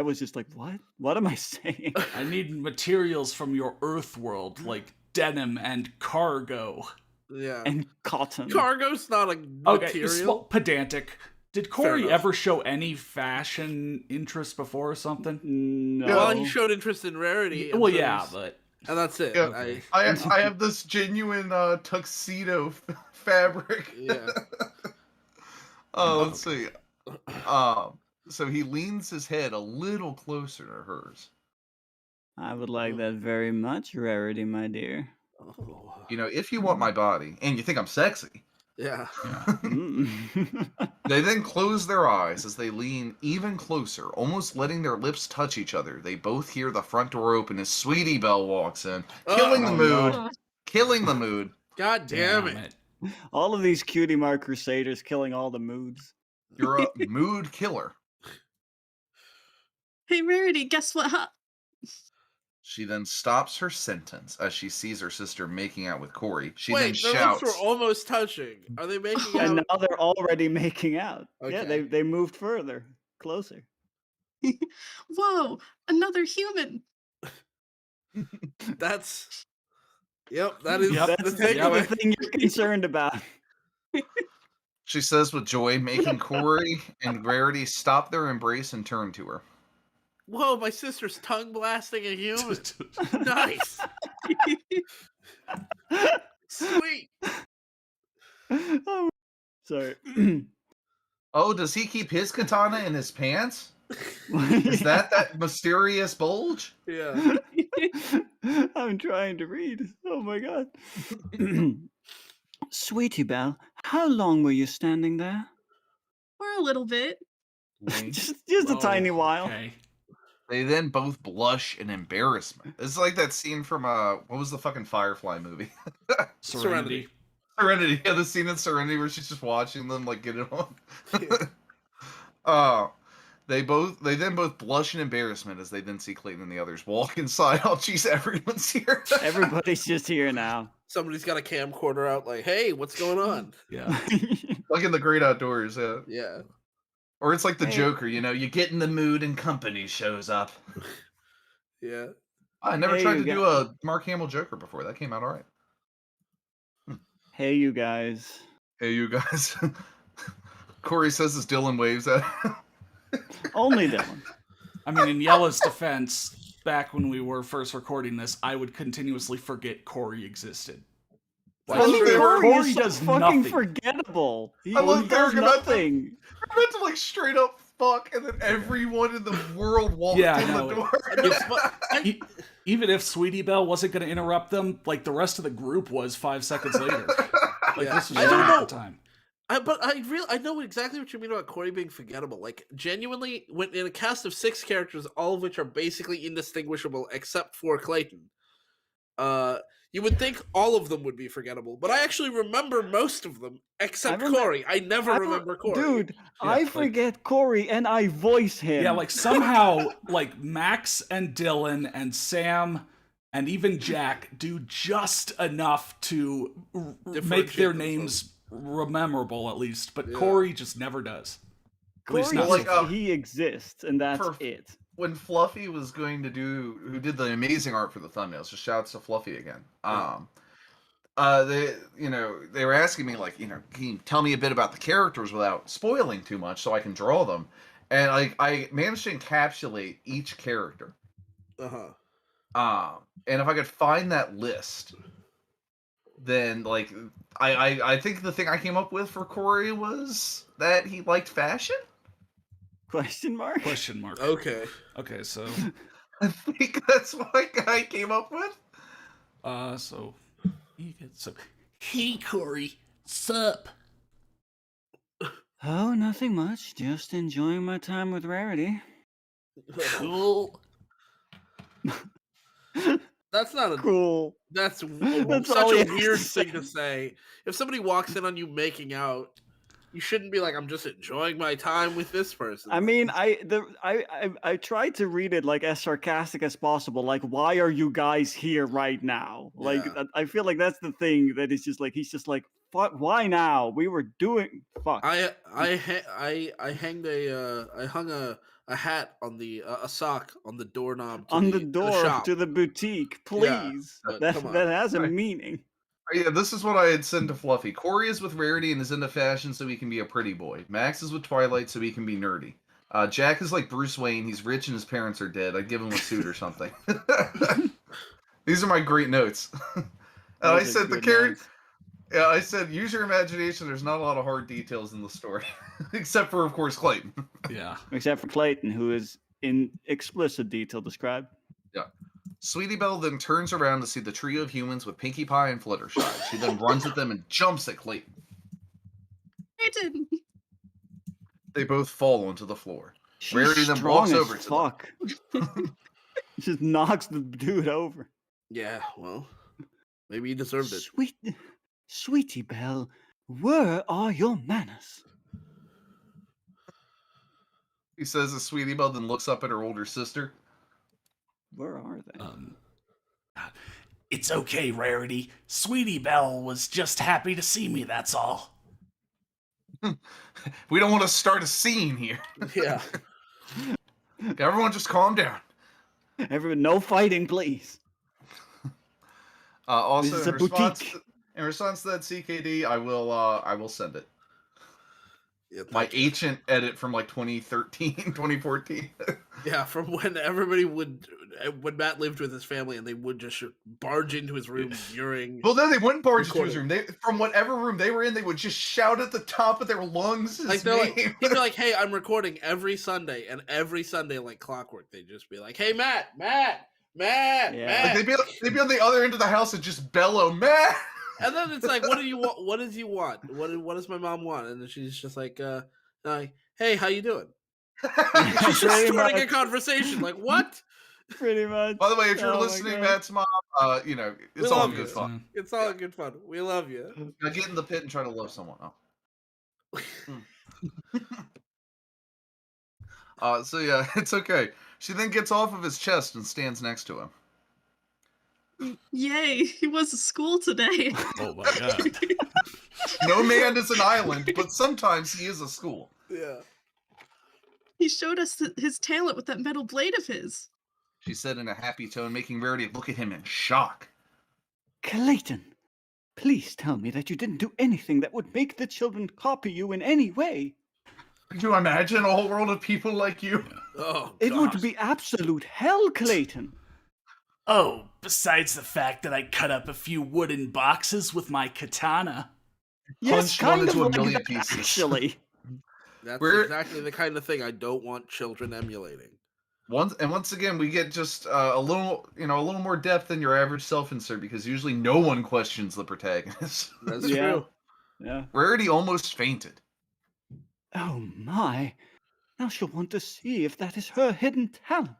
was just like, what? What am I saying? I need materials from your Earth world, like denim and cargo. Yeah. And cotton. Cargo's not a material. Pedantic. Did Corey ever show any fashion interest before or something? No. Well, he showed interest in Rarity. Well, yeah, but and that's it. Yeah, I have this genuine tuxedo fabric. Yeah. Let's see. So he leans his head a little closer to hers. I would like that very much, Rarity, my dear. Oh. You know, if you want my body and you think I'm sexy. Yeah. They then close their eyes as they lean even closer, almost letting their lips touch each other. They both hear the front door open as Sweetie Belle walks in, killing the mood. No. Killing the mood. God damn it. All of these cutie mark crusaders killing all the moods. You're a mood killer. Hey, Rarity, guess what? She then stops her sentence as she sees her sister making out with Corey. She Wait, then their shouts. lips were almost touching. Are they making out? And now they're already making out. Yeah, Okay. they moved further, closer. Whoa, another human. That's. Yep, that is the That's the takeaway. thing you're concerned about. She says with joy, making Corey and Rarity stop their embrace and turn to her. Whoa, my sister's tongue blasting a human. Nice. Sweet. Oh, sorry. Oh, does he keep his katana in his pants? Is that mysterious bulge? Yeah. I'm trying to read. Oh my god. Sweetie Belle, how long were you standing there? For a little bit. Just a tiny while. Okay. They then both blush in embarrassment. It's like that scene from what was the fucking Firefly movie? Serenity. Serenity. Yeah, the scene in Serenity where she's just watching them like get it on. They then both blush in embarrassment as they then see Clayton and the others walk inside. Oh, jeez, everyone's here. Everybody's just here now. Somebody's got a camcorder out, like, "Hey, what's going on?" Yeah. Like in the Great Outdoors. Yeah. Yeah. Or it's like the Joker, you get in the mood and company shows up. Yeah. I never tried to do a Mark Hamill Joker before. That came out all right. Hey, you guys. Hey, you guys. Corey says as Dylan waves at him. Only Dylan. I mean, in Yella's defense, back when we were first recording this, I would continuously forget Corey existed. Like, Corey is does fucking nothing. forgettable. He I love does nothing. I meant to like straight up fuck, and then everyone in the world walked in the door. Even if Sweetie Belle wasn't going to interrupt them, like the rest of the group was 5 seconds later. Like this was I don't half know. the time. But I know exactly what you mean about Corey being forgettable. Like, genuinely, when in a cast of 6 characters, all of which are basically indistinguishable except for Clayton, you would think all of them would be forgettable. But I actually remember most of them except Corey. I never remember Corey. Dude, I forget Corey and I voice him. Yeah, like somehow, like Max and Dylan and Sam and even Jack do just enough to make their names memorable, at least. But Corey just never does. Corey, he exists, and that's it. When Fluffy was going to who did the amazing art for the thumbnails, just shouts to Fluffy again. They were asking me like, can you tell me a bit about the characters without spoiling too much so I can draw them? And I managed to encapsulate each character. And if I could find that list, then like I think the thing I came up with for Corey was that he liked fashion. Question mark? Question mark. Okay. Okay, so I think that's what I came up with. Hey Corey, sup? Oh, nothing much. Just enjoying my time with Rarity. Cool. That's not cool. That's That's such all he a has weird to thing to say. If somebody walks in on you making out, you shouldn't be like, "I'm just enjoying my time with this person." I mean, I tried to read it like as sarcastic as possible. Like, why are you guys here right now? Like, I feel like that's the thing that is just like he's just like, fuck, why now? We were doing fuck. I hung a hat on a sock on the doorknob on the the door shop. to the boutique, please. That has a meaning. Yeah, this is what I had sent to Fluffy. Corey is with Rarity and is into fashion so he can be a pretty boy. Max is with Twilight so he can be nerdy. Jack is like Bruce Wayne. He's rich and his parents are dead. I'd give him a suit or something. These are my great notes. And I said the character... Yeah, I said, use your imagination. There's not a lot of hard details in the story. Except for, of course, Clayton. Yeah. Except for Clayton, who is in explicit detail described. Yeah. Sweetie Belle then turns around to see the trio of humans with Pinkie Pie and Fluttershy. She then runs at them and jumps at Clayton. I didn't. They both fall onto the floor. She's Rarity then strong walks as over to fuck. Just knocks the dude over. Yeah, well, maybe he deserved it. Sweetie Belle, where are your manners? He says as Sweetie Belle then looks up at her older sister. Where are they? It's okay, Rarity. Sweetie Belle was just happy to see me, that's all. We don't want to start a scene here. Yeah. Everyone just calm down. Everyone, no fighting, please. Also, This is in a response, boutique. in response to that CKD, I will send it. My ancient edit from like 2013, 2014. Yeah, from when everybody when Matt lived with his family and they would just barge into his room during. Well, no, they wouldn't barge into his room. They, from whatever room they were in, they would just shout at the top of their lungs his Like name. he'd be like, "Hey, I'm recording every Sunday," and every Sunday, like clockwork, they'd just be like, "Hey, Matt." Like they'd be on the other end of the house and just bellow, Matt. And then it's like, what do you want? What does you want? What does my mom want? And then she's just like, hey, how you doing? She's just starting a conversation. Like, what? Pretty much. By the way, if you're listening, Matt's mom, it's all good fun. It's all good fun. We love you. Now get in the pit and try to love someone. So yeah, it's okay. She then gets off of his chest and stands next to him. Yay, he was at school today. Oh my god. No man is an island, but sometimes he is a school. Yeah. He showed us his talent with that metal blade of his. She said in a happy tone, making Rarity look at him in shock. Clayton, please tell me that you didn't do anything that would make the children copy you in any way. Could you imagine a whole world of people like you? Oh, it would be absolute hell, Clayton. Oh, besides the fact that I cut up a few wooden boxes with my katana. Yes, Punched one kind of into a like million that, pieces. actually. That's exactly the kind of thing I don't want children emulating. Once again, we get just a little more depth than your average self-insert because usually no one questions the protagonist. That's true. Yeah. Rarity almost fainted. Oh my! Now she'll want to see if that is her hidden talent.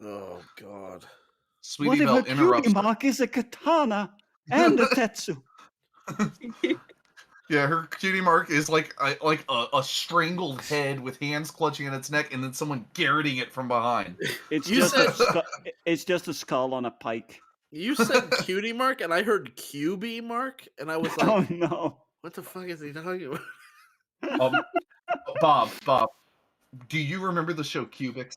Oh God! Sweetie what if Belle her interrupts cutie mark is a katana and a tetsu? Yeah, her cutie mark is like a strangled head with hands clutching at its neck, and then someone garroting it from behind. It's it's just a skull on a pike. You said cutie mark, and I heard QB mark, and I was like, "Oh no, what the fuck is he talking about?" Bob, do you remember the show Cubics?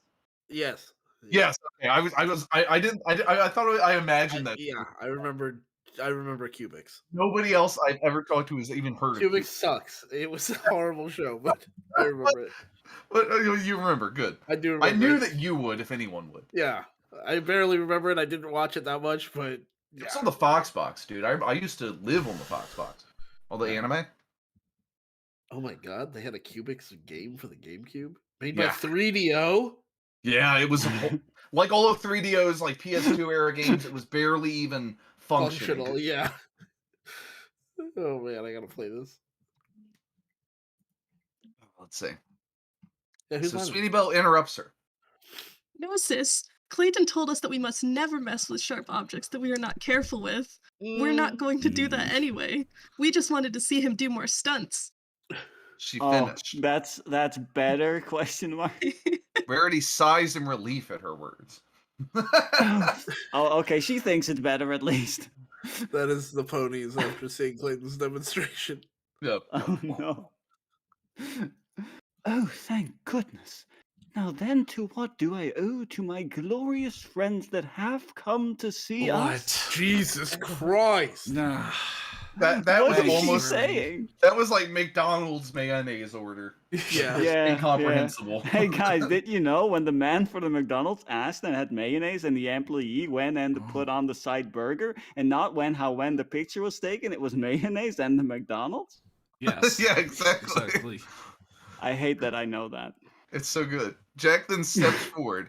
Yes. Yes. Okay. I thought I imagined that. Yeah, I remember Cubics. Nobody else I've ever talked to has even heard of it. Cubics sucks. It was a horrible show, but I remember it. But you remember, good. I do remember. I knew that you would, if anyone would. Yeah, I barely remember it. I didn't watch it that much, but yeah. It's on the Fox box, dude. I used to live on the Fox box. All the anime. Oh my god, they had a Cubics game for the GameCube made by 3DO. Yeah, it was like all of 3DO's like PS2 era games. It was barely even functional. Yeah. Oh man, I gotta play this. Let's see. Yeah, so Sweetie Belle interrupts her. No, sis. Clayton told us that we must never mess with sharp objects that we are not careful with. We're not going to do that anyway. We just wanted to see him do more stunts. She finished. That's better? Question mark. Rarity sighs in relief at her words. Oh, okay. She thinks it's better at least. That is the ponies after seeing Clayton's demonstration. Yep. Oh no. Oh, thank goodness. Now then, to what do I owe to my glorious friends that have come to see us? Jesus Christ! Nah. That What was is she almost saying? That was like McDonald's mayonnaise order. Yeah. Incomprehensible. Yeah. Hey guys, did you know when the man for the McDonald's asked and had mayonnaise and the employee went and put on the side burger and not when the picture was taken, it was mayonnaise and the McDonald's? Yes. Yeah, exactly. I hate that I know that. It's so good. Jack then steps forward.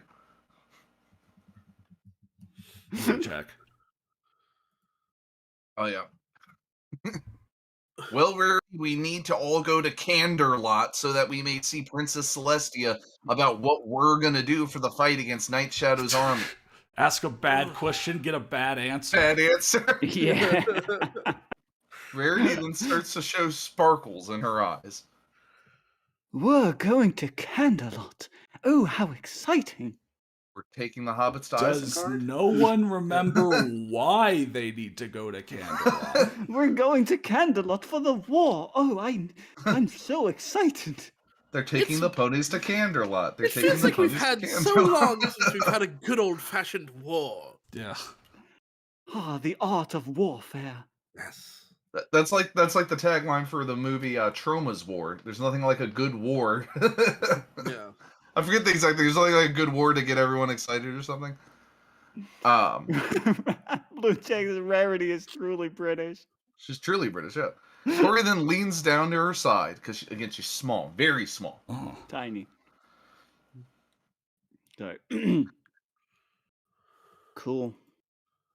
Jack. Oh yeah. Well, we need to all go to Candorlot so that we may see Princess Celestia about what we're gonna do for the fight against Night Shadow's army. Ask a bad question, get a bad answer. Bad answer. Yeah. Rarity then starts to show sparkles in her eyes. We're going to Candorlot. Oh, how exciting. We're taking the hobbits to Does Isengard? no one remember why they need to go to Candorlot? We're going to Candorlot for the war. Oh, I'm so excited. They're taking the ponies to Candorlot. They're It taking feels the like we've ponies had to so Candorlot. long since we've had a good old-fashioned war. Yeah. Ah, the art of warfare. Yes. That's like the tagline for the movie Trauma's War. There's nothing like a good war. Yeah. I forget the exact thing. There's only like a good war to get everyone excited or something. Blue Jack's rarity is truly British. She's truly British, yeah. Tori then leans down to her side because again she's small, very small, tiny. So, cool.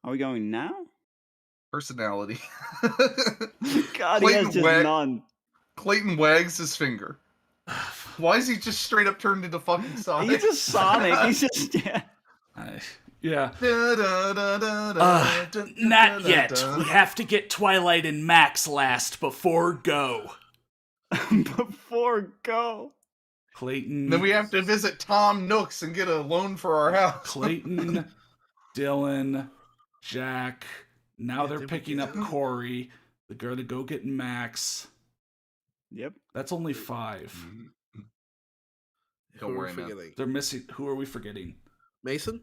Are we going now? Personality. God, he has just none. Clayton wags his finger. Why is he just straight up turned into fucking Sonic? He's just Sonic. He's just Yeah. Not yet. We have to get Twilight and Max last before go. Before go. Clayton. Then we have to visit Tom Nooks and get a loan for our house. Clayton, Dylan, Jack. Now they're picking up Corey. They're going to go get Max. Yep. That's only 5. Don't worry, man. They're missing. Who are we forgetting? Mason?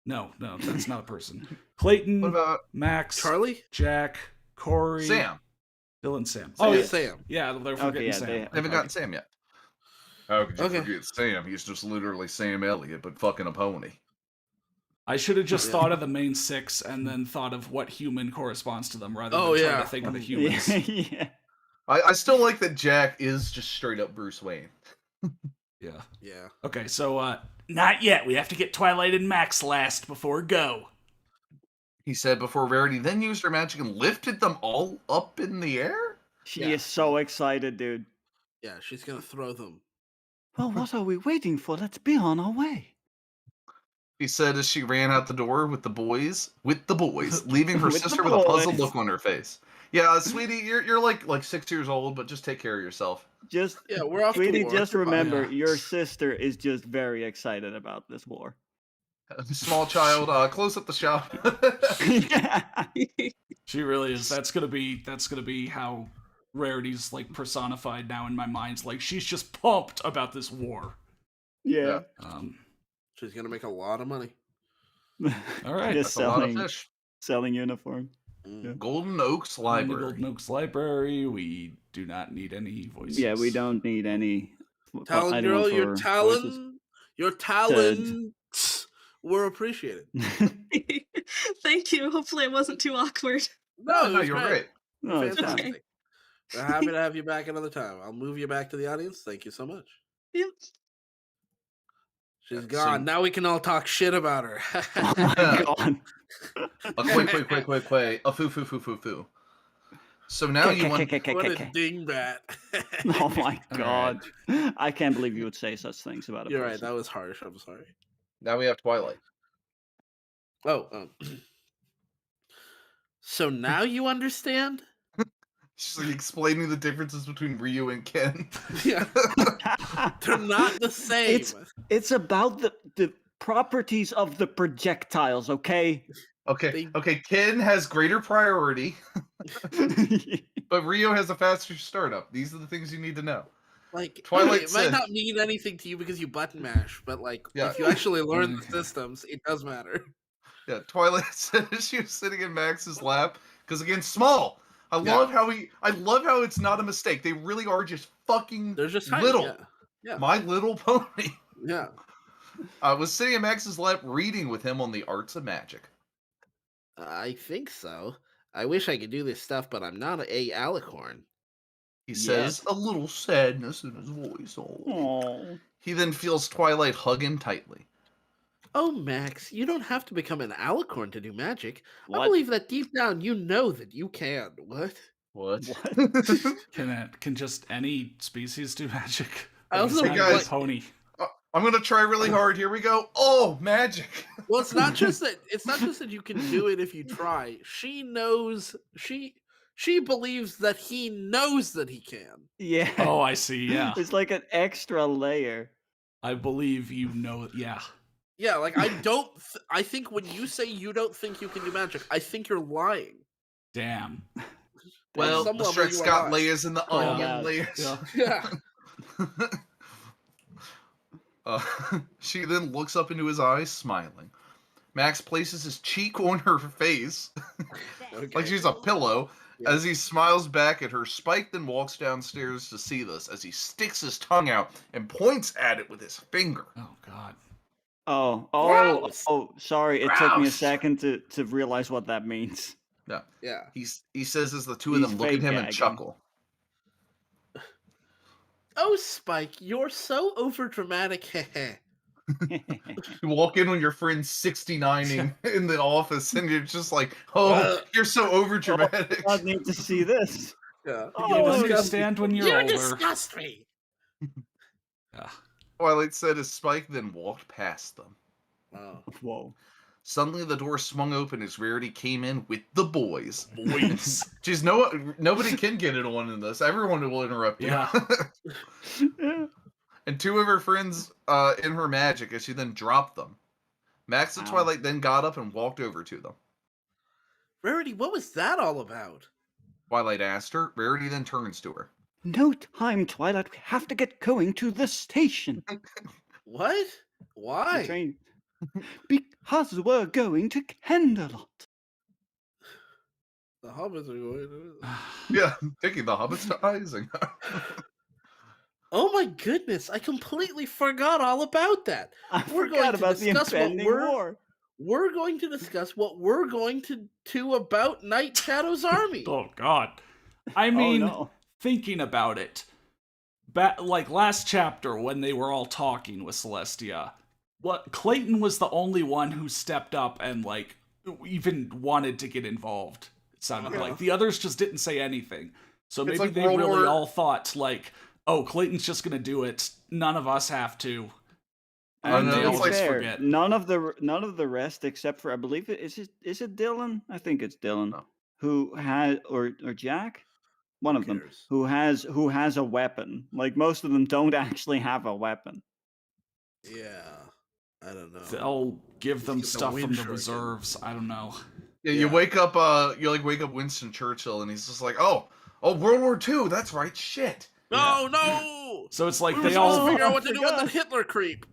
No, that's not a person. Clayton, What about Max, Charlie, Jack, Corey, Sam? Dylan, Sam. Oh, yeah, Sam. Yeah, they're forgetting Sam. They haven't gotten Sam yet. How could you forget Sam? He's just literally Sam Elliott, but fucking a pony. I should have just thought of the main 6 and then thought of what human corresponds to them rather than trying to think of the humans. Yeah. I still like that Jack is just straight up Bruce Wayne. Yeah. Yeah. Okay, so not yet. We have to get Twilight and Max last before go. He said before Rarity then used her magic and lifted them all up in the air? She is so excited, dude. Yeah, she's gonna throw them. Well, what are we waiting for? Let's be on our way. He said as she ran out the door with the boys, leaving her With the sister with a puzzled boys. look on her face. Yeah, sweetie, you're like 6 years old, but just take care of yourself. Just we're off to sweetie, war. just remember, Yeah. your sister is just very excited about this war. Small child, close up the shop. She really is. That's gonna be how Rarity's like personified now in my mind. Like she's just pumped about this war. Yeah. She's gonna make a lot of money. All right. Just That's a lot of fish. selling uniform. Golden Oaks Library. Golden Oaks Library. We do not need any voices. Yeah, we don't need any. Talent girl, your talents were appreciated. Thank you. Hopefully, it wasn't too awkward. No, you're great. No, it's fine. Fantastic. We're happy to have you back another time. I'll move you back to the audience. Thank you so much. Yep. She's gone. Now we can all talk shit about her. Oh my god. Quick. A foo. So now you want... What a dingbat. Oh my god. I can't believe you would say such things about a You're right. person. That was harsh. I'm sorry. Now we have Twilight. So now you understand? She's like explaining the differences between Ryu and Ken. Yeah. They're not the same. It's about the properties of the projectiles, okay? Okay, Ken has greater priority, but Ryu has a faster startup. These are the things you need to know. Like, Twilight it might said- not mean anything to you because you button mash, but like, Yeah. if you actually learn the systems, it does matter. Yeah, Twilight said as she was sitting in Max's lap, because again, small. I love how it's not a mistake. They really are just fucking They're just tiny, little. yeah. My Little Pony. Yeah. I was sitting in Max's lap reading with him on the arts of magic. I think so. I wish I could do this stuff, but I'm not a alicorn. He says a little sadness in his voice. Oh. He then feels Twilight hug him tightly. Oh, Max, you don't have to become an alicorn to do magic. I What? believe that deep down you know that you can. What? Can just any species do magic? I also It's not guys- a pony. I'm gonna try really hard. Here we go. Oh, magic. Well, it's not just that you can do it if you try. She knows she believes that he knows that he can. Yeah. Oh, I see. Yeah, It's like an extra layer. I believe you know. Yeah. Yeah, like I think when you say you don't think you can do magic, I think you're lying. Damn. Well, some the level Shrek you are got right. layers in the Oh, onion yeah. layers. Yeah. Yeah. She then looks up into his eyes, smiling. Max places his cheek on her face, like she's a pillow, As he smiles back at her, Spike then walks downstairs to see this as he sticks his tongue out and points at it with his finger. Oh, God. Oh, sorry. It took me a Gross. second to realize what that means. Yeah. He says as the two of them look at him and chuckle. Oh, Spike, you're so overdramatic. You walk in when your friend's 69ing in the office, and you're just like, "Oh, you're so overdramatic." I need to see this. Yeah. You'll understand when you're older. You disgust me. Twilight said as Spike then walked past them. Wow. Whoa. Suddenly, the door swung open as Rarity came in with the boys. Boys. Jeez, nobody can get it on in this. Everyone will interrupt you. Yeah. And two of her friends in her magic as she then dropped them. Max and Twilight then got up and walked over to them. Rarity, what was that all about? Twilight asked her. Rarity then turns to her. No time, Twilight. We have to get going to the station. What? Why? Because we're going to Canterlot. The hobbits are going to... Yeah, taking the hobbits to Isengard. Oh my goodness, I completely forgot all about that. We're going to discuss the impending war. We're going to discuss what we're going to do about Night Shadow's army. Oh, God. I mean, thinking about it, like last chapter when they were all talking with Celestia, Clayton was the only one who stepped up and, like, even wanted to get involved, it sounded like. The others just didn't say anything. So maybe like they really all thought, like, oh, Clayton's just gonna do it. None of us have to. And they always forget. None of the rest, except for I believe is it Dylan? I think it's Dylan who has or Jack, one of them who has a weapon. Like most of them don't actually have a weapon. Yeah, I don't know. They'll give them stuff from the reserves. I don't know. Yeah, you wake up. You wake up Winston Churchill, and he's just like, oh, World War II. That's right. Shit. No. So it's like we they were supposed all to figure out what to do with that Hitler creep.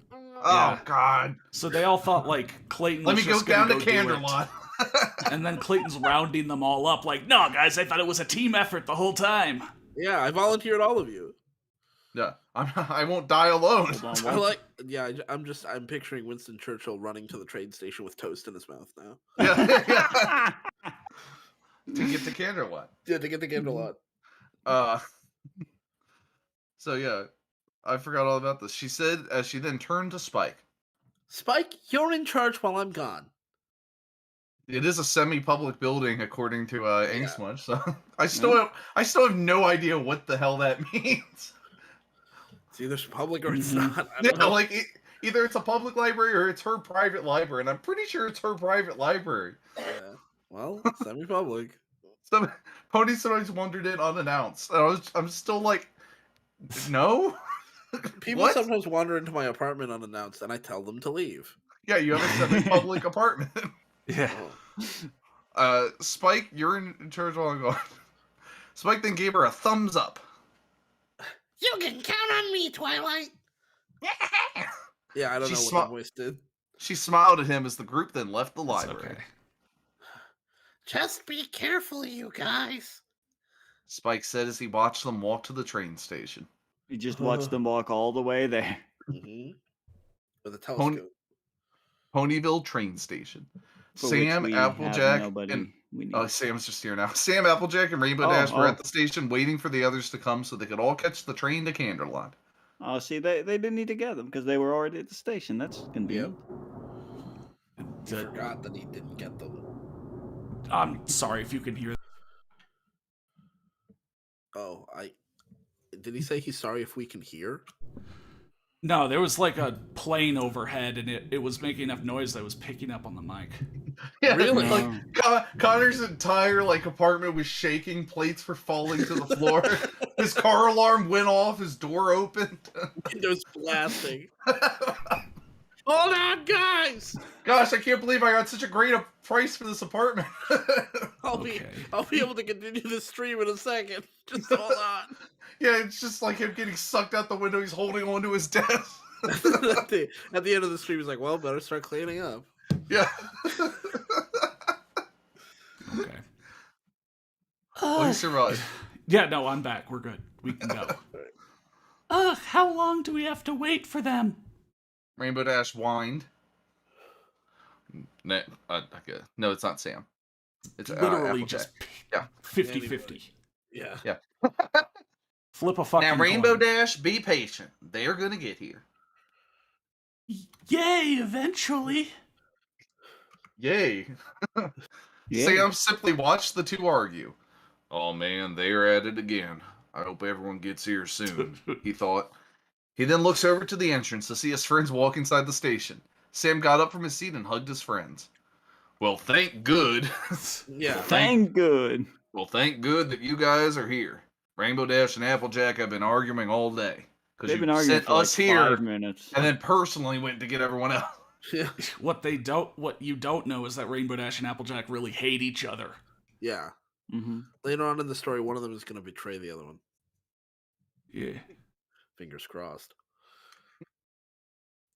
Oh God! So they all thought like Clayton. Let was me go just down gonna to do Canterlot. And then Clayton's rounding them all up, like, "No, guys, I thought it was a team effort the whole time." Yeah, I volunteered all of you. Yeah, I won't die alone. I'm picturing Winston Churchill running to the train station with toast in his mouth now. Yeah. To get to Canterlot. Yeah, to get to Canterlot. So yeah, I forgot all about this. She said as she then turned to Spike. Spike, you're in charge while I'm gone. It is a semi-public building, according to Inksmuch. So I still have no idea what the hell that means. It's either public or it's not. I Yeah, don't know. like either it's a public library or it's her private library, and I'm pretty sure it's her private library. Yeah. Well, semi-public. Pony sometimes wandered in unannounced. And I'm still like, no. People sometimes wander into my apartment unannounced, and I tell them to leave. Yeah, you have a semi-public apartment. Yeah. Spike, you're in charge while I'm gone. Spike then gave her a thumbs up. You can count on me, Twilight. Yeah, I don't know what that voice did. She smiled at him as the group then left the library. Okay. Just be careful, you guys. Spike said as he watched them walk to the train station. You just watched them walk all the way there. Mm-hmm. With a telescope. Ponyville train station. For Sam, which we Applejack, have nobody and we need. Sam's just here now. Sam, Applejack, and Rainbow Dash were at the station waiting for the others to come so they could all catch the train to Canterlot. Oh, see, they didn't need to get them because they were already at the station. That's convenient. He forgot that he didn't get them. I'm sorry if you can hear. Oh, did he say he's sorry if we can hear? No, there was like a plane overhead, and it was making enough noise that it was picking up on the mic. Yeah, really? Like Connor's entire apartment was shaking. Plates were falling to the floor. His car alarm went off. His door opened. Windows blasting. Hold on, guys! Gosh, I can't believe I got such a great price for this apartment. I'll be able to continue the stream in a second. Just hold on. Yeah, it's just like him getting sucked out the window. He's holding onto his desk. At the end of the stream, he's like, "Well, better start cleaning up." Yeah. Okay. Well, he survived. Yeah, no, I'm back. We're good. We can go. How long do we have to wait for them? Rainbow Dash whined. No, no, it's not Sam. It's literally Applejack. just Yeah. 50-50. Yeah. Yeah. Flip a fucking Now, Rainbow coin. Dash, be patient. They're gonna get here. Yay, eventually. Yay. Sam simply watched the two argue. Oh man, they're at it again. I hope everyone gets here soon, he thought. He then looks over to the entrance to see his friends walk inside the station. Sam got up from his seat and hugged his friends. Well, thank good. Yeah. Thank good. Well, thank good that you guys are here. Rainbow Dash and Applejack have been arguing all day. Because They've been you arguing sent for like us here 5 minutes. and then personally went to get everyone else. Yeah. What you don't know is that Rainbow Dash and Applejack really hate each other. Yeah. Mm-hmm. Later on in the story, one of them is going to betray the other one. Yeah. Fingers crossed.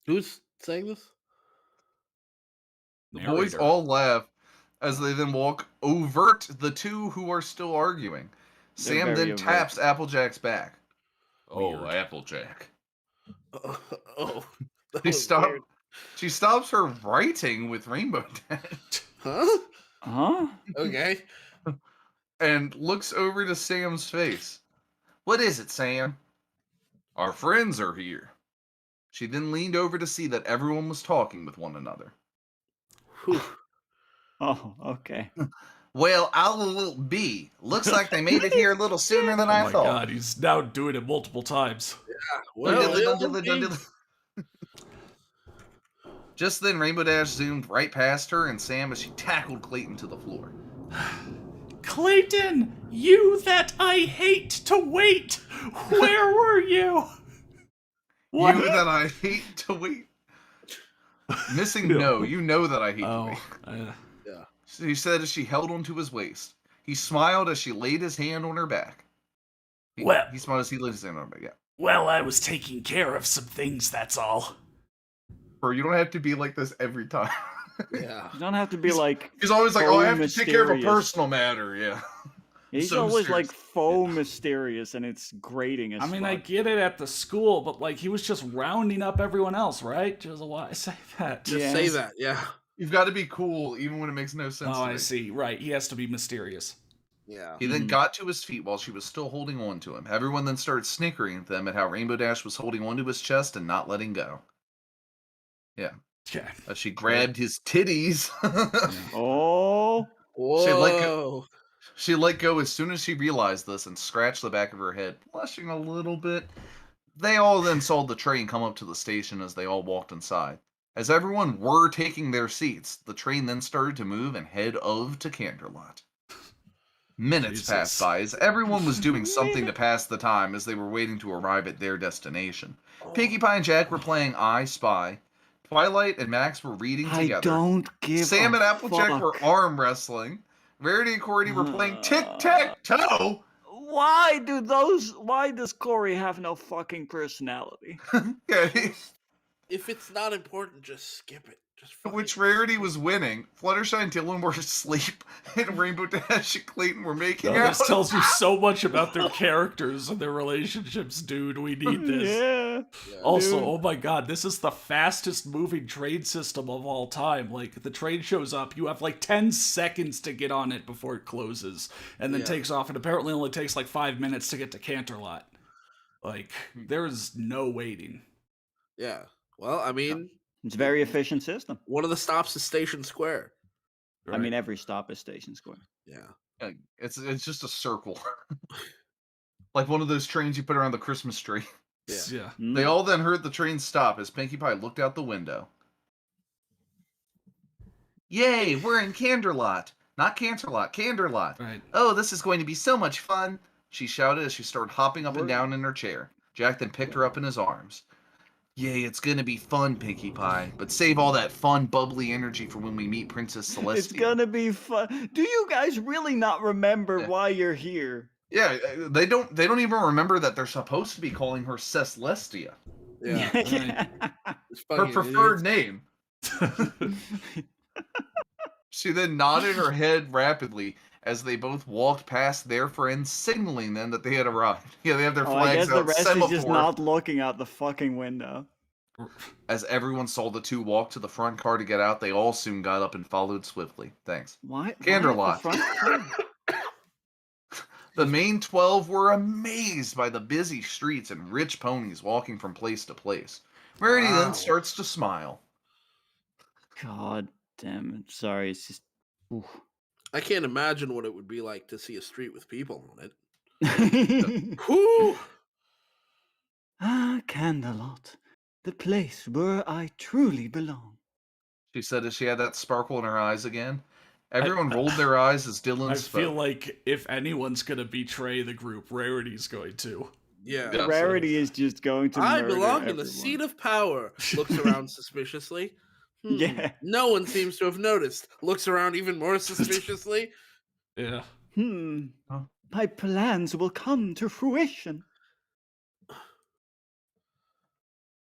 Who's saying this? The boys all laugh as they then walk overt the two who are still arguing. They're Sam very then overt. taps Applejack's back. Weird. Oh, Applejack. Oh. She stops her writing with Rainbow Dash. Huh? Huh? Okay. And looks over to Sam's face. What is it, Sam? Our friends are here. She then leaned over to see that everyone was talking with one another. Oh, okay. Well, I'll be. Looks like they made it here a little sooner than I Oh my thought. god, he's now doing it multiple times. Yeah. Just then, Rainbow Dash zoomed right past her and Sam as she tackled Clayton to the floor. Clayton, you that I hate to wait. Where were you? What? You that I hate to wait. Missing no, you know that I hate to wait. Yeah. She said as she held onto his waist. He smiled as she laid his hand on her back. He smiled as he laid his hand on her back, yeah. Well, I was taking care of some things, that's all. Bro, you don't have to be like this every time. Yeah. You don't have to be like. He's always like, oh, I have to mysterious. take care of a personal matter, yeah. He's So always mysterious. like faux mysterious, and it's grating as I mean, fuck. I get it at the school, but like he was just rounding up everyone else, right? Just why say that? Just say that, yeah. You've got to be cool even when it makes no sense Oh, to I me. see. Right, he has to be mysterious. Yeah. He then got to his feet while she was still holding on to him. Everyone then started snickering at them at how Rainbow Dash was holding onto his chest and not letting go. Yeah. Yeah. As she grabbed his titties. Oh. Whoa. She let go as soon as she realized this and scratched the back of her head, blushing a little bit. They all then saw the train come up to the station as they all walked inside. As everyone were taking their seats, the train then started to move and head to Canterlot. Minutes passed by as everyone was doing something to pass the time as they were waiting to arrive at their destination. Pinkie Pie and Jack were playing I Spy. Twilight and Max were reading together. I don't give Sam a and Applejack fuck. were arm wrestling. Rarity and Cordy were playing tic-tac-toe. Why does Corey have no fucking personality? If it's not important, just skip it. Which Rarity was winning. Fluttershy and Dylan were asleep, and Rainbow Dash and Clayton were making out. This tells you so much about their characters and their relationships, dude. We need this. Yeah. Also, dude. oh my god, this is the fastest moving train system of all time. Like, the train shows up, you have like 10 seconds to get on it before it closes, and then takes off, and apparently only takes like 5 minutes to get to Canterlot. Like, there is no waiting. Yeah. Well, I mean, It's a very efficient system. one of the stops is Station Square. I mean, every stop is Station Square. Yeah. It's just a circle. Like one of those trains you put around the Christmas tree. Yeah. They all then heard the train stop as Pinkie Pie looked out the window. Yay, we're in Canterlot. Not Canterlot, Canterlot. Right. Oh, this is going to be so much fun, she shouted as she started hopping up and down in her chair. Jack then picked her up in his arms. Yay, it's gonna be fun, Pinkie Pie, but save all that fun, bubbly energy for when we meet Princess Celestia. It's gonna be fun. Do you guys really not remember why you're here? Yeah, they don't even remember that they're supposed to be calling her Celestia. Yeah. Her preferred name. She then nodded her head rapidly as they both walked past their friends, signaling them that they had arrived. Yeah, they have their Oh, I flags guess the out, rest is just semaphore. not looking out the fucking window. As everyone saw the two walk to the front car to get out, they all soon got up and followed swiftly. Thanks. Why? Canderlot. Why at the front car? The main 12 were amazed by the busy streets and rich ponies walking from place to place. Rarity then starts to smile. God damn it. Sorry, it's just... Oof. I can't imagine what it would be like to see a street with people on it. Whew! Ah, Canderlot, the place where I truly belong. She said as she had that sparkle in her eyes again. Everyone rolled their eyes as Dylan spoke. I feel like if anyone's going to betray the group, Rarity's going to. Yeah. Rarity is just going to I murder belong in the everyone. seat of power. Looks around suspiciously. Yeah. No one seems to have noticed. Looks around even more suspiciously. Yeah. My plans will come to fruition.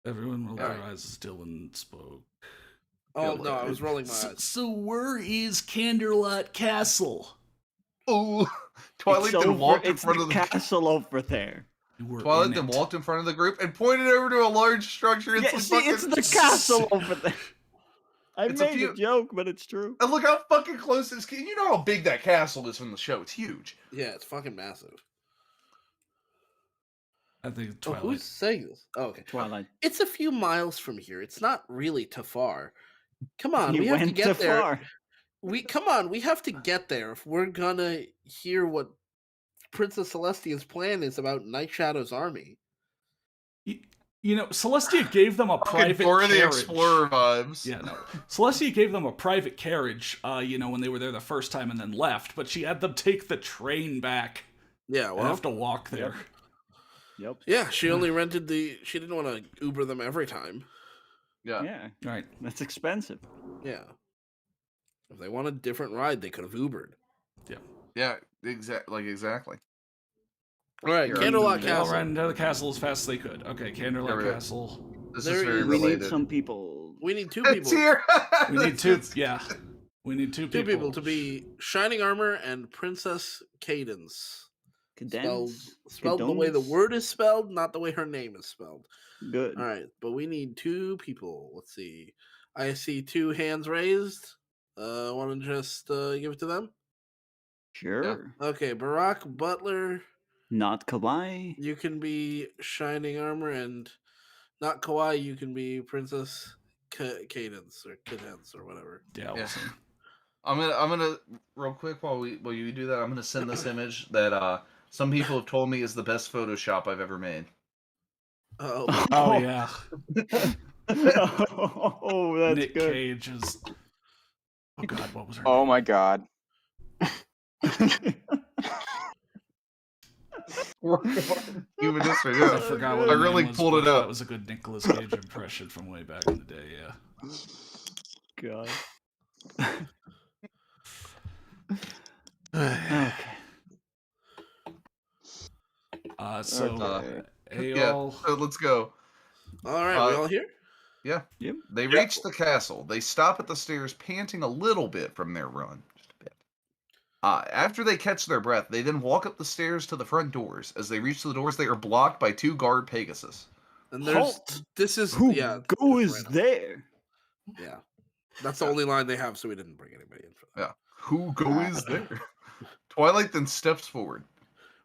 Everyone rolled their eyes as Dylan spoke. Oh, no, I was rolling my eyes. So where is Canderlot Castle? Oh, Twilight then walked in front of the castle over there. Twilight then walked in front of the group and pointed over to a large structure. It's it's the castle over there. I made a joke, but it's true. And look how fucking close this. You know how big that castle is from the show. It's huge. Yeah, it's fucking massive. I think Twilight. Who's saying this? Oh, okay. Twilight. It's a few miles from here. It's not really too far. Come on, You we have to went get too there. far. We have to get there if we're gonna hear what Princess Celestia's plan is about Night Shadow's army. You know, Celestia gave them a private Dora the carriage. Explorer vibes. Yeah, no. Celestia gave them a private carriage, when they were there the first time and then left, but she had them take the train back. Yeah, and have to walk there. Yep. Yeah, she only rented she didn't want to Uber them every time. Yeah. Right. That's expensive. Yeah. If they want a different ride, they could have Ubered. Yeah. Yeah, exactly. All right, Canderlot They all Castle. ran into the castle as fast as they could. Okay, Canderlot Castle. This is very We related. need some people. We need two people. It's here. We need two. Yeah. We need two people. Two people to be Shining Armor and Princess Cadence. Spelled the way the word is spelled, not the way her name is spelled. Good. All right, but we need two people. Let's see. I see two hands raised. Want to just give it to them? Sure. Okay, Barack Butler. Not Kawaii. You can be Shining Armor, and not Kawaii. You can be Princess Cadence or whatever. Yeah. I'm gonna real quick while you do that. I'm gonna send this image that some people have told me is the best Photoshop I've ever made. Oh yeah. Oh, that's Nick good. Cage is. Oh God, what was her? Oh my God. Human history. Yeah. I forgot what I her really name was, pulled but it up. That was a good Nicolas Cage impression from way back in the day. Yeah. God. Okay. So let's go. All right, we all here? Yeah. Yep. They reach the castle. They stop at the stairs, panting a little bit from their run. Just a bit. After they catch their breath, they then walk up the stairs to the front doors. As they reach the doors, they are blocked by two guard Pegasus. And there's Who is there? Yeah. That's the only line they have, so we didn't bring anybody in for that. Yeah. Who is there? Twilight then steps forward.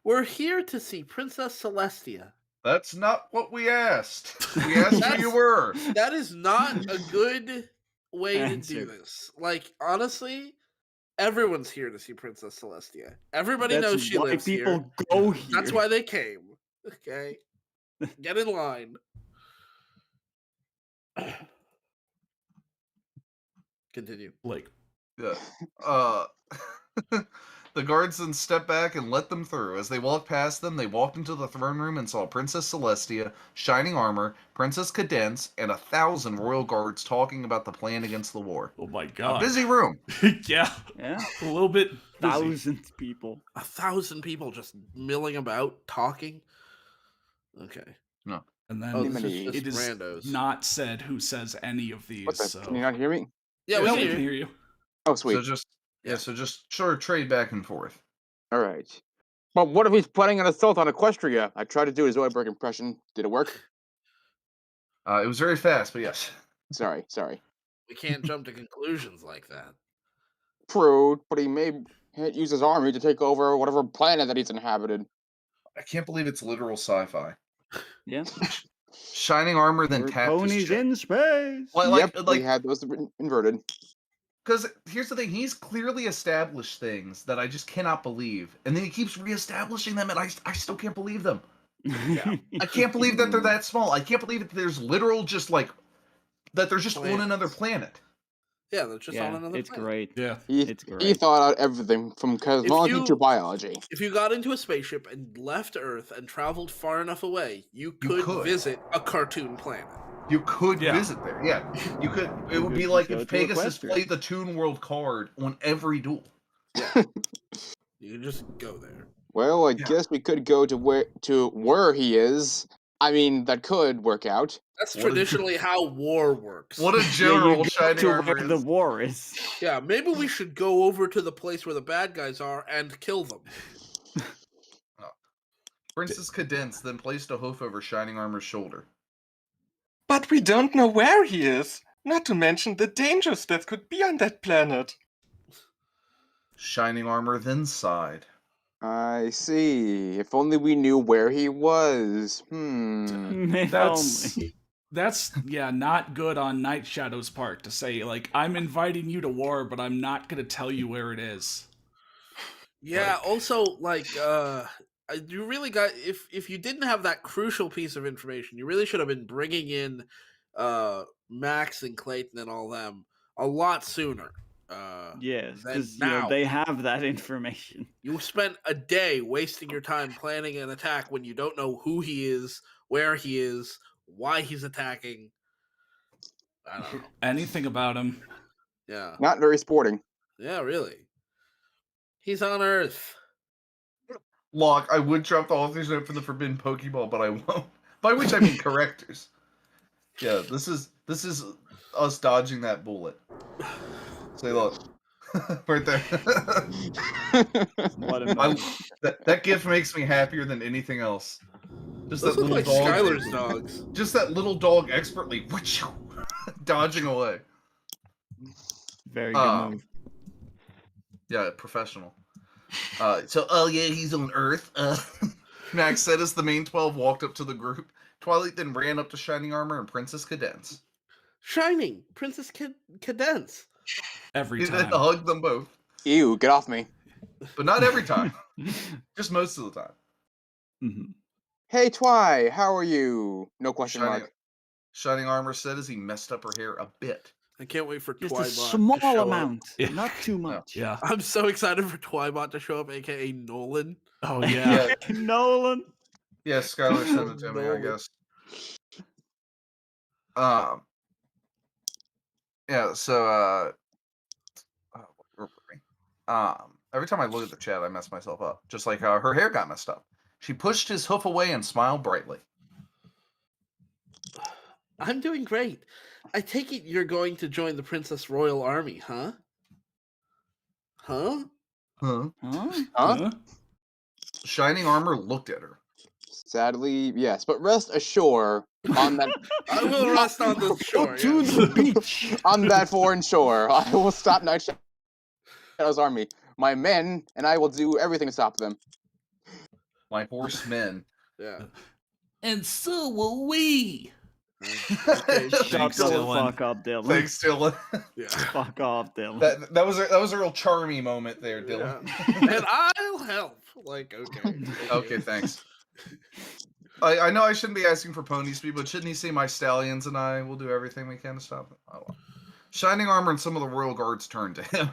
We're here to see Princess Celestia. That's not what we asked. We asked who you were. That is not a good way to do Answer. this. Like, honestly, everyone's here to see Princess Celestia. Everybody That's knows she why lives people here. go here. That's why they came. Okay? Get in line. Continue. Like, yeah. The guards then stepped back and let them through. As they walked past them, they walked into the throne room and saw Princess Celestia, Shining Armor, Princess Cadence, and 1,000 royal guards talking about the plan against the war. Oh my God. A busy room. Yeah. Yeah. A little bit busy. Thousands of people. 1,000 people just milling about, talking. Okay. No. And then Just it is randos. not said who says any of these. What the? So. Can you not hear me? Yeah, we we can hear you. Oh, sweet. So Yeah, so just sort of trade back and forth. All right. But what if he's planning an assault on Equestria? I tried to do a Zoidberg impression. Did it work? It was very fast, but yes. Sorry. We can't jump to conclusions like that. True, but he may use his army to take over whatever planet that he's inhabited. I can't believe it's literal sci-fi. Yeah. Shining armor, then We're tap his ponies chest. in space. Yep, we had those inverted. Because here's the thing, he's clearly established things that I just cannot believe. And then he keeps reestablishing them, and I still can't believe them. Yeah. I can't believe that they're that small. I can't believe that there's literal just like, that they're just on another planet. Yeah, they're just on another it's planet. great. Yeah. It's great. He thought out everything from cosmology to biology. If you got into a spaceship and left Earth and traveled far enough away, you could visit a cartoon planet. You could visit there, yeah. You could. It would be like if Pegasus Equestria. played the Toon World card on every duel. You can just go there. Well, I guess we could go to where he is. I mean, that could work out. That's traditionally how war works. What a general Shining to armor where is. the war is. Yeah, maybe we should go over to the place where the bad guys are and kill them. Princess Cadence then placed a hoof over Shining Armor's shoulder. But we don't know where he is. Not to mention the dangers that could be on that planet. Shining Armor then sighed. I see. If only we knew where he was. That's not good on Night Shadow's part to say, like, I'm inviting you to war, but I'm not gonna tell you where it is. Yeah, also, like, you really got, if you didn't have that crucial piece of information, you really should have been bringing in Max and Clayton and all them a lot sooner. Yes, than because now. they have that information. You spent a day wasting your time planning an attack when you don't know who he is, where he is, why he's attacking. I don't know. Anything about him. Yeah. Not very sporting. Yeah, really. He's on Earth. Locke, I would drop the author's note for the Forbidden Pokeball, but I won't. By which I mean correctors. Yeah, this is us dodging that bullet. Say, look. Right there. What a that gift makes me happier than anything else. Just Those that look little like dog. Skylar's dogs. Just that little dog expertly dodging away. Very good move. Yeah, professional. So, yeah, he's on Earth. Max said as the main 12 walked up to the group. Twilight then ran up to Shining Armor and Princess Cadence. Shining! Princess Cadence! Every He then time. hugged them both. Ew, get off me. But not every time. Just most of the time. Mm-hmm. Hey, Twi, how are you? No question mark. Shining Armor said as he messed up her hair a bit. I can't wait for Just Twibot a to small show amount, up. not too much. Yeah. I'm so excited for Twibot to show up, aka Nolan. Oh, yeah. Nolan. Yeah, Skylar sent it to me, I guess. Yeah, so, every time I look at the chat, I mess myself up. Just like how her hair got messed up. She pushed his hoof away and smiled brightly. I'm doing great. I take it you're going to join the Princess Royal Army, huh? Huh? Huh? Shining Armor looked at her. Sadly, yes. But rest assured, on that... I will rest on this shore. to the beach. On that foreign shore, I will stop Night Shadow's army. My men and I will do everything to stop them. My horsemen. Yeah. And so will we. Okay, Shut the fuck up, Dylan. Thanks, Dylan. Yeah. Fuck off, Dylan. That was a real charmy moment there, Dylan. Yeah. And I'll help. Like, okay. Okay, thanks. I know I shouldn't be asking for pony speed, but shouldn't he say my stallions and I will do everything we can to stop it? Oh, well. Shining Armor and some of the royal guards turned to him.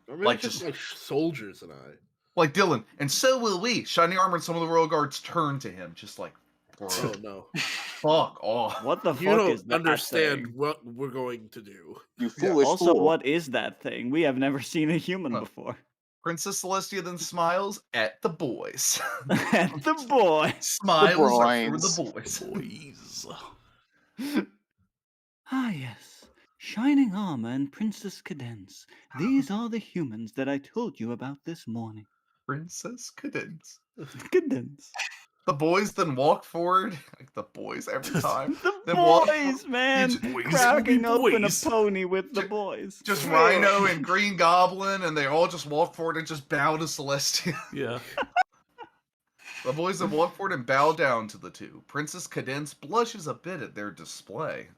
Like just like soldiers and I. Like Dylan, and so will we. Shining Armor and some of the royal guards turned to him, just like, bro. Oh no. Fuck off. What the You fuck don't is that understand thing? what we're going to do. You foolish Also, fool. what is that thing? We have never seen a human before. Princess Celestia then smiles at the boys. At the boy. Smiles are for Bryans. the boys. Boys. Ah, yes. Shining Armor and Princess Cadence. These are the humans that I told you about this morning. Princess Cadence. Cadence. The boys then walk forward. Like the boys every time. The then boys, man! boys Cracking will be open a boys. pony with the boys. Just Rhino and Green Goblin, and they all just walk forward and just bow to Celestia. Yeah. The boys then walk forward and bow down to the two. Princess Cadence blushes a bit at their display,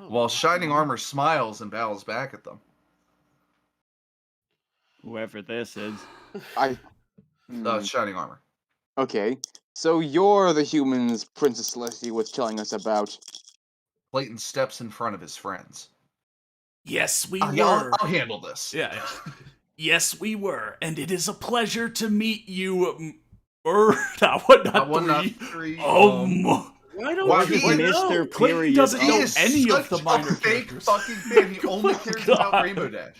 while Shining Armor smiles and bows back at them. Whoever this is. Shining Armor. Okay, so you're the humans Princess Celestia was telling us about. Clayton steps in front of his friends. Yes, we I'll were. handle this. Yeah. Yes, we were, and it is a pleasure to meet you. Not three. Why don't you Mr. Clayton Period? doesn't He know is any of the such minor a fake characters. fucking fan. He only cares about Rainbow Dash.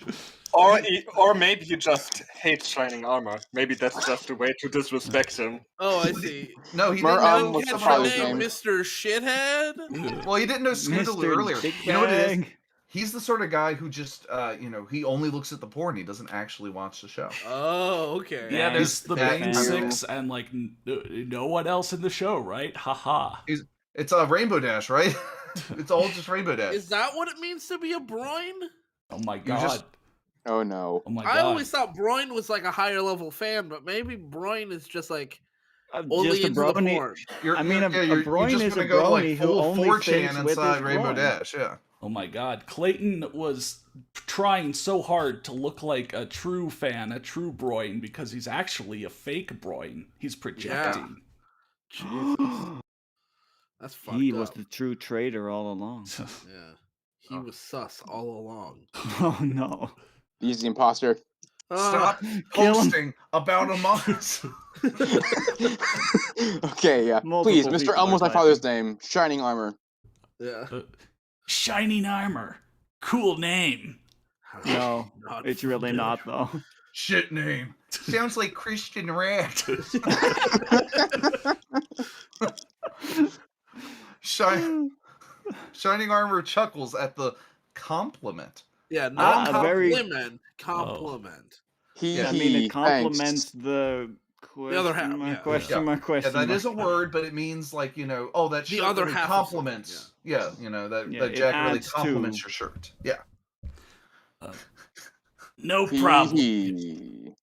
Or maybe you just hate Shining Armor. Maybe that's just a way to disrespect him. Oh, I see. No, he didn't know what's the Catch father's the name, name? Mr. Shithead? Well, he didn't know Scandaloo Mr. earlier. Big You know what it is? Bang. He's the sort of guy who just, he only looks at the porn. He doesn't actually watch the show. Oh, okay. Yeah, there's the main Thank six and like no one else in the show, right? Haha. It's a Rainbow Dash, right? It's all just Rainbow Dash. Is that what it means to be a Broin? Oh my god. Oh no. Oh my god. I always thought Broin was like a higher level fan, but maybe Broin is just like only Just a into the brony. porn. A Broin is a go brony who full only 4chan thinks with his inside Rainbow groin. Dash, yeah. Oh my god. Clayton was trying so hard to look like a true fan, a true Broin, because he's actually a fake Broin. He's projecting. That's fucked He up. was the true traitor all along. Yeah. He was sus all along. Oh no. He's the imposter. Stop kill him. posting about Among Us. Okay, yeah. Please, Multiple Mr. people Elmo's are my father's name. Shining Armor. Yeah. Shining Armor. Cool name. No, Not it's really fucking- not though. Shit name. Sounds like Christian Rat. Shining Armor chuckles at the compliment. Yeah, not very- compliment. Compliment. I mean, it complements the other half, yeah. question mark. Yeah, that is a word, but it means like, oh, that The shirt other really half of compliments. Yeah, that it jacket really adds compliments to- your shirt. Yeah. No problem.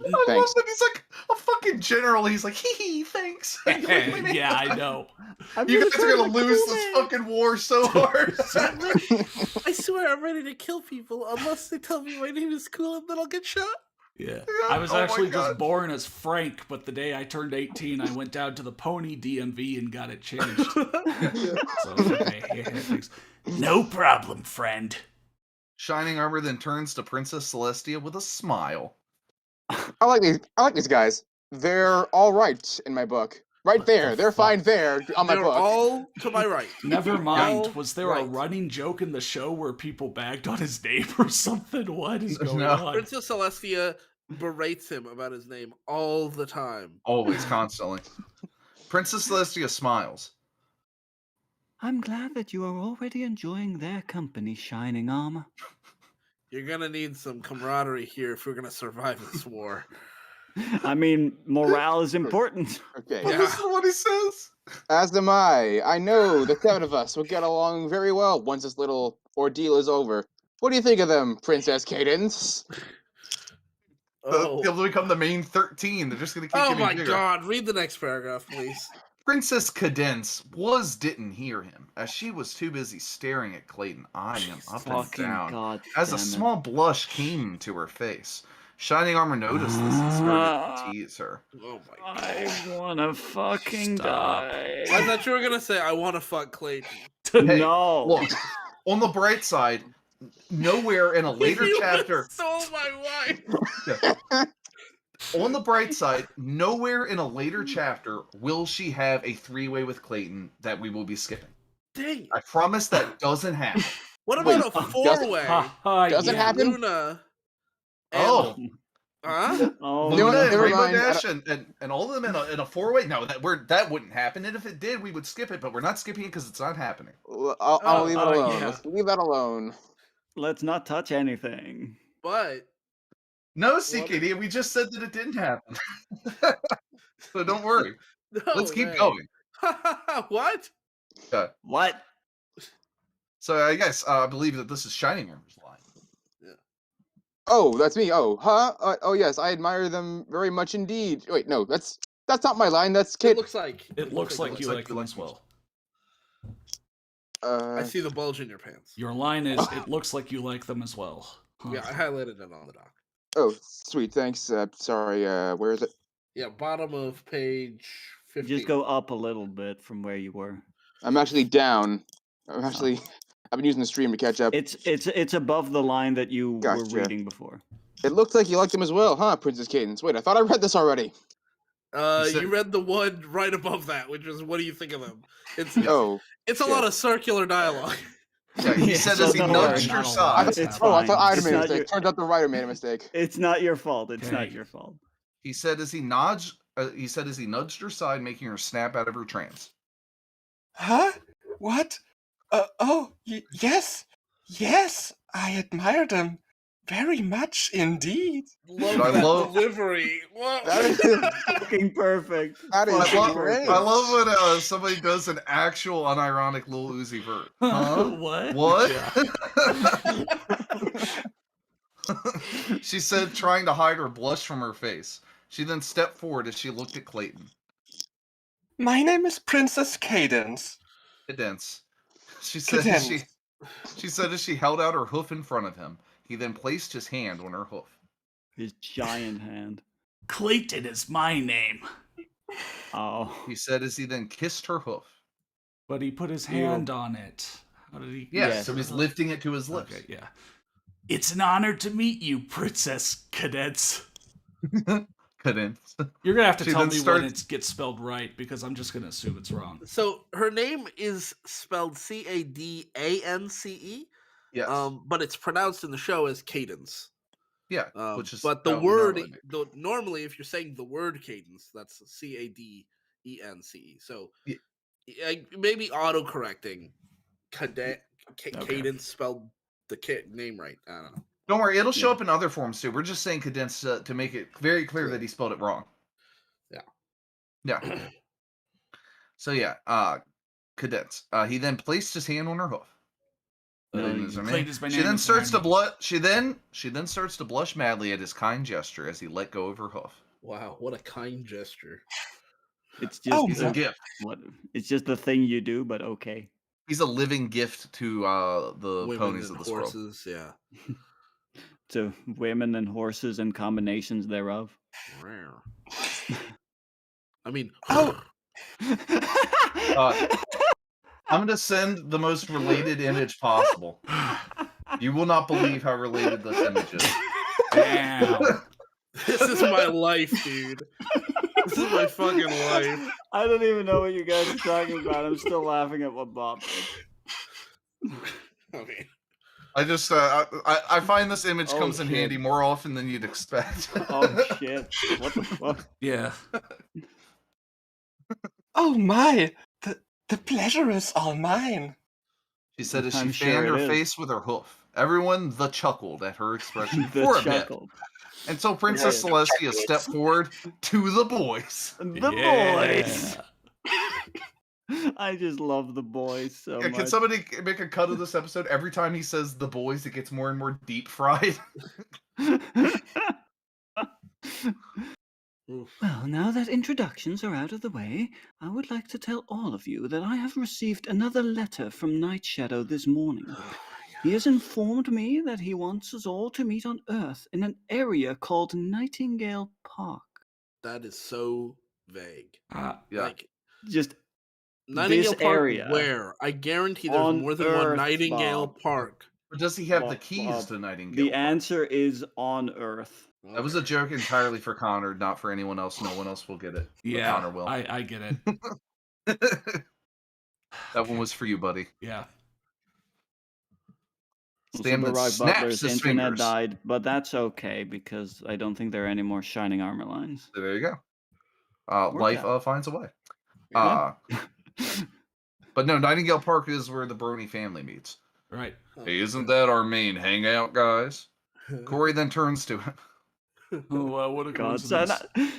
I love Thanks. that he's like a fucking general. He's like, hee, thanks. Yeah, I know. You guys are gonna lose this fucking war so hard. I swear I'm ready to kill people unless they tell me my name is cool and then I'll get shot. Yeah. I was actually just born as Frank, but the day I turned 18, I went down to the Pony DMV and got it changed. So, okay, yeah, thanks. No problem, friend. Shining Armor then turns to Princess Celestia with a smile. I like these guys. They're all right in my book. Right there. They're fine there on my They're book. all to my right. Never mind. All Was there right. a running joke in the show where people bagged on his name or something? What is going on? Princess Celestia berates him about his name all the time. Always, constantly. Princess Celestia smiles. I'm glad that you are already enjoying their company, Shining Armor. You're gonna need some camaraderie here if we're gonna survive this war. I mean, morale is important. Okay. But this is what he says. As am I. I know the seven of us will get along very well once this little ordeal is over. What do you think of them, Princess Cadence? Oh, They'll become the main 13. They're just gonna keep oh getting my bigger. god, read the next paragraph, please. Princess Cadence didn't hear him, as she was too busy staring at Clayton, eyeing him up and Fucking down. God As a damn it. small blush came to her face. Shining Armor noticed this and started to tease her. Oh my god. I wanna fucking Stop. die. I thought you were gonna say I wanna fuck Clayton. Hey, No. Look, on the bright side, nowhere in a later You chapter. stole my wife. On the bright side, nowhere in a later chapter will she have a three-way with Clayton that we will be skipping. Dang. I promise that doesn't happen. What Wait, about a four-way? doesn't Yeah. happen? Luna. Oh. Huh? Oh, Luna and never Rainbow mind. Dash and all of them in a 4-way. No, that wouldn't happen. And if it did, we would skip it. But we're not skipping it because it's not happening. I'll leave it alone. yeah. Let's leave that alone. Let's not touch anything. But No, CKD, we just said that it didn't happen. So don't worry. no, Let's keep hey. going. What? Okay. What? So I guess I believe that this is Shining Armor's line. Oh, that's me. Oh, huh? Oh, yes, I admire them very much indeed. Wait, no, that's not my line. That's It Kit. looks like It looks like you like them as well. I see the bulge in your pants. Your line is, it looks like you like them as well. Huh. Yeah, I highlighted it on the doc. Oh, sweet. Thanks. Sorry. Where is it? Yeah, bottom of page 15. Just go up a little bit from where you were. I'm actually down. I've been using the stream to catch up. It's above the line that you were Gotcha. reading before. It looks like you like them as well, huh, Princess Cadence? Wait, I thought I read this already. You read the one right above that, which is, what do you think of them? It's a shit. lot of circular dialogue. Yeah, he said as he nudged her side. I thought I made a mistake. Turns out the writer made a mistake. It's not your fault. It's not your fault. He said as he nudged her side, making her snap out of her trance. Huh? What? Yes. Yes, I admire them very much indeed. Love that delivery. What? That is fucking perfect. That is great. I love when somebody does an actual unironic Lil Uzi Vert. Huh? What? What? She said, trying to hide her blush from her face. She then stepped forward as she looked at Clayton. My name is Princess Cadence. Cadence. She said as she held out her hoof in front of him. He then placed his hand on her hoof. His giant hand. Clayton is my name. Oh. He said as he then kissed her hoof. But he put his hand on it. How did he? Yeah, so he's lifting it to his lips. Okay, yeah. It's an honor to meet you, Princess Cadence. Cadence. You're gonna have to tell me when it gets spelled right, because I'm just gonna assume it's wrong. So her name is spelled Cadance. Yes. But it's pronounced in the show as Cadence. Yeah, which is but the word normally, if you're saying the word cadence, that's Cadence. So maybe auto-correcting cadence spelled the name right. I don't know. Don't worry, it'll show up in other forms too. We're just saying cadence to make it very clear that he spelled it wrong. Yeah. So cadence. He then placed his hand on her hoof. She then starts to blush. She then starts to blush madly at his kind gesture as he let go of her hoof. Wow, what a kind gesture! It's just he's a gift. It's just the thing you do, but okay. He's a living gift to the women ponies and of this horses. world. Yeah. To women and horses and combinations thereof. I mean, I'm going to send the most related image possible. You will not believe how related this image is. Damn. This is my life, dude. This is my fucking life. I don't even know what you guys are talking about. I'm still laughing at what Bob did. Okay. I just I find this image comes in handy more often than you'd expect. Oh shit! What the fuck? Yeah. Oh my! The pleasure is all mine. She said as she fanned her face with her hoof. Everyone chuckled at her expression The for a chuckled. bit. Until Princess Celestia stepped forward to the boys. The boys. I just love the boys so much. Can somebody make a cut of this episode? Every time he says the boys, it gets more and more deep fried. Well, now that introductions are out of the way, I would like to tell all of you that I have received another letter from Night Shadow this morning. He has informed me that he wants us all to meet on Earth in an area called Nightingale Park. That is so vague. Yeah. Like, just Nightingale this Park, area. Where? I guarantee there's On more than one Earth, Nightingale Bob. Park. Or does he have the Bob, keys to Nightingale? The answer is on Earth. That was a joke entirely for Connor, not for anyone else. No one else will get it. But Yeah, Connor will. I get it. That one was for you, buddy. Yeah. Sam that Rock snaps Butler's his internet fingers. died, but that's okay because I don't think there are any more shining armor lines. There you go. Worked Life out. finds a way. Yeah. But no, Nightingale Park is where the Brony family meets. Right. Hey, isn't that our main hangout, guys? Corey then turns to him. Oh, what a Godson. coincidence.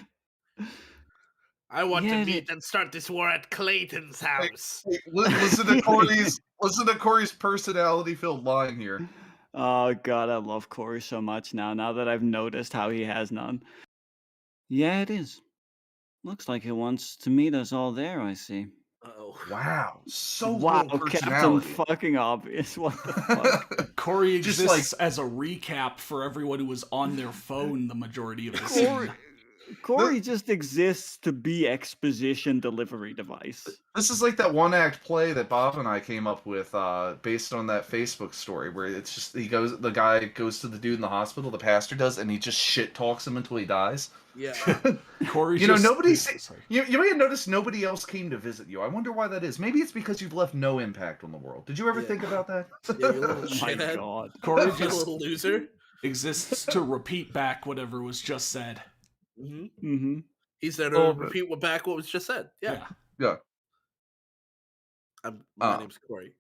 I want Yeah, to meet and start this war at Clayton's house. Listen to Corey's personality-filled line here. Oh God, I love Corey so much now. Now that I've noticed how he has none. Yeah, it is. Looks like he wants to meet us all there. I see. Oh wow! So wow, little Captain personality. fucking obvious. What the fuck? Corey Just exists as a recap for everyone who was on their phone the majority of the scene. Corey just exists to be exposition delivery device. This is like that one-act play that Bob and I came up with, based on that Facebook story, where it's just the guy goes to the dude in the hospital, the pastor does, and he just shit talks him until he dies. Yeah. Corey, you may have noticed nobody else came to visit you. I wonder why that is. Maybe it's because you've left no impact on the world. Did you ever think about that? Yeah, you little my shithead. God. Corey You just little loser. exists to repeat back whatever was just said. Mm-hmm. He's there to repeat back what was just said. Yeah. Yeah. My name's Corey.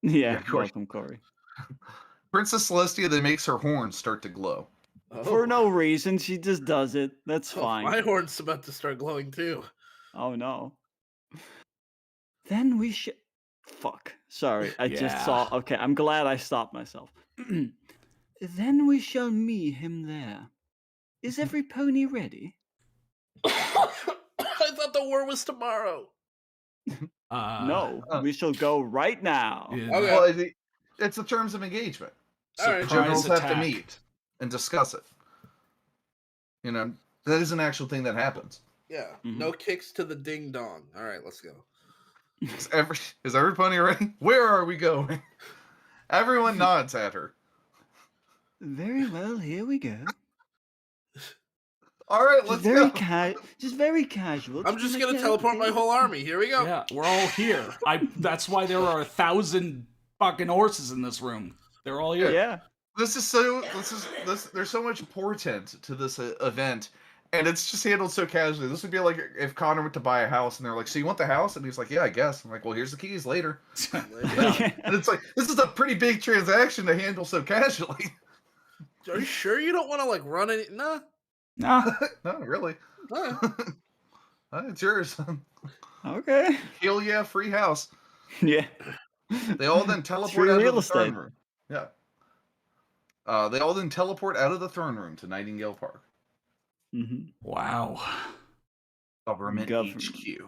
Yeah, Corey. welcome, Corey. Princess Celestia then makes her horns start to glow. For no reason, she just does it. That's fine. My horn's about to start glowing too. Oh no. Then we should. Fuck. Sorry, I just saw. Okay, I'm glad I stopped myself. Then we shall meet him there. Is every pony ready? I thought the war was tomorrow. No, we shall go right now. Okay. Well, it's the terms of engagement. So All right. the generals have to attack. meet and discuss it. You know, that is an actual thing that happens. Yeah. No kicks to the ding dong. All right, let's go. Is every pony ready? Where are we going? Everyone nods at her. Very well, here we go. All right, Just let's very go. just very casual. I'm just gonna teleport my whole army. Here we go. Yeah, we're all here. That's why there are 1,000 fucking horses in this room. They're all here. Yeah. There's so much portent to this event, and it's just handled so casually. This would be like if Connor went to buy a house, and they're like, "So you want the house?" And he's like, "Yeah, I guess." I'm like, "Well, here's the keys later." And it's like, this is a pretty big transaction to handle so casually. Are you sure you don't want to like run it? Nah. No. No, really. It's yours. Okay. Hell yeah, free house. Yeah. They all then teleport free out of real the throne estate. room. Yeah. They all then teleport out of the throne room to Nightingale Park. Mm-hmm. Wow. Government HQ.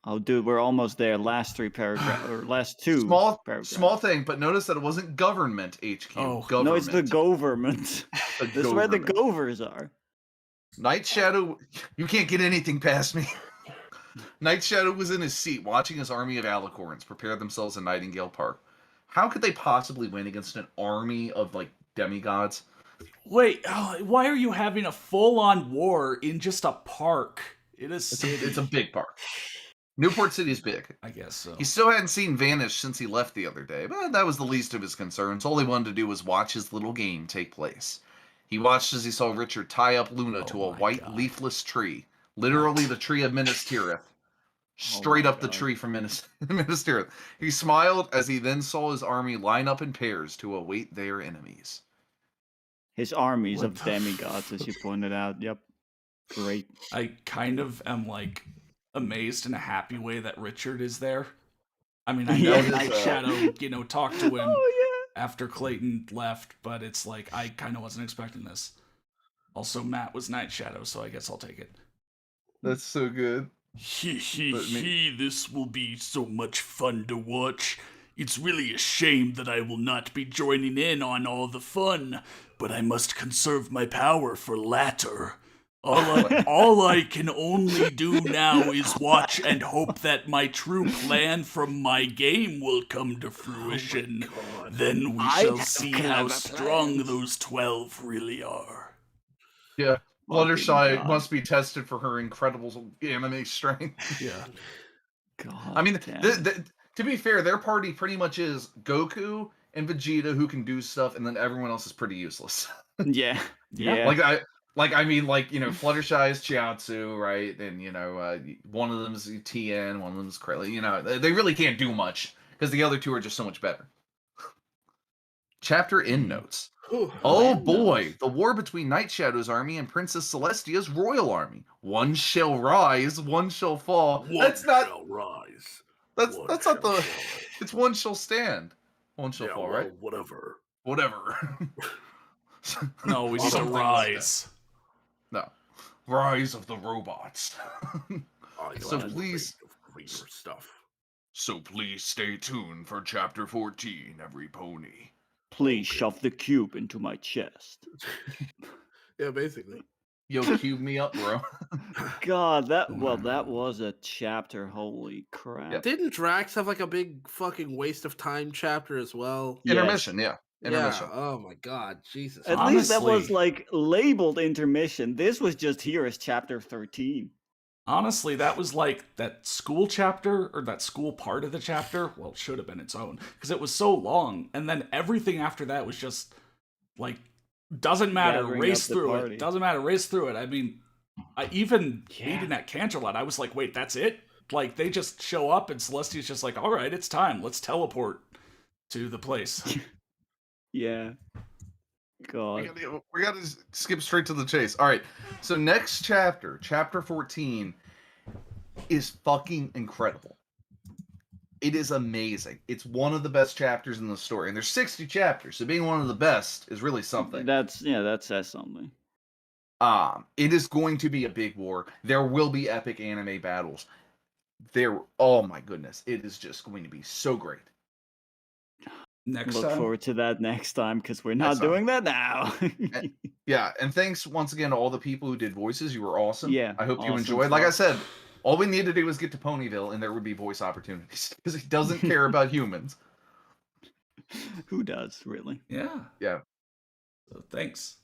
Oh, dude, we're almost there. Last three paragraphs, or last two. paragraphs. Small thing, but notice that it wasn't government HQ. Oh, government. No, it's the government. This is where the govers are. Night Shadow, you can't get anything past me. Night Shadow was in his seat, watching his army of alicorns prepare themselves in Nightingale Park. How could they possibly win against an army of like demigods? Wait, why are you having a full-on war in just a park? It's a big park. Newport City is big. I guess so. He still hadn't seen Vanish since he left the other day, but that was the least of his concerns. All he wanted to do was watch his little game take place. He watched as he saw Richard tie up Luna to a white leafless tree, literally the tree of Minas Tirith, straight up the tree from Minas Tirith. He smiled as he then saw his army line up in pairs to await their enemies. His armies of demigods, as you pointed out. Yep. Great. I kind of am like amazed in a happy way that Richard is there. I mean, I know Night Shadow, talked to him after Clayton left, but it's like I kind of wasn't expecting this. Also, Matt was Night Shadow, so I guess I'll take it. That's so good. This will be so much fun to watch. It's really a shame that I will not be joining in on all the fun, but I must conserve my power for latter. All I can only do now is watch and hope that my true plan from my game will come to fruition. Then we shall see how strong those 12 really are. Yeah, Fluttershy must be tested for her incredible anime strength. Yeah. I mean, to be fair, their party pretty much is Goku and Vegeta who can do stuff, and then everyone else is pretty useless. Yeah. Yeah. I mean, Fluttershy is Chiaotzu, right? And one of them is Tien, one of them is Krillin. They really can't do much because the other two are just so much better. Chapter endnotes. Oh boy, the war between Night Shadow's army and Princess Celestia's royal army. One shall rise, one shall fall. Shall rise. That's not the. It's one shall stand. One shall fall, right? Whatever. No, we shall rise. No, rise of the robots. So please, stuff. So please stay tuned for chapter 14, every pony. Please shove the cube into my chest. Yeah, basically. Yo, cube me up, bro. God, that was a chapter. Holy crap! Didn't Drax have like a big fucking waste of time chapter as well? Intermission, yeah. Intermission. Yeah. Oh my God, Jesus. At least that was like labeled intermission. This was just here as chapter 13. Honestly, that was like that school chapter, or that school part of the chapter. Well, it should have been its own, because it was so long. And then everything after that was just like, doesn't matter, race through it. Doesn't matter, race through it. I mean, meeting at Canterlot, I was like, wait, that's it? Like, they just show up and Celestia's just like, all right, it's time. Let's teleport to the place. Yeah. God. We gotta skip straight to the chase. All right. So next chapter, chapter 14, is fucking incredible. It is amazing. It's one of the best chapters in the story, and there's 60 chapters, so being one of the best is really something. That says something. It is going to be a big war. There will be epic anime battles. Oh my goodness, it is just going to be so great. Look forward to that next time, because we're not doing that now. And thanks once again to all the people who did voices. You were awesome. Yeah, I hope you awesome enjoyed. Like I said, all we need to do is get to Ponyville, and there would be voice opportunities, because he doesn't care about humans. Who does, really? Yeah. Yeah. So thanks.